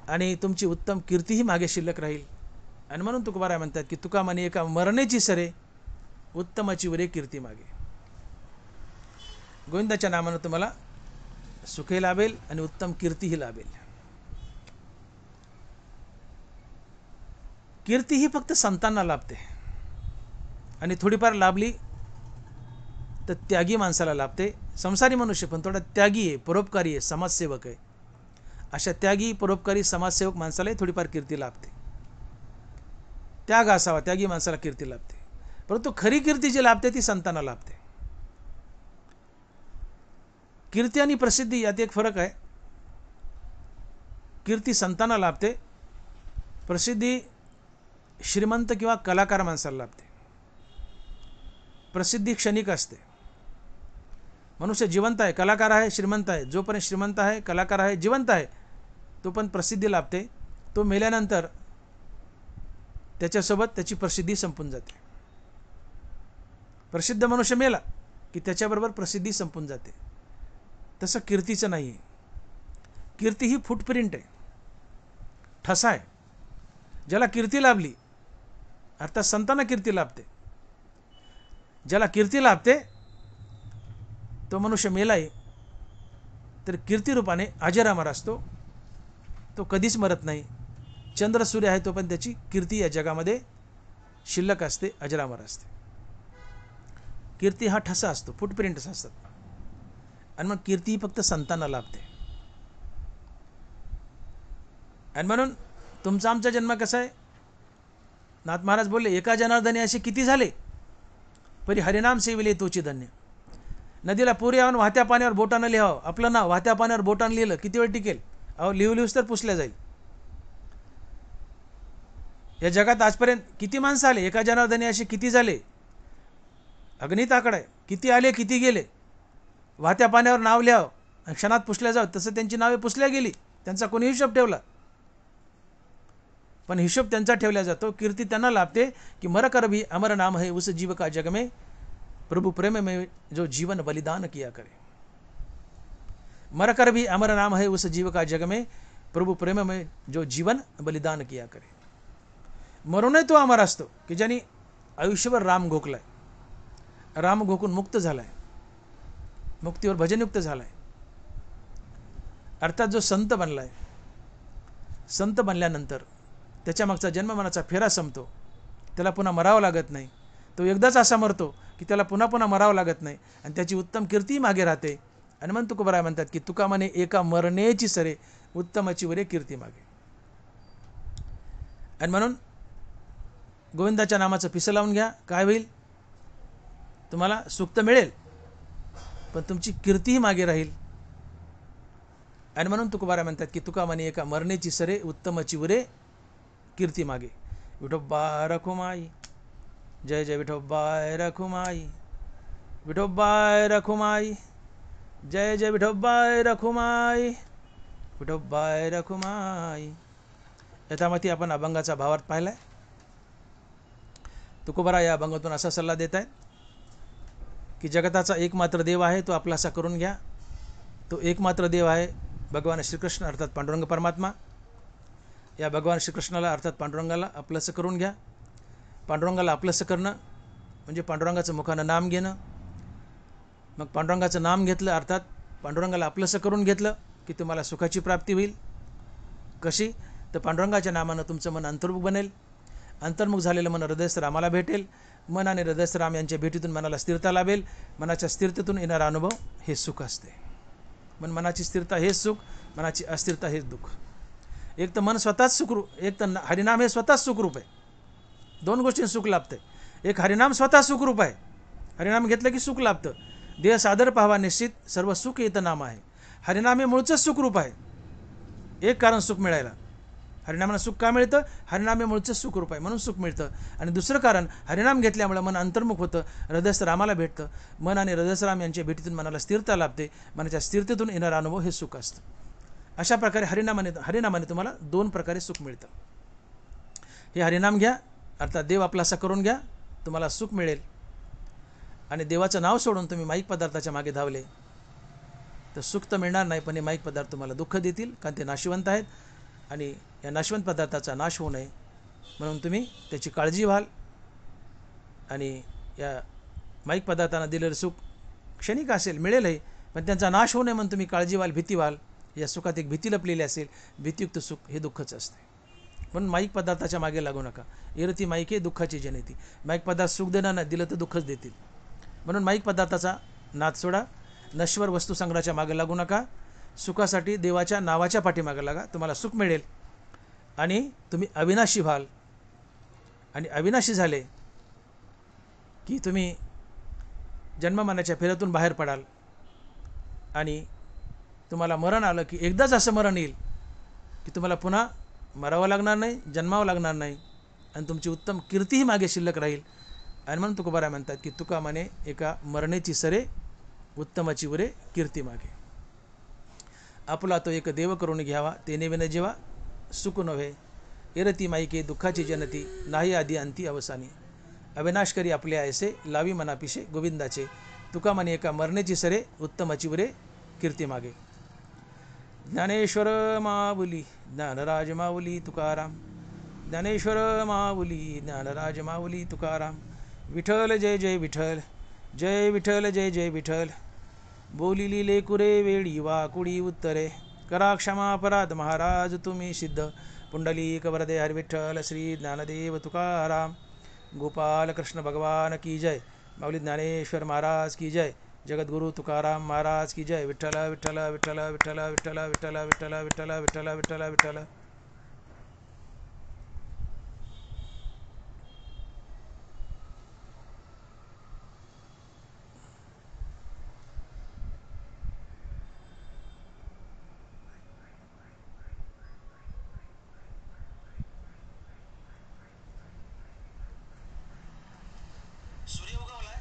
आणि तुमची उत्तम कीर्तीही मागे शिल्लक राहील. आणि म्हणून तुकोबाराय म्हणतात की तुका म्हणे एका मरणेची सरे उत्तमाची उरे कीर्ती मागे. गोविंदाच्या नामानं तुम्हाला सुखही लाभेल आणि उत्तम कीर्तीही लाभेल. कीर्ती ही फक्त संतांना लाभते आणि थोडीफार लाभली तर त्यागी माणसाला लाभते. संसारी मनुष्य पण थोडा त्यागी आहे, परोपकारी आहे, समाजसेवक आहे. अशा त्यागी परोपकारी समाजसेवक माणसालाही थोडीफार कीर्ती लाभते. त्याग असावा, त्यागी माणसाला कीर्ती लाभते. परंतु खरी कीर्ती जी लाभते ती संतांना लाभते. कीर्ती आणि प्रसिद्धी यात एक फरक आहे. कीर्ती संतांना लाभते, प्रसिद्धी श्रीमंत किंवा कलाकार माणसाला लाभते. प्रसिद्धी क्षणिक असते. मनुष्य जिवंत आहे, कलाकार आहे, श्रीमंत आहे. जोपर्यंत श्रीमंत आहे, कलाकार आहे, जिवंत आहे, तो पण प्रसिद्धी लाभते. तो मेल्यानंतर त्याच्यासोबत त्याची प्रसिद्धी संपून जाते. प्रसिद्ध मनुष्य मेला की त्याच्याबरोबर प्रसिद्धी संपून जाते. तसं कीर्तीचं नाही आहे. कीर्ती ही फुटप्रिंट आहे, ठसा आहे. ज्याला कीर्ती लाभली अर्थात संतांना कीर्ती लाभते. ज्याला कीर्ती लाभते तो मनुष्य मेलाय तर कीर्तिरूपाने अजरामर असतो. तो कधीच मरत नाही. चंद्र सूर्य आहे तो पण त्याची कीर्ती या जगामध्ये शिल्लक असते, अजरामर असते. कीर्ती हा ठसा असतो, फुटप्रिंट्स असतात. आणि मग कीर्ती ही फक्त संतांना लाभते. आणि म्हणून तुमचा आमचा जन्म कसा आहे? नाथ महाराज बोलले, एका जनार्दनी असे किती झाले परी हरिनाम सेविले तोची धन्य. नदीला पूर यावून वाहत्या पाण्यावर बोटानं लिहावं. आपलं नाव वाहत्या पाण्यावर बोटानं लिहिलं किती वेळ टिकेल? अहो लिहूस तर पुसल्या जाईल. या जगात आजपर्यंत किती माणसं आले? एका जनार्दनी असे किती झाले? अगणित आकडा आहे. किती आले किती गेले? वाहत्या पाण्यावर नाव लिहावं, क्षणात पुसल्या जावं. तसं त्यांची नावे पुसल्या गेली. त्यांचा कोणी हिशोब ठेवला? पण हिशोब त्यांचा ठेवला जातो. कीर्ती त्यांना लाभते की मर कर भी अमर नाम है उस जीव का जग में, प्रभु प्रेम में जो जीवन बलिदान किया करे. मर कर भी अमर नाम है उस जीव का जग में, प्रभु प्रेम में जो जीवन बलिदान किया करे. मरूनही तो अमर असतो की ज्यांनी आयुष्यभर राम घोकलाय, राम घोकून मुक्त झालाय, मुक्तीवर भजनयुक्त झालाय. अर्थात जो संत बनलाय, संत बनल्यानंतर त्याच्या मागचा जन्ममरणाचा फेरा संपतो. त्याला पुन्हा मरावं लागत नाही. तो एकदाच असा मरतो की त्याला पुन्हा पुन्हा मरावं लागत नाही आणि त्याची उत्तम कीर्ती मागे राहते. आणि म्हणून तुकोबाराय म्हणतात की तुका म्हणे एका मरणेची सरे उत्तमाची वरे कीर्ती मागे. आणि म्हणून गोविंदाच्या नामाचं पिसं लावून घ्या. काय होईल? तुम्हाला सुख तर मिळेल पण तुमची कीर्तीही मागे राहील. आणि म्हणून तुकोबाराय म्हणतात की तुका म्हणे एका मरणेची सरे उत्तमाची वरे कीर्ती मागे. विठोबा रखुमाई, जय जय विठोबाय रखुमाई, विठोबाय रखुमाई, जय जय विठोबाय रखुमाई, विठोबाय रखुमाई. यथामती आपण अभंगाचा भावार्थ पाहिलाय. तुकोबारा या अभंगातून असा सल्ला देत आहेत की जगताचा एकमात्र देव आहे तो आपलासा करून घ्या. तो एकमात्र देव आहे भगवान श्रीकृष्ण अर्थात पांडुरंग परमात्मा. या भगवान श्रीकृष्णाला अर्थात पांडुरंगाला आपलंसं करून घ्या. पांडुरंगाला आपलंसं करणं म्हणजे पांडुरंगाचं मुखानं नाम घेणं. मग पांडुरंगाचं नाम घेतलं अर्थात पांडुरंगाला आपलंसं करून घेतलं की तुम्हाला सुखाची प्राप्ती होईल. कशी? तर पांडुरंगाच्या नामानं तुमचं मन अंतर्मुख बनेल. अंतर्मुख झालेलं मन हृदयस्थ रामाला भेटेल. मन आणि हृदयस्थ राम यांच्या भेटीतून मनाला स्थिरता लाभेल. मनाच्या स्थिरतेतून येणारा अनुभव हे सुख असते. मनाची स्थिरता हेच सुख, मनाची अस्थिरता हेच दुःख. एक तर मन स्वतःच सुखरूप, एक तर हरिनाम हे स्वतःच सुखरूप आहे. दोन गोष्टी सुख लाभते. एक हरिनाम स्वतः सुखरूप आहे. हरिनाम घेतलं की सुख लाभतं. देह सादर पाहावा निश्चित, सर्व सुख येतं नाम आहे. हरिनाम हे मूळचंच सुखरूप आहे. एक कारण सुख मिळायला. हरिनामानं सुख का मिळतं? हरिनाम हे मूळचंच सुखरूप आहे म्हणून सुख मिळतं. आणि दुसरं कारण हरिनाम घेतल्यामुळे मन अंतर्मुख होतं, हृदयस्थ रामाला भेटतं. मन आणि हृदयस्थ राम यांच्या भेटीतून मनाला स्थिरता लाभते. मनाच्या स्थिरतेतून येणारा अनुभव हे सुख असतं. अशा प्रकारे हरिनामाने तुम्हाला दोन प्रकारे सुख मिळतं. हे हरिनाम घ्या अर्थात देव आपलासा करून घ्या, तुम्हाला सुख मिळेल. आणि देवाचं नाव सोडून तुम्ही माईक पदार्थाच्या मागे धावले तर सुख तर मिळणार नाही, पण हे माईक पदार्थ तुम्हाला दुःख देतील, कारण ते नाशिवंत आहेत. आणि या नाशवंत पदार्थाचा नाश होऊ नये म्हणून तुम्ही त्याची काळजी व्हाल. आणि या माईक पदार्थांना दिलेलं सुख क्षणिक असेल, मिळेलही, पण त्यांचा नाश होऊ नये म्हणून तुम्ही काळजी व्हाल, भीती व्हाल. या सुखात एक भीती लपलेली असेल. भीतियुक्त सुख हे दुःखच असते. म्हणून माईक पदार्थाच्या मागे लागू नका. एरती माईके दुःखाची जनेती. माईक पदार्थ सुख देणार नाही, दिलं तर दुःखच देतील. म्हणून माईक पदार्थाचा नाद सोडा. नश्वर वस्तुसंग्रहाच्या मागे लागू नका. सुखासाठी देवाच्या नावाच्या पाठीमागे लागा, तुम्हाला सुख मिळेल. आणि तुम्ही अविनाशी व्हाल. आणि अविनाशी झाले की तुम्ही जन्ममरणाच्या फेऱ्यातून बाहेर पडाल. आणि तुम्हाला मरण आलं की एकदाच असं मरण येईल की तुम्हाला पुन्हा मरावं लागणार नाही, जन्मावं लागणार नाही. आणि तुमची उत्तम कीर्तीही मागे शिल्लक राहील. आणि म्हणून तुकोबारा म्हणतात की तुका म्हणे एका मरणेची सरे, उत्तमाची उरे कीर्ती मागे. आपला तो एक देव करून घ्यावा, तेने विन जेवा सुख नव्हे. एरती माईके दुःखाची जनती, नाही आधी अंती अवसानी. अविनाश करी आपले ऐसे, लावी मनापिशे गोविंदाचे. तुका म्हणे एका मरणेची सरे, उत्तमाची उरे कीर्ती मागे. ज्ञानेश्वर माऊली ज्ञानराज माऊली तुकाराम. ज्ञानेश्वर माऊली ज्ञानराज माऊली तुकाराम. विठ्ठल जय जय विठ्ठल, जय विठ्ठल जय जय विठ्ठल. बोलिली लेकुरे वेळी वाकुडी उत्तरे, करा क्षमा अपराध महाराज तुम्ही सिद्ध. पुंडलिक वरदे हरि विठ्ठल श्री ज्ञानदेव तुकाराम. गोपाल कृष्ण भगवान की जय. माऊली ज्ञानेश्वर महाराज की जय. जगद्गुरु तुकाराम महाराज की जय. विठ्ठल विठ्ठल विठ्ठल विठ्ठल विठ्ठल विठ्ठल विठ्ठल विठ्ठल विठ्ठल विठ्ठल विठ्ठल. सूर्य उगवलाय,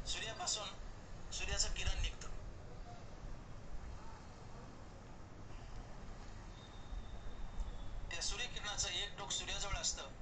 सूर्यापासून सूर्याचं किरण निघतं. त्या सूर्यकिरणाचं एक टोक सूर्याजवळ असतं.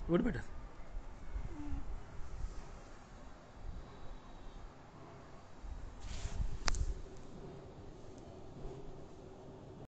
गुड बेटा.